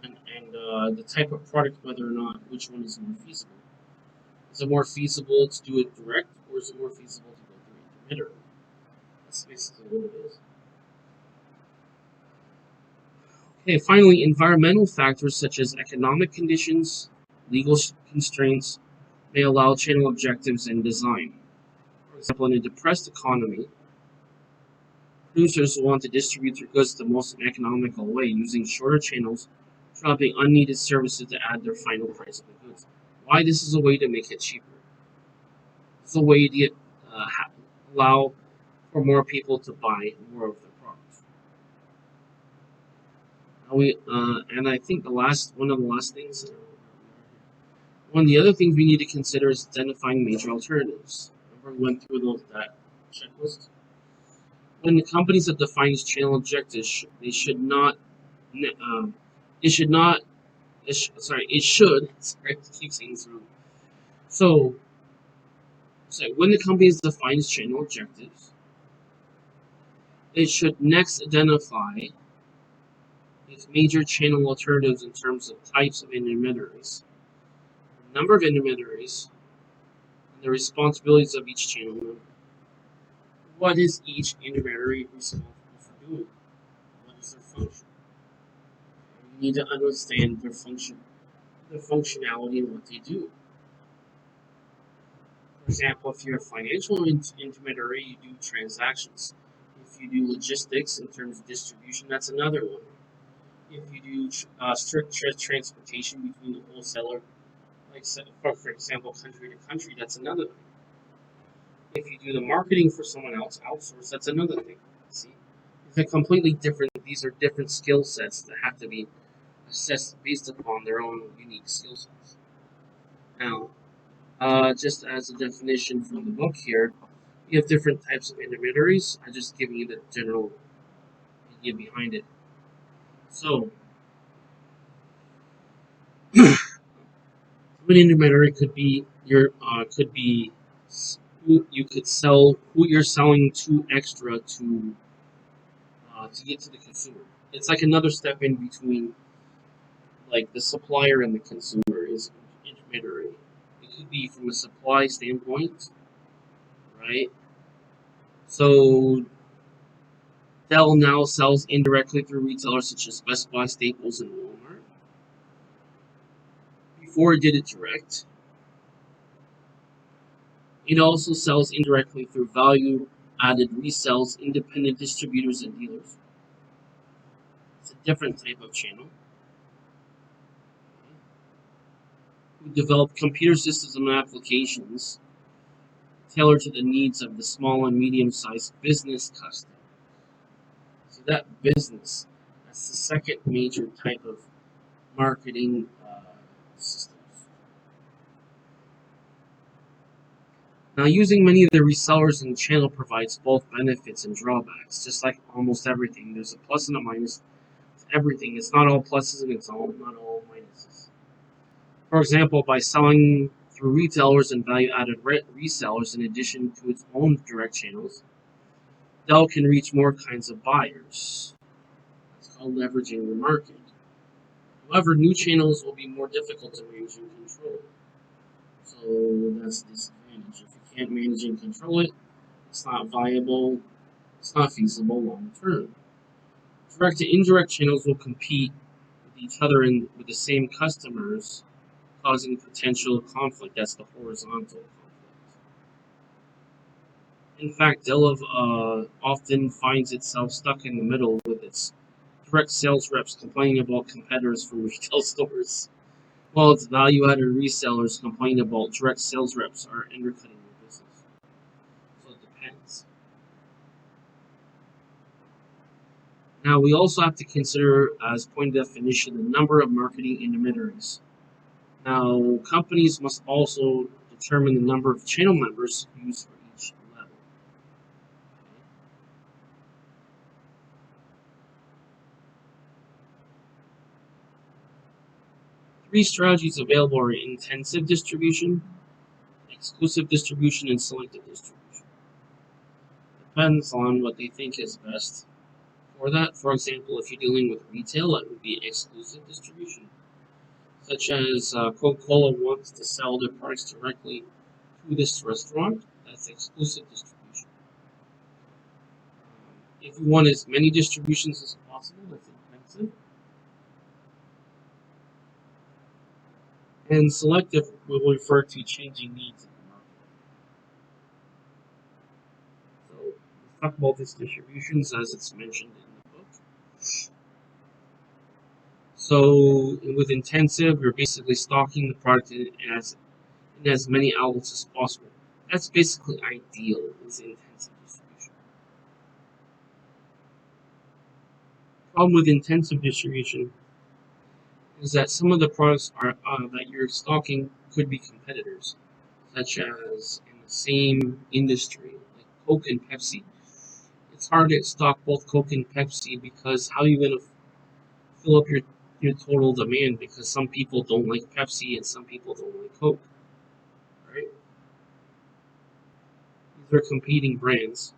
and the type of product, whether or not which one is more feasible. Is it more feasible to do it direct, or is it more feasible to go through an intermediary? That's basically what it is. Okay, finally, environmental factors such as economic conditions, legal constraints may allow channel objectives in design. For example, in a depressed economy, producers want to distribute their goods the most economical way, using shorter channels, dropping unneeded services to add their final price of the goods. Why? This is a way to make it cheaper. It's a way to allow for more people to buy more of the products. And I think one of the last things, one of the other things we need to consider is identifying major alternatives. Remember, we went through that checklist. When the companies that defines channel objectives, they should not, it should not, it should, sorry, I keep saying this wrong. So when the company defines channel objectives, it should next identify its major channel alternatives in terms of types of intermediaries, number of intermediaries, and the responsibilities of each channel member. What is each intermediary responsible for doing? What is their function? You need to understand their function, their functionality, and what they do. For example, if you're a financial intermediary, you do transactions. If you do logistics in terms of distribution, that's another one. If you do strict transportation between the wholesaler, like for example, country to country, that's another thing. If you do the marketing for someone else, outsource, that's another thing. See, these are completely different. These are different skill sets that have to be assessed based upon their own unique skill sets. Now, just as a definition from the book here, you have different types of intermediaries. I'm just giving you the general idea behind it. So, an intermediary could be you could sell who you're selling to extra to get to the consumer. It's like another step in between, like the supplier and the consumer is intermediary. It could be from a supply standpoint, right? So Dell now sells indirectly through retailers such as Best Buy, Staples, and Walmart. Before it did it direct, it also sells indirectly through value-added resells, independent distributors, and dealers. It's a different type of channel. We develop computer systems and applications tailored to the needs of the small and medium-sized business customer. So that business, that's the second major type of marketing systems. Now, using many of the resellers in the channel provides both benefits and drawbacks. Just like almost everything, there's a plus and a minus to everything. It's not all pluses and it's not all minuses. For example, by selling through retailers and value-added resellers in addition to its own direct channels, Dell can reach more kinds of buyers. It's called leveraging the market. However, new channels will be more difficult to manage and control. So that's the disadvantage. If you can't manage and control it, it's not viable, it's not feasible long term. Direct to indirect channels will compete with each other and with the same customers, causing potential conflict. That's the horizontal conflict. In fact, Dell often finds itself stuck in the middle with its direct sales reps complaining about competitors from retail stores, while its value-added resellers complain about direct sales reps are undercutting their business. So it depends. Now, we also have to consider, as point of definition, the number of marketing intermediaries. Now, companies must also determine the number of channel members used for each level. Three strategies available are intensive distribution, exclusive distribution, and selective distribution. Depends on what they think is best for that. For example, if you're dealing with retail, it would be exclusive distribution, such as Coca-Cola wants to sell their products directly to this restaurant. That's exclusive distribution. If you want as many distributions as possible, that's intensive. And selective will refer to changing needs in the market. So let's talk about these distributions as it's mentioned in the book. So with intensive, you're basically stocking the product in as many outlets as possible. That's basically ideal with intensive distribution. Problem with intensive distribution is that some of the products that you're stocking could be competitors, such as in the same industry, like Coke and Pepsi. It's hard to stock both Coke and Pepsi because how are you going to fill up your total demand? Because some people don't like Pepsi and some people don't like Coke, right? These are competing brands,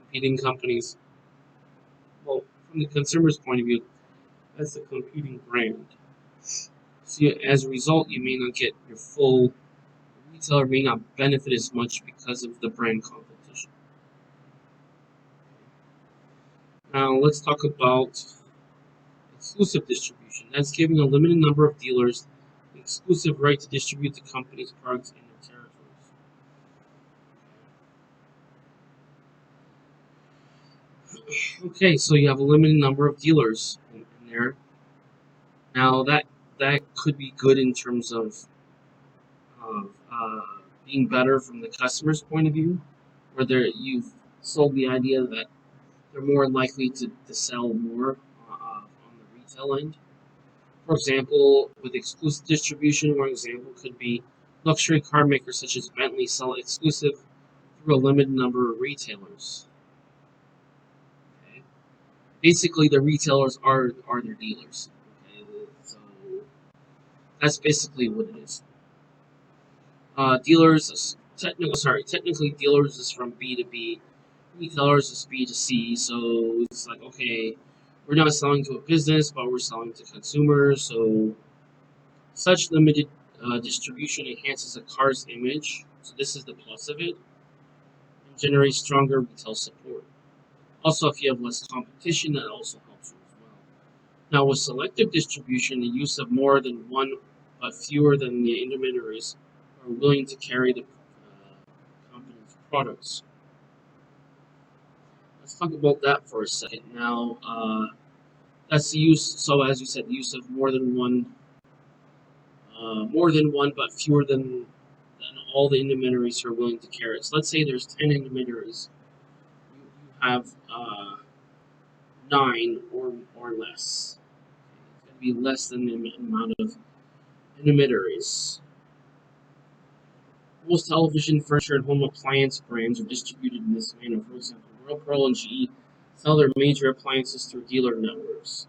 competing companies. Well, from the consumer's point of view, that's a competing brand. So as a result, you may not get your full retailer may not benefit as much because of the brand competition. Now let's talk about exclusive distribution. That's giving a limited number of dealers the exclusive right to distribute the company's products in their territories. Okay, so you have a limited number of dealers in there. Now that could be good in terms of being better from the customer's point of view, where you've sold the idea that they're more likely to sell more on the retail end. For example, with exclusive distribution, one example could be luxury car makers such as Bentley sell exclusive through a limited number of retailers. Okay? Basically, the retailers are their dealers. Okay? So that's basically what it is. Technically, dealers is from B to B, retailers is B to C. So it's like, okay, we're not selling to a business, but we're selling to consumers. So such limited distribution enhances a car's image. So this is the plus of it, and generates stronger retail support. Also, if you have less competition, that also helps you as well. Now, with selective distribution, the use of more than one but fewer than the intermediaries are willing to carry the company's products. Let's talk about that for a second. Now, that's the use. So, as you said, the use of more than one, but fewer than all the intermediaries who are willing to carry it. So, let's say there's 10 intermediaries. You have 9 or less. It's going to be less than the amount of intermediaries. Most television, furniture, and home appliance brands are distributed in this manner. For example, Whirlpool and GE sell their major appliances through dealer networks.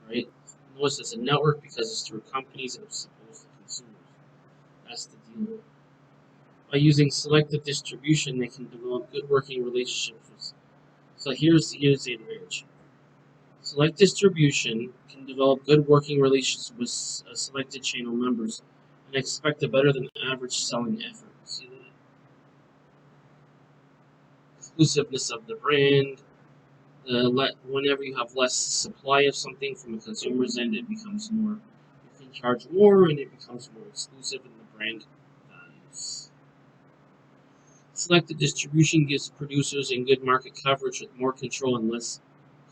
Right? Notice it's a network because it's through companies and it's opposed to consumers. That's the deal. By using selective distribution, they can develop good working relationships. So here's the advantage. Select distribution can develop good working relationships with selected channel members and expect a better than average selling effort. See that? Exclusiveness of the brand. Whenever you have less supply of something from a consumer's end, it becomes more. You can charge more, and it becomes more exclusive in the brand values. Selected distribution gives producers and good market coverage with more control and less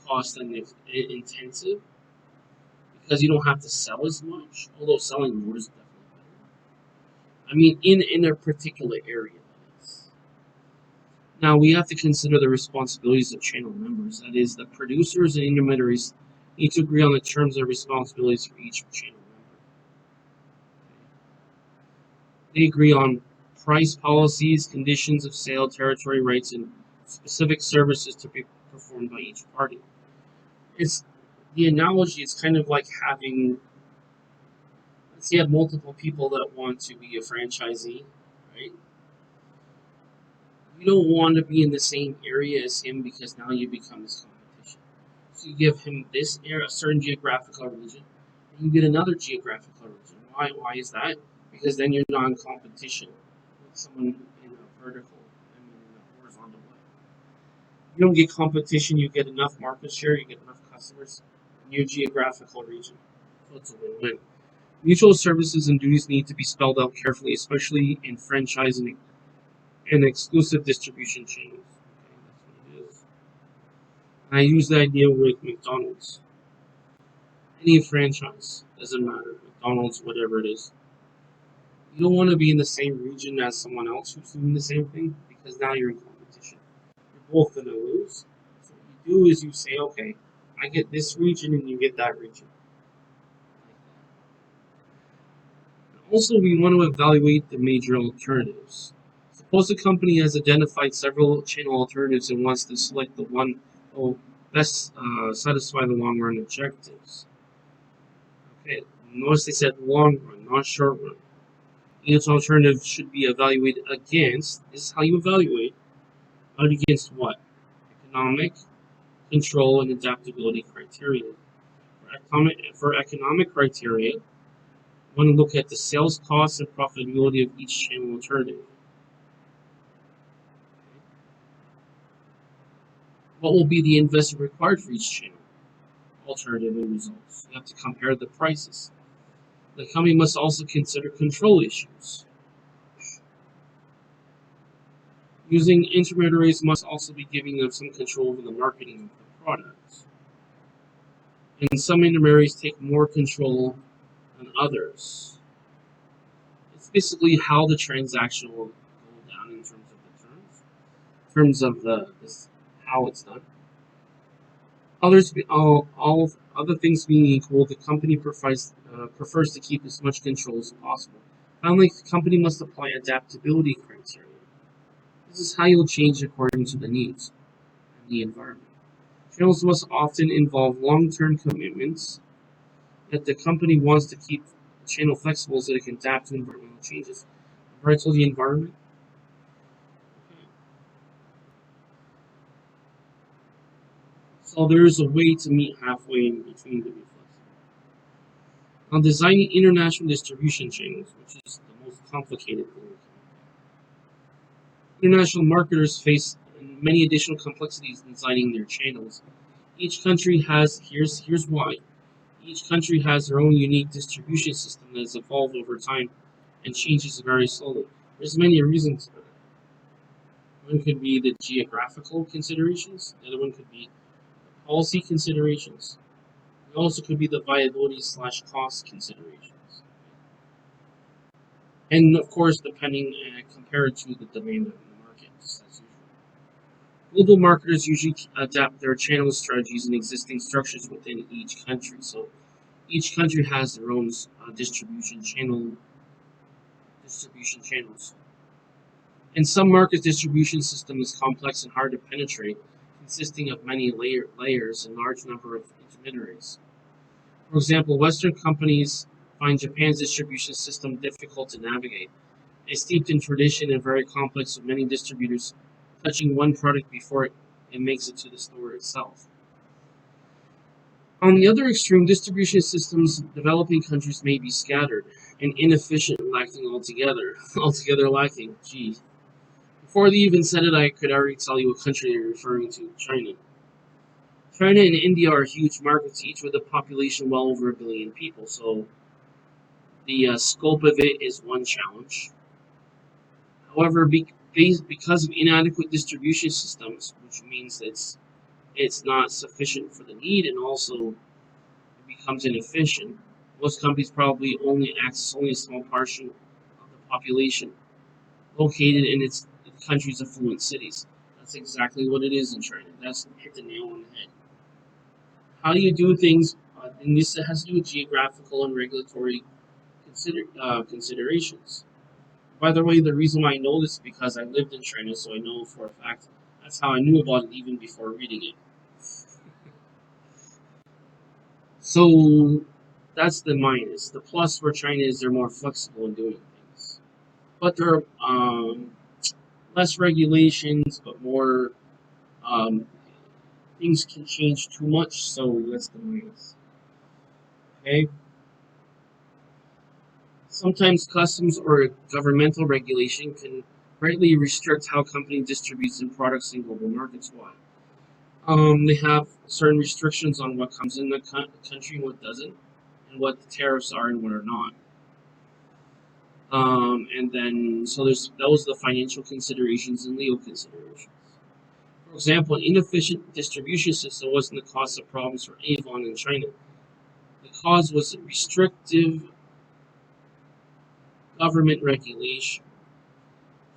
cost than intensive because you don't have to sell as much. Although selling more is definitely better. I mean, in a particular area. Now, we have to consider the responsibilities of channel members. That is, the producers and intermediaries need to agree on the terms and responsibilities for each channel member. They agree on price policies, conditions of sale, territory rights, and specific services to be performed by each party. It's the analogy is kind of like having, let's say you have multiple people that want to be a franchisee, right? You don't want to be in the same area as him because now you become his competition. So you give him this area, a certain geographical region, and you get another geographical region. Why? Why is that? Because then you're not in competition with someone in a vertical, in a horizontal way. You don't get competition, you get enough market share, you get enough customers in your geographical region. So it's a win-win. Mutual services and duties need to be spelled out carefully, especially in franchising and exclusive distribution chains. Okay, that's what it is. I use the idea with McDonald's. Any franchise, doesn't matter. McDonald's, whatever it is. You don't want to be in the same region as someone else who's doing the same thing because now you're in competition. You're both going to lose. So what you do is you say, okay, I get this region and you get that region. Also, we want to evaluate the major alternatives. Suppose a company has identified several channel alternatives and wants to select the one that will best satisfy the long run objectives. Okay, notice they said long run, not short run. Each alternative should be evaluated against, this is how you evaluate, against what? Economic, control, and adaptability criteria. For economic criteria, want to look at the sales costs and profitability of each channel alternative. What will be the investment required for each channel alternative and results? You have to compare the prices. The company must also consider control issues. Using intermediaries must also be giving them some control over the marketing of the products. And some intermediaries take more control than others. It's basically how the transaction will go down in terms of the terms, in terms of how it's done. All other things being equal, the company prefers to keep as much control as possible. Finally, the company must apply adaptability criteria. This is how you'll change according to the needs and the environment. Channels must often involve long-term commitments that the company wants to keep the channel flexible so it can adapt to environmental changes. Remember I told you environment? Okay. So there is a way to meet halfway in between to be flexible. Now, designing international distribution channels, which is the most complicated thing. International marketers face many additional complexities in designing their channels. Each country has, here's why. Each country has their own unique distribution system that has evolved over time and changes very slowly. There's many reasons for that. One could be the geographical considerations. The other one could be the policy considerations. It also could be the viability/cost considerations. And of course, depending compared to the demand of the market, as usual. Global marketers usually adapt their channel strategies and existing structures within each country. So each country has their own distribution channels. In some markets, distribution system is complex and hard to penetrate, consisting of many layers and large number of intermediaries. For example, Western companies find Japan's distribution system difficult to navigate. It's steeped in tradition and very complex, with many distributors touching one product before it makes it to the store itself. On the other extreme, distribution systems in developing countries may be scattered and inefficient, lacking altogether. Altogether lacking. Gee. Before they even said it, I could already tell you what country they're referring to. China. China and India are huge markets, each with a population well over 1 billion people. So the scope of it is one challenge. However, because of inadequate distribution systems, which means it's not sufficient for the need, and also it becomes inefficient, most companies probably only access only a small portion of the population located in its country's affluent cities. That's exactly what it is in China. That's hit the nail on the head. How do you do things? And this has to do with geographical and regulatory considerations. By the way, the reason why I know this is because I lived in China, so I know for a fact. That's how I knew about it even before reading it. So that's the minus. The plus for China is they're more flexible in doing things. But there are less regulations, but more things can change too much, so that's the minus. Okay? Sometimes customs or governmental regulation can greatly restrict how company distributes their products in global markets. Why? They have certain restrictions on what comes in the country and what doesn't, and what the tariffs are and what are not. And then, so those are the financial considerations and legal considerations. For example, an inefficient distribution system wasn't the cause of problems for Avon in China. The cause was restrictive government regulation.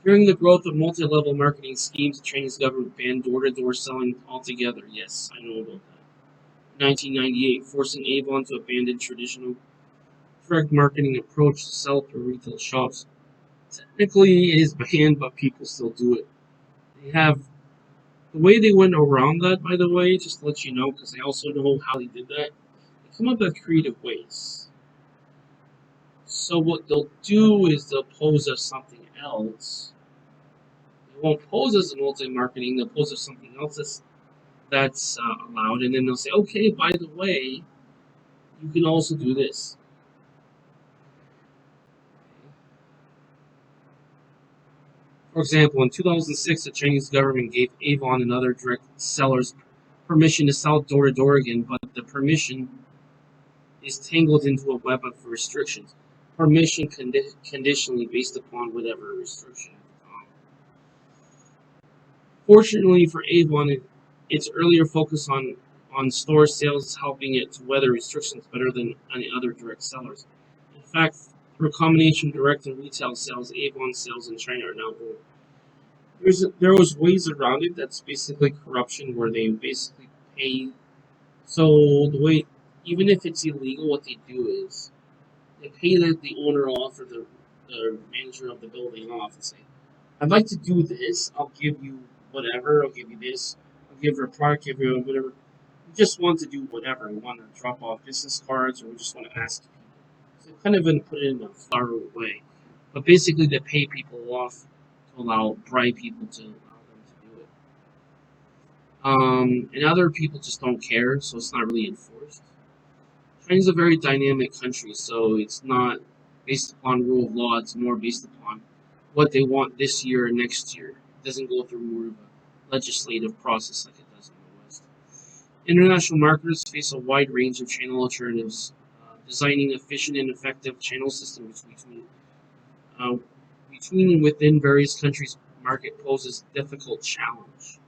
During the growth of multi-level marketing schemes, the Chinese government banned door-to-door selling altogether. Yes, I know about that. 1998, forcing Avon to abandon traditional direct marketing approach to sell through retail shops. Technically, it is banned, but people still do it. They have the way they went around that, by the way, just to let you know, because I also know how they did that. They come up with creative ways. So what they'll do is they'll pose as something else. They won't pose as a multi-marketing. They'll pose as something else that's allowed, and then they'll say, okay, by the way, you can also do this. For example, in 2006, the Chinese government gave Avon and other direct sellers permission to sell door to door again, but the permission is tangled into a web of restrictions. Permission conditionally based upon whatever restriction at the time. Fortunately for Avon, its earlier focus on store sales is helping it to weather restrictions better than any other direct sellers. In fact, through a combination of direct and retail sales, Avon sales in China are now growing. There was ways around it. That's basically corruption, where they basically pay. So the way, even if it's illegal, what they do is they pay the owner off or the manager of the building off and say, "I'd like to do this. I'll give you whatever. I'll give you this. I'll give you a product. Give you whatever. We just want to do whatever. We want to drop off business cards, or we just want to ask people." So they kind of put it in a flowery way, but basically they pay people off to bribe people to allow them to do it. And other people just don't care, so it's not really enforced. China's a very dynamic country, so it's not based upon rule of law. It's more based upon what they want this year or next year. It doesn't go through more of a legislative process like it does in the West. International marketers face a wide range of channel alternatives. Designing efficient and effective channel systems uh, between and within various countries' market poses a difficult challenge.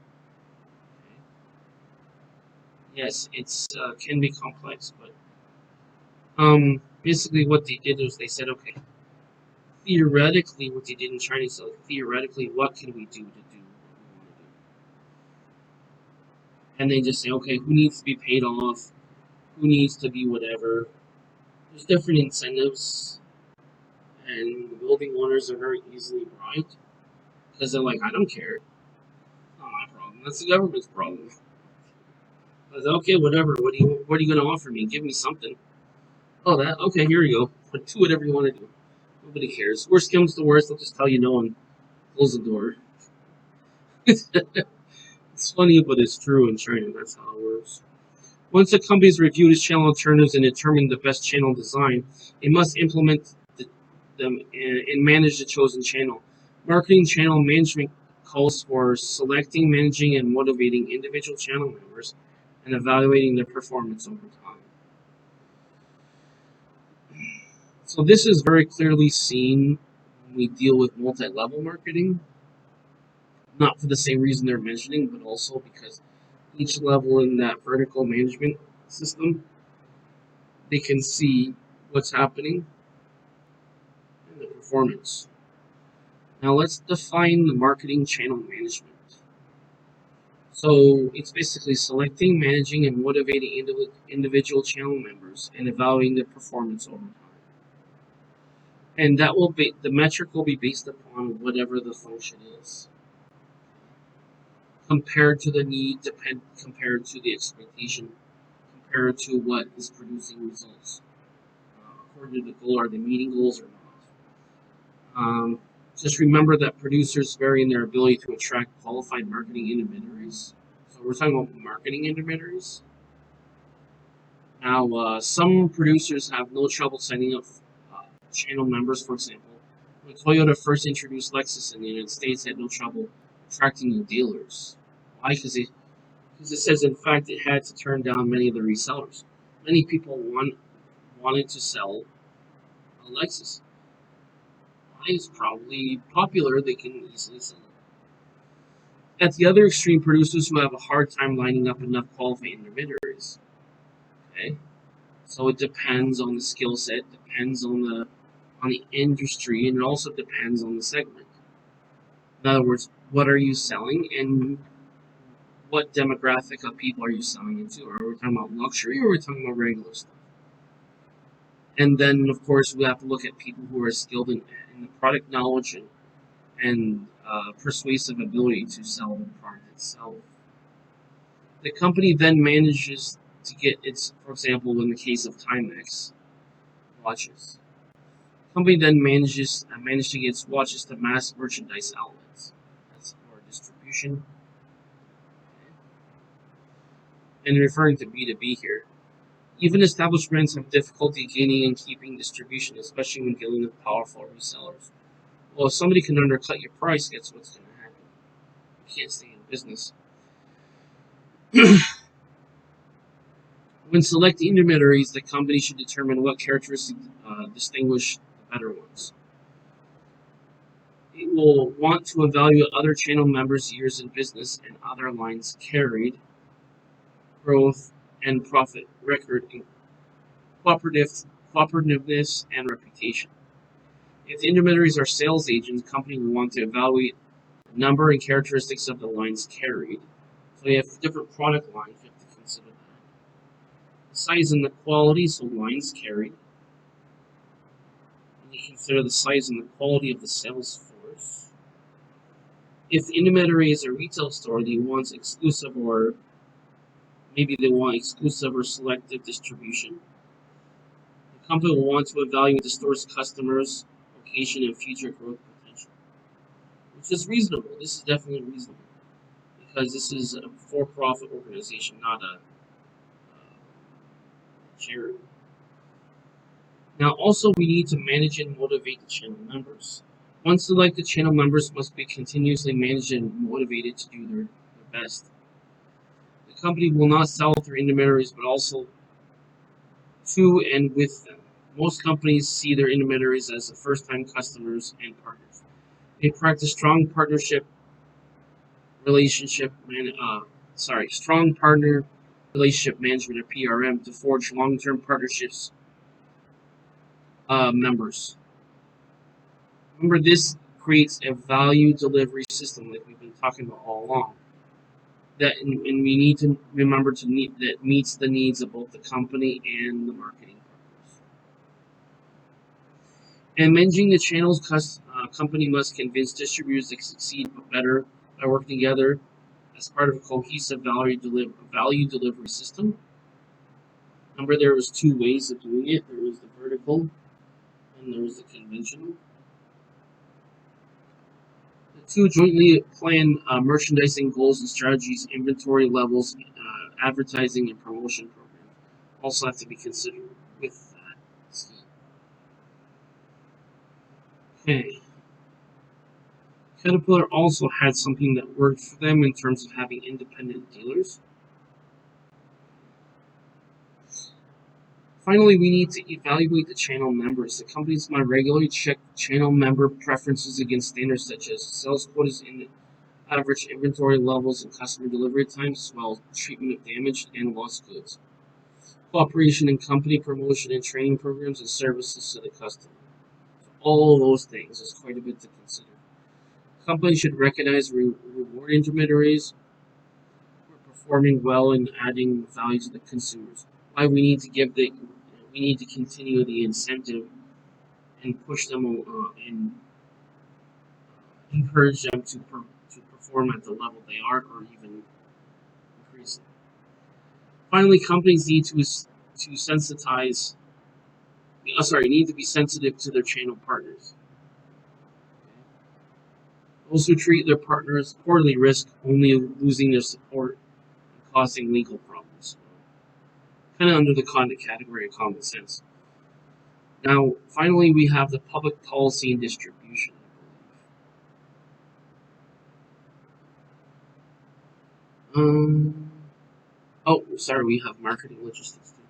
Yes, it's can be complex, but basically what they did was they said, okay, theoretically, what they did in China is like, theoretically, what can we do to do what we want to do? And they just say, okay, who needs to be paid off? Who needs to be whatever? There's different incentives, and the building owners are very easily bribed because they're like, I don't care. It's not my problem. That's the government's problem. I was like, okay, whatever. What are you going to offer me? Give me something. Oh, that okay. Here you go. But do whatever you want to do. Nobody cares. Worst comes to worst, they'll just tell you no and close the door. It's funny, but it's true in China. That's how it works. Once a company has reviewed its channel alternatives and determined the best channel design, it must implement them and manage the chosen channel. Marketing channel management calls for selecting, managing, and motivating individual channel members and evaluating their performance over time. So this is very clearly seen when we deal with multi-level marketing, not for the same reason they're mentioning, but also because each level in that vertical management system, they can see what's happening and the performance. Now let's define the marketing channel management. So it's basically selecting, managing, and motivating individual channel members and evaluating their performance over time. And that will be the metric will be based upon whatever the function is, compared to the need, compared to the expectation, compared to what is producing results. According to the goal, are they meeting goals or not? Just remember that producers vary in their ability to attract qualified marketing intermediaries. So we're talking about marketing intermediaries. Now, some producers have no trouble signing up channel members, for example. When Toyota first introduced Lexus in the United States, it had no trouble attracting new dealers. Why? Because it says, in fact, it had to turn down many of the resellers. Many people wanted to sell a Lexus. Why? It's probably popular, they can easily sell it. At the other extreme, producers who have a hard time lining up enough qualified intermediaries. Okay? So it depends on the skill set, depends on the industry, and it also depends on the segment. In other words, what are you selling and what demographic of people are you selling it to? Are we talking about luxury or are we talking about regular stuff? And then, of course, we have to look at people who are skilled in the product knowledge and persuasive ability to sell the product itself. The company then manages to get its, for example, in the case of Timex watches, the company then managed to get its watches to mass merchandise outlets. That's for distribution. And referring to B2B here, even established brands have difficulty gaining and keeping distribution, especially when dealing with powerful resellers. Well, if somebody can undercut your price, guess what's going to happen? You can't stay in business. When selecting intermediaries, the company should determine what characteristics distinguish the better ones. It will want to evaluate other channel members' years in business and other lines carried, growth and profit record, and cooperativeness and reputation. If the intermediaries are sales agents, the company will want to evaluate the number and characteristics of the lines carried. So you have different product lines, you have to consider that. The size and the quality, so lines carried. And you consider the size and the quality of the sales force. If the intermediary is a retail store, they want exclusive or maybe they want exclusive or selective distribution. The company will want to evaluate the store's customers, location, and future growth potential. Which is reasonable. This is definitely reasonable. Because this is a for-profit organization, not a charity. Now, also, we need to manage and motivate the channel members. Once selected, channel members must be continuously managed and motivated to do their best. The company will not sell through intermediaries, but also to and with them. Most companies see their intermediaries as the first-time customers and partners. They practice strong partner relationship management or PRM to forge long-term partnerships members. Remember, this creates a value delivery system like we've been talking about all along. And we need to remember that meets the needs of both the company and the marketing partners. And managing the channels, company must convince distributors to succeed better by working together as part of a cohesive value delivery system. Remember, there was two ways of doing it. There was the vertical and there was the conventional. The two jointly plan merchandising goals and strategies, inventory levels, advertising, and promotion programs also have to be considered with that scheme. Okay. Caterpillar also had something that worked for them in terms of having independent dealers. Finally, we need to evaluate the channel members. The companies must regularly check channel member preferences against standards such as sales quotas, average inventory levels, and customer delivery times, as well as treatment of damaged and lost goods. Cooperation in company promotion and training programs and services to the customer. So all those things is quite a bit to consider. Companies should recognize reward intermediaries who are performing well and adding value to the consumers. Why we need to continue the incentive and push them and encourage them to perform at the level they are, or even increase it. Finally, companies need to be sensitive to their channel partners. Those who treat their partners poorly risk only losing their support and causing legal problems. Kind of under the category of common sense. Now, finally, we have the public policy and distribution. We have marketing logistics too.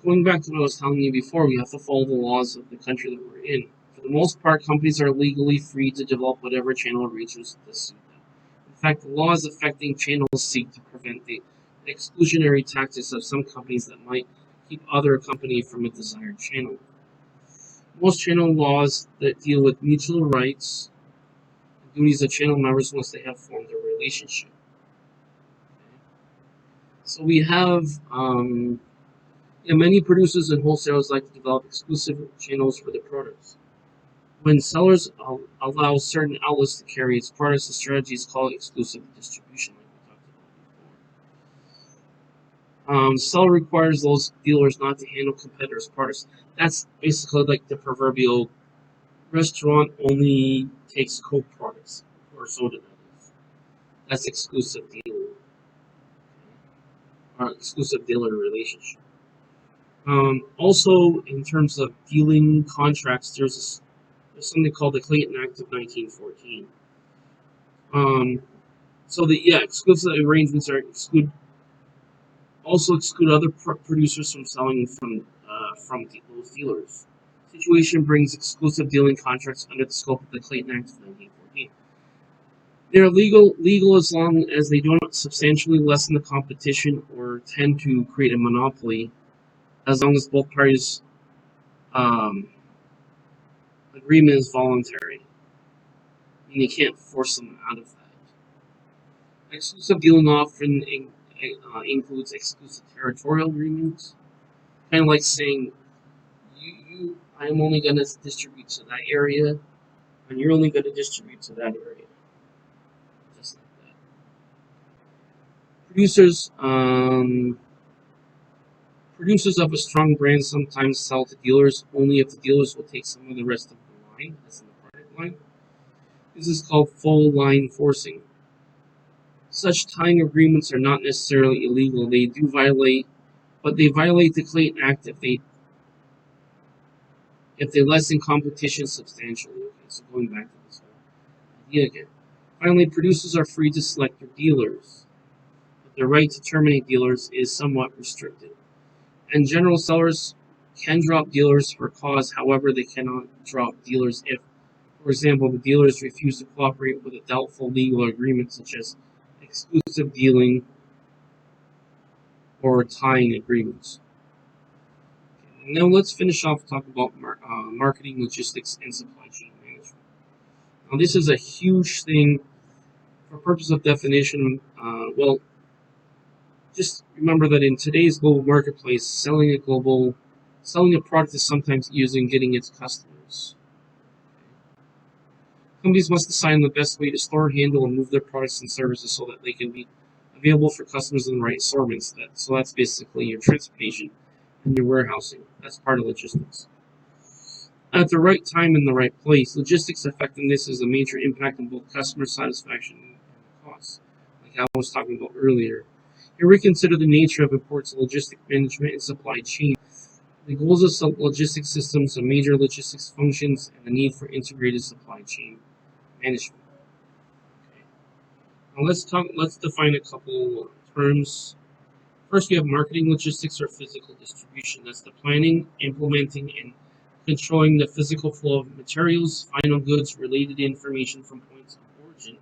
Going back to what I was telling you before, we have to follow the laws of the country that we're in. For the most part, companies are legally free to develop whatever channel reaches to suit them. In fact, the laws affecting channels seek to prevent the exclusionary tactics of some companies that might keep other company from a desired channel. Most channel laws that deal with mutual rights and duties of channel members once they have formed a relationship. So we have many producers and wholesalers like to develop exclusive channels for their products. When sellers allow certain outlets to carry its products, the strategy is called exclusive distribution, like we talked about before. Seller requires those dealers not to handle competitors' products. That's basically like the proverbial restaurant only takes Coke products or soda. That's exclusive dealer or exclusive dealer relationship. Also, in terms of dealing contracts, there's something called the Clayton Act of 1914. So exclusive arrangements exclude other producers from selling from those dealers. Situation brings exclusive dealing contracts under the scope of the Clayton Act of 1914. They are legal as long as they don't substantially lessen the competition or tend to create a monopoly, as long as both parties' agreement is voluntary. And you can't force them out of that. Exclusive dealing often includes exclusive territorial agreements, kind of like saying, I'm only going to distribute to that area, and you're only going to distribute to that area, just like that. Producers of a strong brand sometimes sell to dealers only if the dealers will take some of the rest of the line, as in the product line. This is called full line forcing. Such tying agreements are not necessarily illegal. They violate the Clayton Act if they lessen competition substantially. Okay, so going back to this whole idea again. Finally, producers are free to select their dealers, but their right to terminate dealers is somewhat restricted. In general, sellers can drop dealers for cause, however, they cannot drop dealers if, for example, the dealers refuse to cooperate with a doubtful legal agreement such as exclusive dealing or tying agreements. Now let's finish off talking about marketing, logistics, and supply chain management. Now this is a huge thing. For purpose of definition, just remember that in today's global marketplace, selling a product is sometimes using getting its customers. Companies must decide on the best way to store, handle, and move their products and services so that they can be available for customers in the right assortments. So that's basically your transportation and your warehousing. That's part of logistics. At the right time in the right place, logistics effectiveness is a major impact on both customer satisfaction and costs, like I was talking about earlier. Here we consider the nature of importance of logistic management and supply chain, the goals of logistics systems, the major logistics functions, and the need for integrated supply chain management. Okay. Now let's define a couple terms. First, we have marketing logistics or physical distribution. That's the planning, implementing, and controlling the physical flow of materials, final goods, related information from points of origin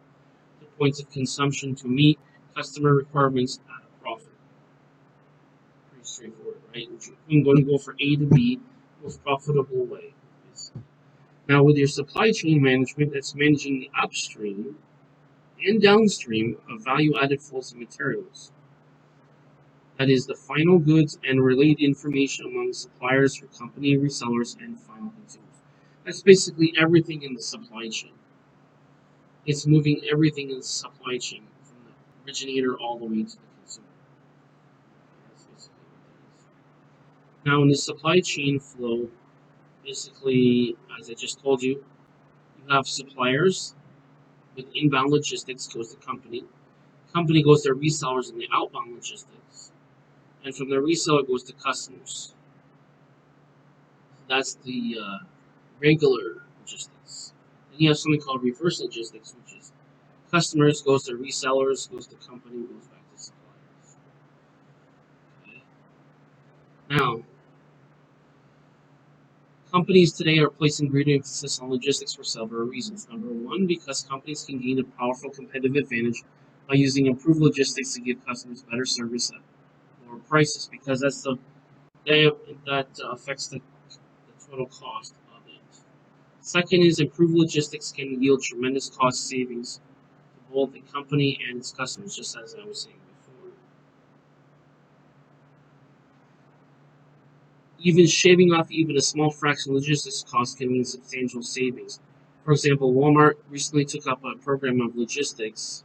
to points of consumption to meet customer requirements at a profit. Pretty straightforward, right? We're going to go for A to B, most profitable way. Now, with your supply chain management, that's managing the upstream and downstream of value-added flows of materials. That is the final goods and related information among suppliers for company resellers and final consumers. That's basically everything in the supply chain. It's moving everything in the supply chain from the originator all the way to the consumer. That's basically what it is. Now, in the supply chain flow, basically, as I just told you, you have suppliers with inbound logistics goes to company. Company goes to resellers in the outbound logistics. And from the reseller goes to customers. That's the regular logistics. Then you have something called reverse logistics, which is customers goes to resellers, goes to company, goes back to suppliers. Okay. Now, Companies today are placing greater emphasis on logistics for several reasons. Number one, because companies can gain a powerful competitive advantage by using improved logistics to give customers better service at lower prices, because that affects the total cost of it. Second is improved logistics can yield tremendous cost savings to both the company and its customers, just as I was saying before. Even shaving off even a small fraction of logistics costs can mean substantial savings. For example, Walmart recently took up a program of logistics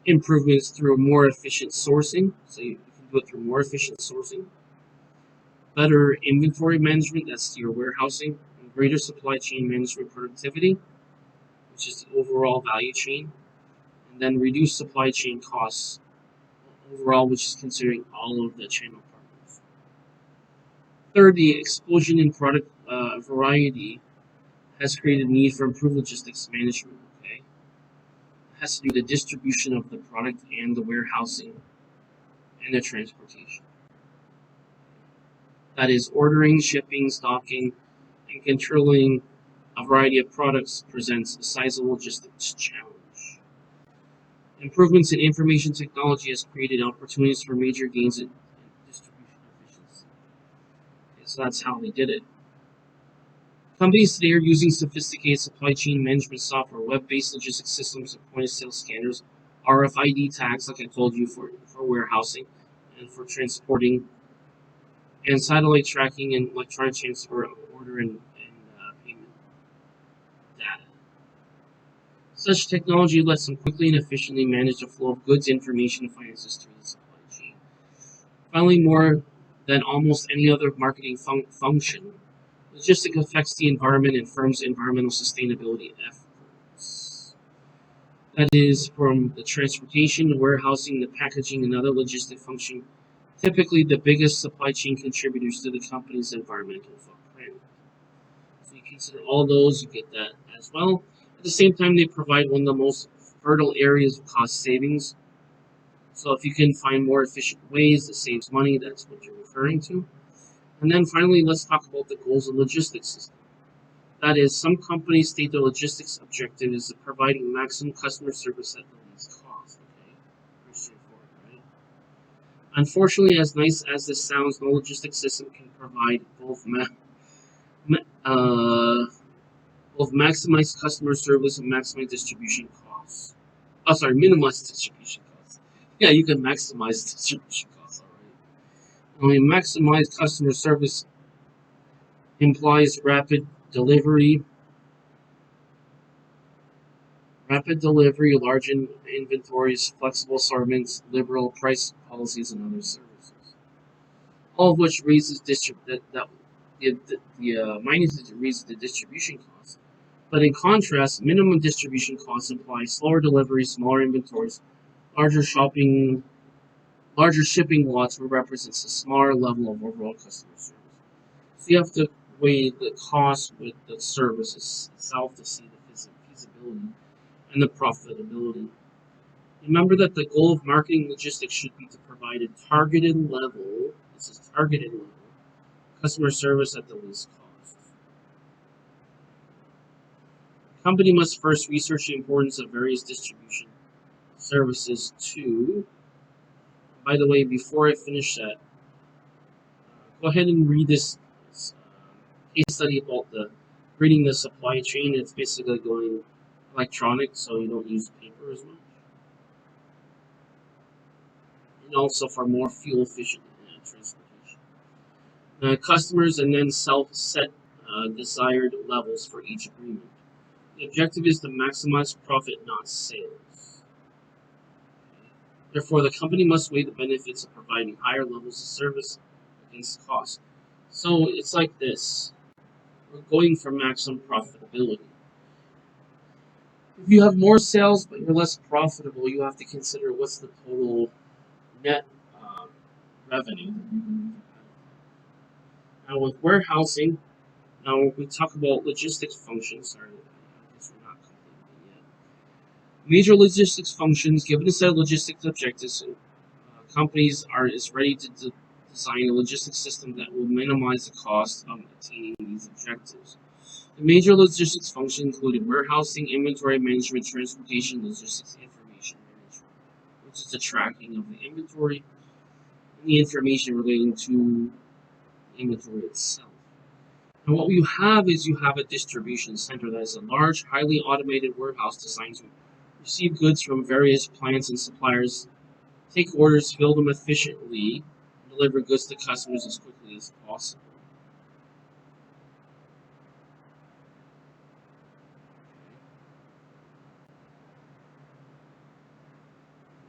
improvements through more efficient sourcing. So you can do it through more efficient sourcing, better inventory management, that's your warehousing, and greater supply chain management productivity, which is the overall value chain, and then reduce supply chain costs overall, which is considering all of the channel partners. Third, the explosion in product variety has created a need for improved logistics management. Okay, it has to do with the distribution of the product and the warehousing and the transportation. That is, ordering, shipping, stocking, and controlling a variety of products presents a sizable logistics challenge. Improvements in information technology has created opportunities for major gains in distribution efficiency. Okay, so that's how they did it. Companies today are using sophisticated supply chain management software, web-based logistics systems, and point-of-sale scanners, RFID tags, like I told you, for warehousing and for transporting, and satellite tracking and electronic transfer of order and payment data. Such technology lets them quickly and efficiently manage the flow of goods, information, and finances through the supply chain. Finally, more than almost any other marketing function, logistics affects the environment and firms' environmental sustainability efforts. That is, from the transportation, the warehousing, the packaging, and other logistic function, typically the biggest supply chain contributors to the company's environmental footprint. So you consider all those, you get that as well. At the same time, they provide one of the most fertile areas of cost savings. So if you can find more efficient ways that saves money, that's what you're referring to. And then finally, let's talk about the goals of logistics system. That is, some companies state their logistics objective is providing maximum customer service at the least cost. Okay, pretty straightforward, right? Unfortunately, as nice as this sounds, no logistics system can provide both maximize customer service and maximize distribution costs. Oh, sorry, minimize distribution costs. Yeah, you can maximize distribution costs, all right. Only maximize customer service implies large inventories, flexible assortments, liberal price policies, and other services. All of which raises raises the distribution costs. But in contrast, minimum distribution costs imply slower deliveries, smaller inventories, larger larger shipping lots, which represents a smaller level of overall customer service. So you have to weigh the cost with the service itself to see the feasibility and the profitability. Remember that the goal of marketing logistics should be to provide a targeted level, this is targeted level, customer service at the least cost. The company must first research the importance of various distribution services too. By the way, before I finish that, go ahead and read this case study about reading the supply chain. It's basically going electronic, so you don't use paper as much. And also for more fuel efficient transportation. Customers and then self-set desired levels for each agreement. The objective is to maximize profit, not sales. Therefore, the company must weigh the benefits of providing higher levels of service against cost. So it's like this. We're going for maximum profitability. If you have more sales but you're less profitable, you have to consider what's the total net revenue. Now with warehousing, now when we talk about logistics functions, sorry, I guess we're not completely yet. Major logistics functions, given a set of logistics objectives, companies is ready to design a logistics system that will minimize the cost of attaining these objectives. The major logistics functions include warehousing, inventory management, transportation, logistics, information management, which is the tracking of the inventory and the information relating to the inventory itself. And what you have is you have a distribution center that is a large, highly automated warehouse designed to receive goods from various plants and suppliers, take orders, fill them efficiently, and deliver goods to customers as quickly as possible.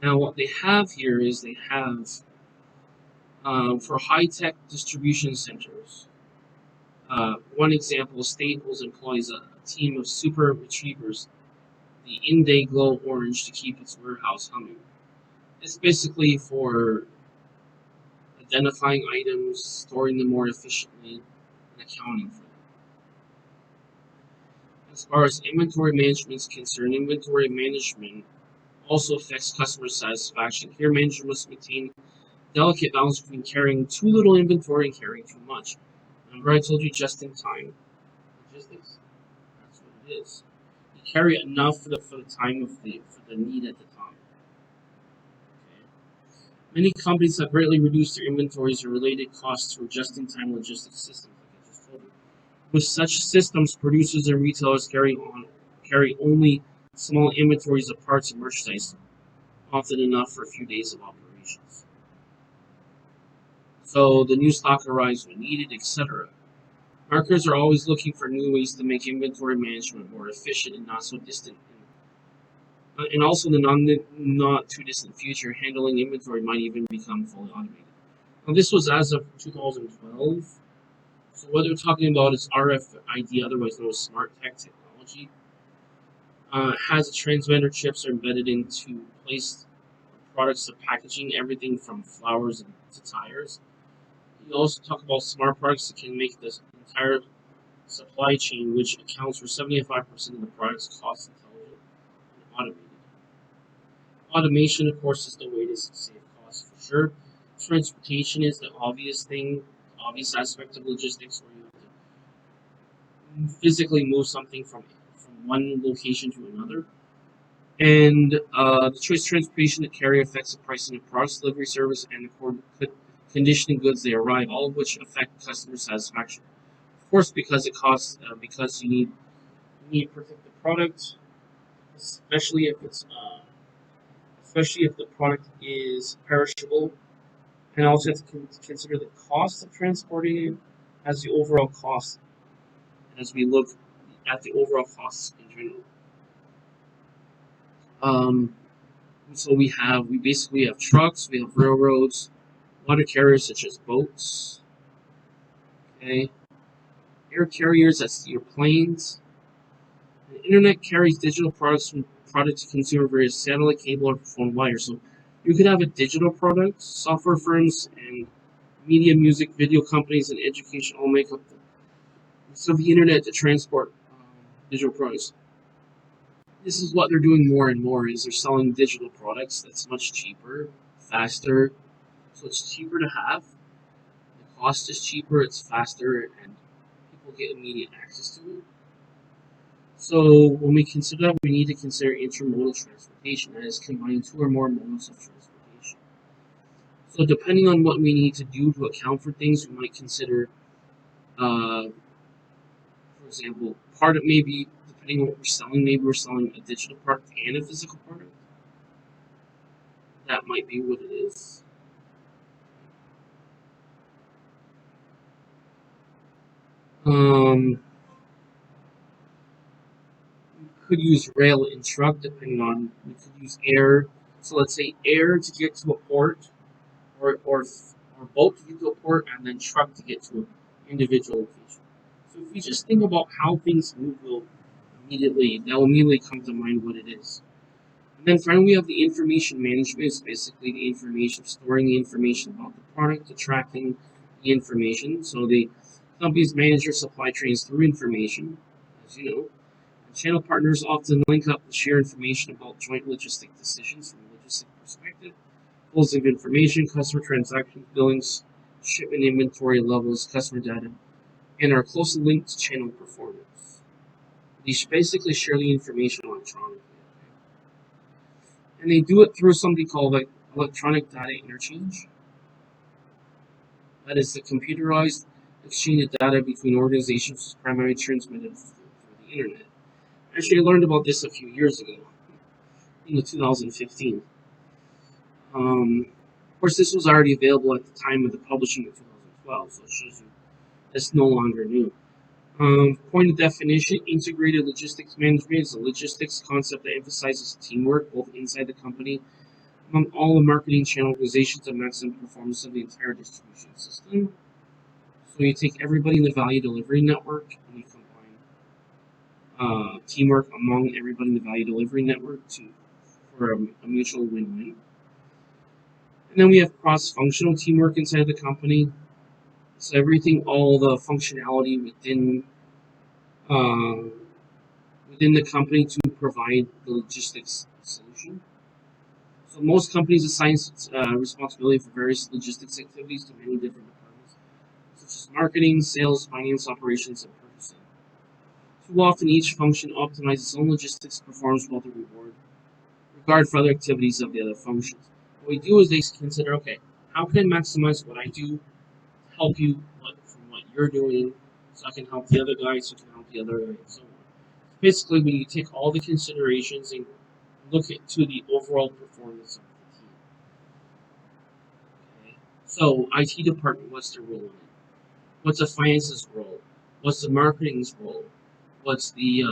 Now, what they have here is they have for high-tech distribution centers. One example, Staples employs a team of super retrievers, the in-day glow orange, to keep its warehouse humming. It's basically for identifying items, storing them more efficiently, and accounting for them. As far as inventory management is concerned, inventory management also affects customer satisfaction. Here, managers must maintain a delicate balance between carrying too little inventory and carrying too much. Remember, I told you just in time logistics. That's what it is. You carry enough for the time of the need at the time. Okay. Many companies have greatly reduced their inventories and related costs through just-in-time logistics systems, like I just told you. With such systems, producers and retailers carry only small inventories of parts and merchandise, often enough for a few days of operations. So the new stock arrives when needed, etc. Marketers are always looking for new ways to make inventory management more efficient and not so distant. And also, in the not too distant future, handling inventory might even become fully automated. Now, this was as of 2012. So what they're talking about is RFID, otherwise known as smart tech technology. Has transmitter chips are embedded into place products to packaging, everything from flowers to tires. You also talk about smart products that can make this entire supply chain, which accounts for 75% of the product's cost, intelligent and automated. Automation, of course, is the way to save costs for sure. Transportation is the obvious thing, obvious aspect of logistics, where you have to physically move something from one location to another. And the choice of transportation to carry affects the pricing of products, delivery service, and the conditioning goods they arrive, all of which affect customer satisfaction. Of course, because it costs, because you need to protect the product, especially if especially if the product is perishable, and also have to consider the cost of transporting it as the overall cost, as we look at the overall costs in general. Um, so we basically have trucks, we have railroads, water carriers such as boats, okay, air carriers, that's your planes. The internet carries digital products from product to consumer via satellite, cable, or phone wire. So you could have a digital product, software firms, and media, music, video companies, and education all make up the internet to transport digital products. This is what they're doing more and more is they're selling digital products that's much cheaper, faster, so it's cheaper to have. The cost is cheaper, it's faster, and people get immediate access to it. So when we consider that, we need to consider intermodal transportation, that is combining two or more modes of transportation. So depending on what we need to do to account for things, we might consider, for example, part of maybe, depending on what we're selling, maybe we're selling a digital product and a physical product. That might be what it is. We could use rail and truck, depending on, we could use air. So let's say air to get to a port, or boat to get to a port, and then truck to get to an individual location. So if we just think about how things move, that will immediately come to mind what it is. And then finally, we have the information management. It's basically the information, storing the information about the product, the tracking the information. So the companies manage their supply chains through information, as you know. And channel partners often link up to share information about joint logistic decisions from a logistic perspective, flows of information, customer transactions, billings, shipment inventory levels, customer data, and are closely linked to channel performance. These basically share the information electronically. And they do it through something called like electronic data interchange. That is the computerized exchange of data between organizations primarily transmitted through the internet. Actually, I learned about this a few years ago, in 2015. Of course, this was already available at the time of the publishing of 2012, so it shows you it's no longer new. Point of definition, integrated logistics management is a logistics concept that emphasizes teamwork both inside the company among all the marketing channel organizations to maximum performance of the entire distribution system. So you take everybody in the value delivery network and you combine teamwork among everybody in the value delivery network for a mutual win-win. And then we have cross-functional teamwork inside the company. So everything, all the functionality within the company to provide the logistics solution. So most companies assign responsibility for various logistics activities to many different departments, such as marketing, sales, finance, operations, and purchasing. Too often each function optimizes its own logistics performance while the regard for other activities of the other functions. What we do is they consider, okay, how can I maximize what I do to help you from what you're doing, so I can help the other guy, so I can help the other guy, and so on. Basically, when you take all the considerations and look to the overall performance of the team. Okay? So, IT department, what's their role in it? What's the finances role? What's the marketing's role? What's the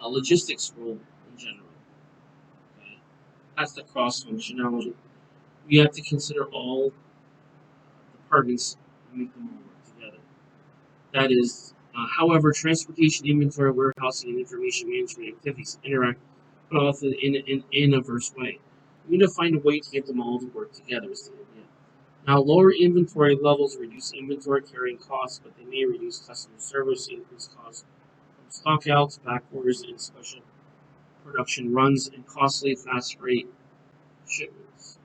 logistics role in general? Okay? That's the cross functionality. We have to consider all departments and make them all work together. That is, however, transportation, inventory, warehousing, and information management activities interact, but often in a diverse way. We need to find a way to get them all to work together. Is the idea. Now, lower inventory levels reduce inventory carrying costs, but they may reduce customer service, increase costs from stockouts, back orders, and special production runs, and costly fast rate shipments.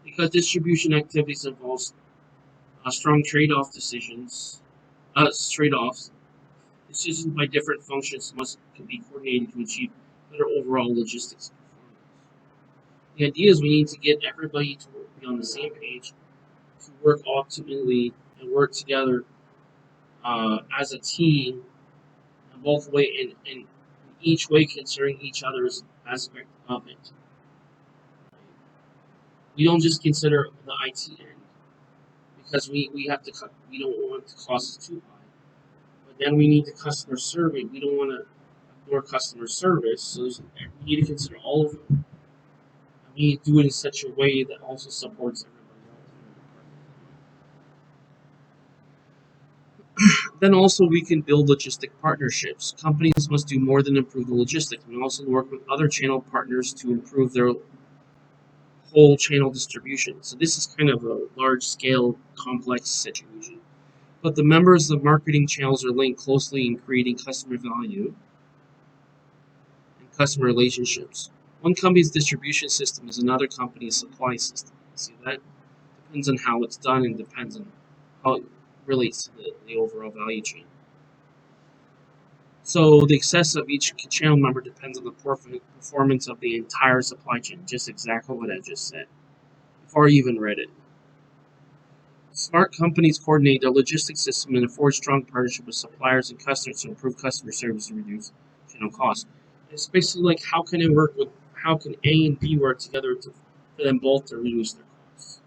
Because distribution activities involves strong trade-offs. Decisions by different functions can be coordinated to achieve better overall logistics performance. The idea is we need to get everybody to be on the same page, to work optimally and work together as a team, in both way and each way considering each other's aspect of it. We don't just consider the IT end because we have to we don't want the costs too high. But then we need the customer service. We don't want to ignore customer service, so we need to consider all of them. And we need to do it in such a way that also supports everybody else. Then also we can build logistic partnerships. Companies must do more than improve the logistics, and also work with other channel partners to improve their whole channel distribution. So this is kind of a large-scale, complex situation. But the members of marketing channels are linked closely in creating customer value and customer relationships. One company's distribution system is another company's supply system. See that? Depends on how it's done and depends on how it relates to the overall value chain. So the success of each channel member depends on the performance of the entire supply chain. Just exactly what I just said before I even read it. Smart companies coordinate their logistics system and forge strong partnership with suppliers and customers to improve customer service and reduce channel costs. It's basically like how can A and B work together for them both to reduce their costs.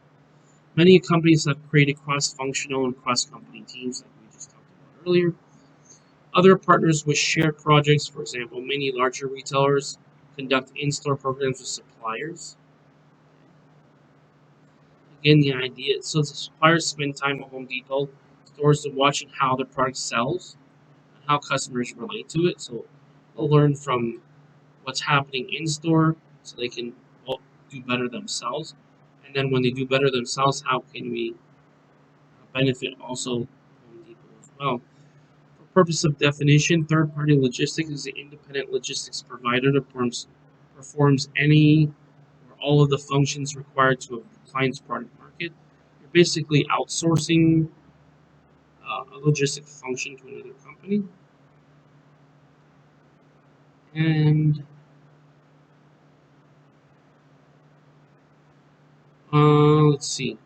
Many companies have created cross-functional and cross-company teams, like we just talked about earlier. Other partners with shared projects, for example, many larger retailers conduct in-store programs with suppliers. Again, the idea, so the suppliers spend time at Home Depot stores and watching how the product sells and how customers relate to it. So they'll learn from what's happening in store so they can do better themselves. And then when they do better themselves, how can we benefit also Home Depot as well? For purpose of definition, third-party logistics is an independent logistics provider that performs any or all of the functions required to a client's product market basically outsourcing a logistic function to another company. And let's see.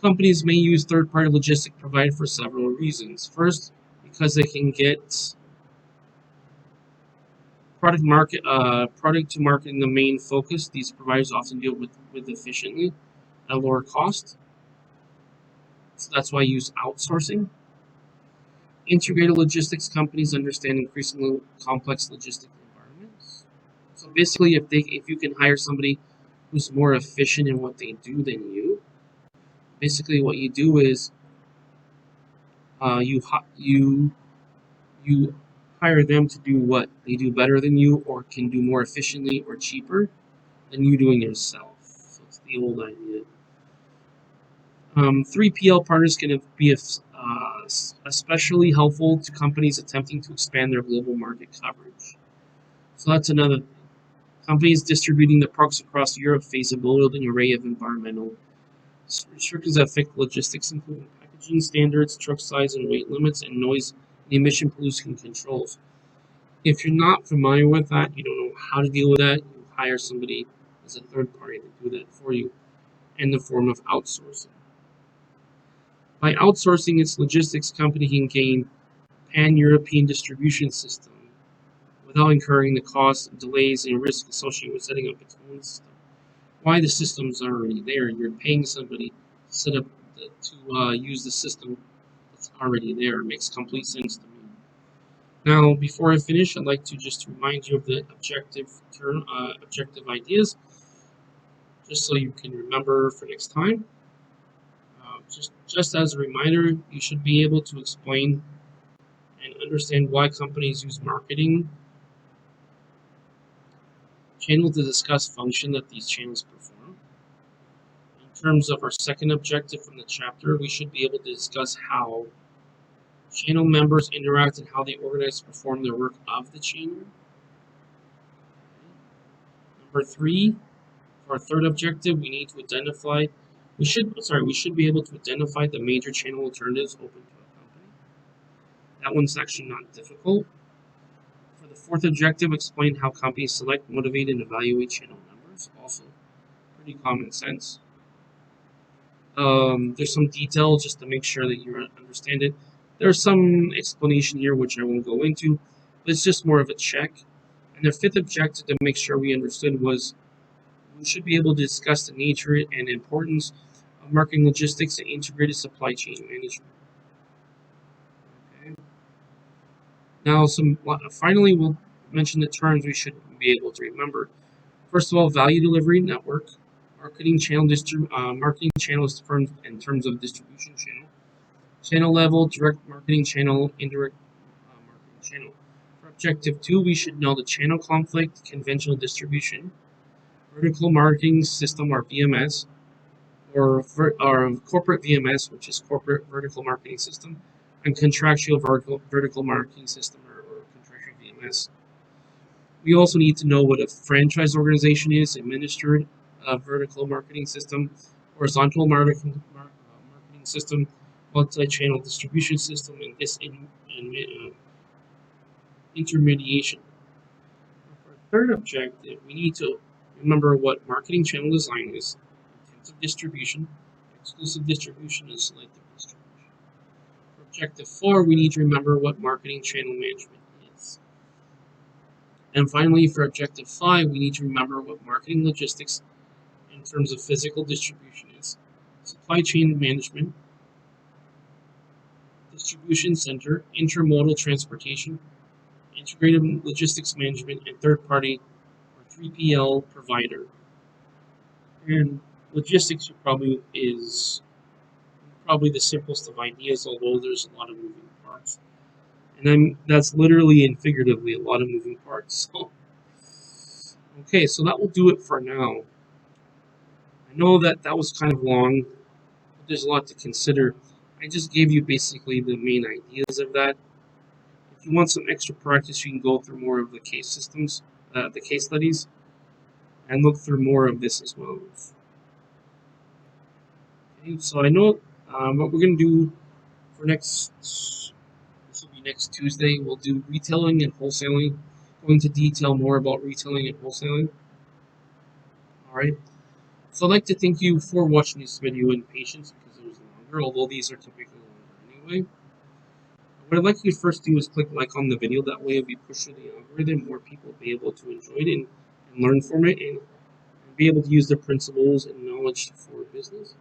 Companies may use third-party logistic provider for several reasons. First, because they can get product to market in the main focus. These providers often deal with efficiently at a lower cost. So that's why I use outsourcing. Integrated logistics companies understand increasingly complex logistic environments. So basically, if you can hire somebody who's more efficient in what they do than you, basically what you do is you hire them to do what they do better than you, or can do more efficiently or cheaper than you doing yourself. So it's the old idea. 3PL partners can be especially helpful to companies attempting to expand their global market coverage. So that's another thing. Companies distributing their products across Europe face a bewildering array of environmental restrictions that affect logistics, including packaging standards, truck size and weight limits, and noise and emission pollution controls. If you're not familiar with that, you don't know how to deal with that, you hire somebody as a third party to do that for you in the form of outsourcing. By outsourcing its logistics, company can gain pan-European distribution system without incurring the costs, delays, and risk associated with setting up its own system. Why the system's already there? You're paying somebody to set up to use the system that's already there. It makes complete sense to me. Now, before I finish, I'd like to just remind you of the objective ideas, just so you can remember for next time. Just as a reminder, you should be able to explain and understand why companies use marketing channels to discuss function that these channels perform. In terms of our second objective from the chapter, we should be able to discuss how channel members interact and how they organize and perform their work of the channel. Number 3, for our third objective, we need to identify. We should be able to identify the major channel alternatives open to a company. That one's actually not difficult. For the fourth objective, explain how companies select, motivate, and evaluate channel members. Also, pretty common sense. There's some detail just to make sure that you understand it. There's some explanation here which I won't go into, but it's just more of a check. And the fifth objective to make sure we understood was we should be able to discuss the nature and importance of marketing logistics and integrated supply chain management. Okay. Now, finally, we'll mention the terms we should be able to remember. First of all, value delivery network, marketing channel is termed in terms of distribution channel level, direct marketing channel, indirect marketing channel. For objective 2, we should know the channel conflict, conventional distribution, vertical marketing system or VMS, or corporate VMS, which is corporate vertical marketing system, and contractual vertical marketing system or contractual VMS. We also need to know what a franchise organization is, administered vertical marketing system, horizontal marketing system, multi-channel distribution system, and intermediation. For our third objective, we need to remember what marketing channel design is, intensive distribution, exclusive distribution, and selective distribution. For objective 4, we need to remember what marketing channel management is. And finally, for objective 5, we need to remember what marketing logistics in terms of physical distribution is, supply chain management, distribution center, intermodal transportation, integrated logistics management, and third-party or 3PL provider. And logistics is probably the simplest of ideas, although there's a lot of moving parts. And that's literally and figuratively a lot of moving parts. Okay, so that will do it for now. I know that was kind of long, but there's a lot to consider. I just gave you basically the main ideas of that. If you want some extra practice, you can go through more of the case studies, and look through more of this as well. Okay, so I know what we're gonna do for next. This will be next Tuesday. We'll do retailing and wholesaling. Going to detail more about retailing and wholesaling. All right. So I'd like to thank you for watching this video in patience because it was longer, although these are typically longer anyway. What I'd like you to first do is click like on the video. That way, if we push through the algorithm, more people will be able to enjoy it and learn from it and be able to use the principles and knowledge for business.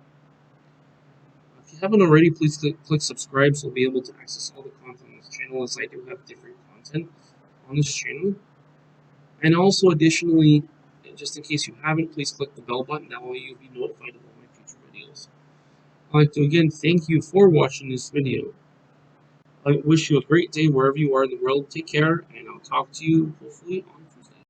If you haven't already, please click subscribe so you'll be able to access all the content on this channel, as I do have different content on this channel. And also, additionally, just in case you haven't, please click the bell button. That way, you'll be notified of all my future videos. I'd like to again thank you for watching this video. I wish you a great day wherever you are in the world. Take care, and I'll talk to you hopefully on Tuesday.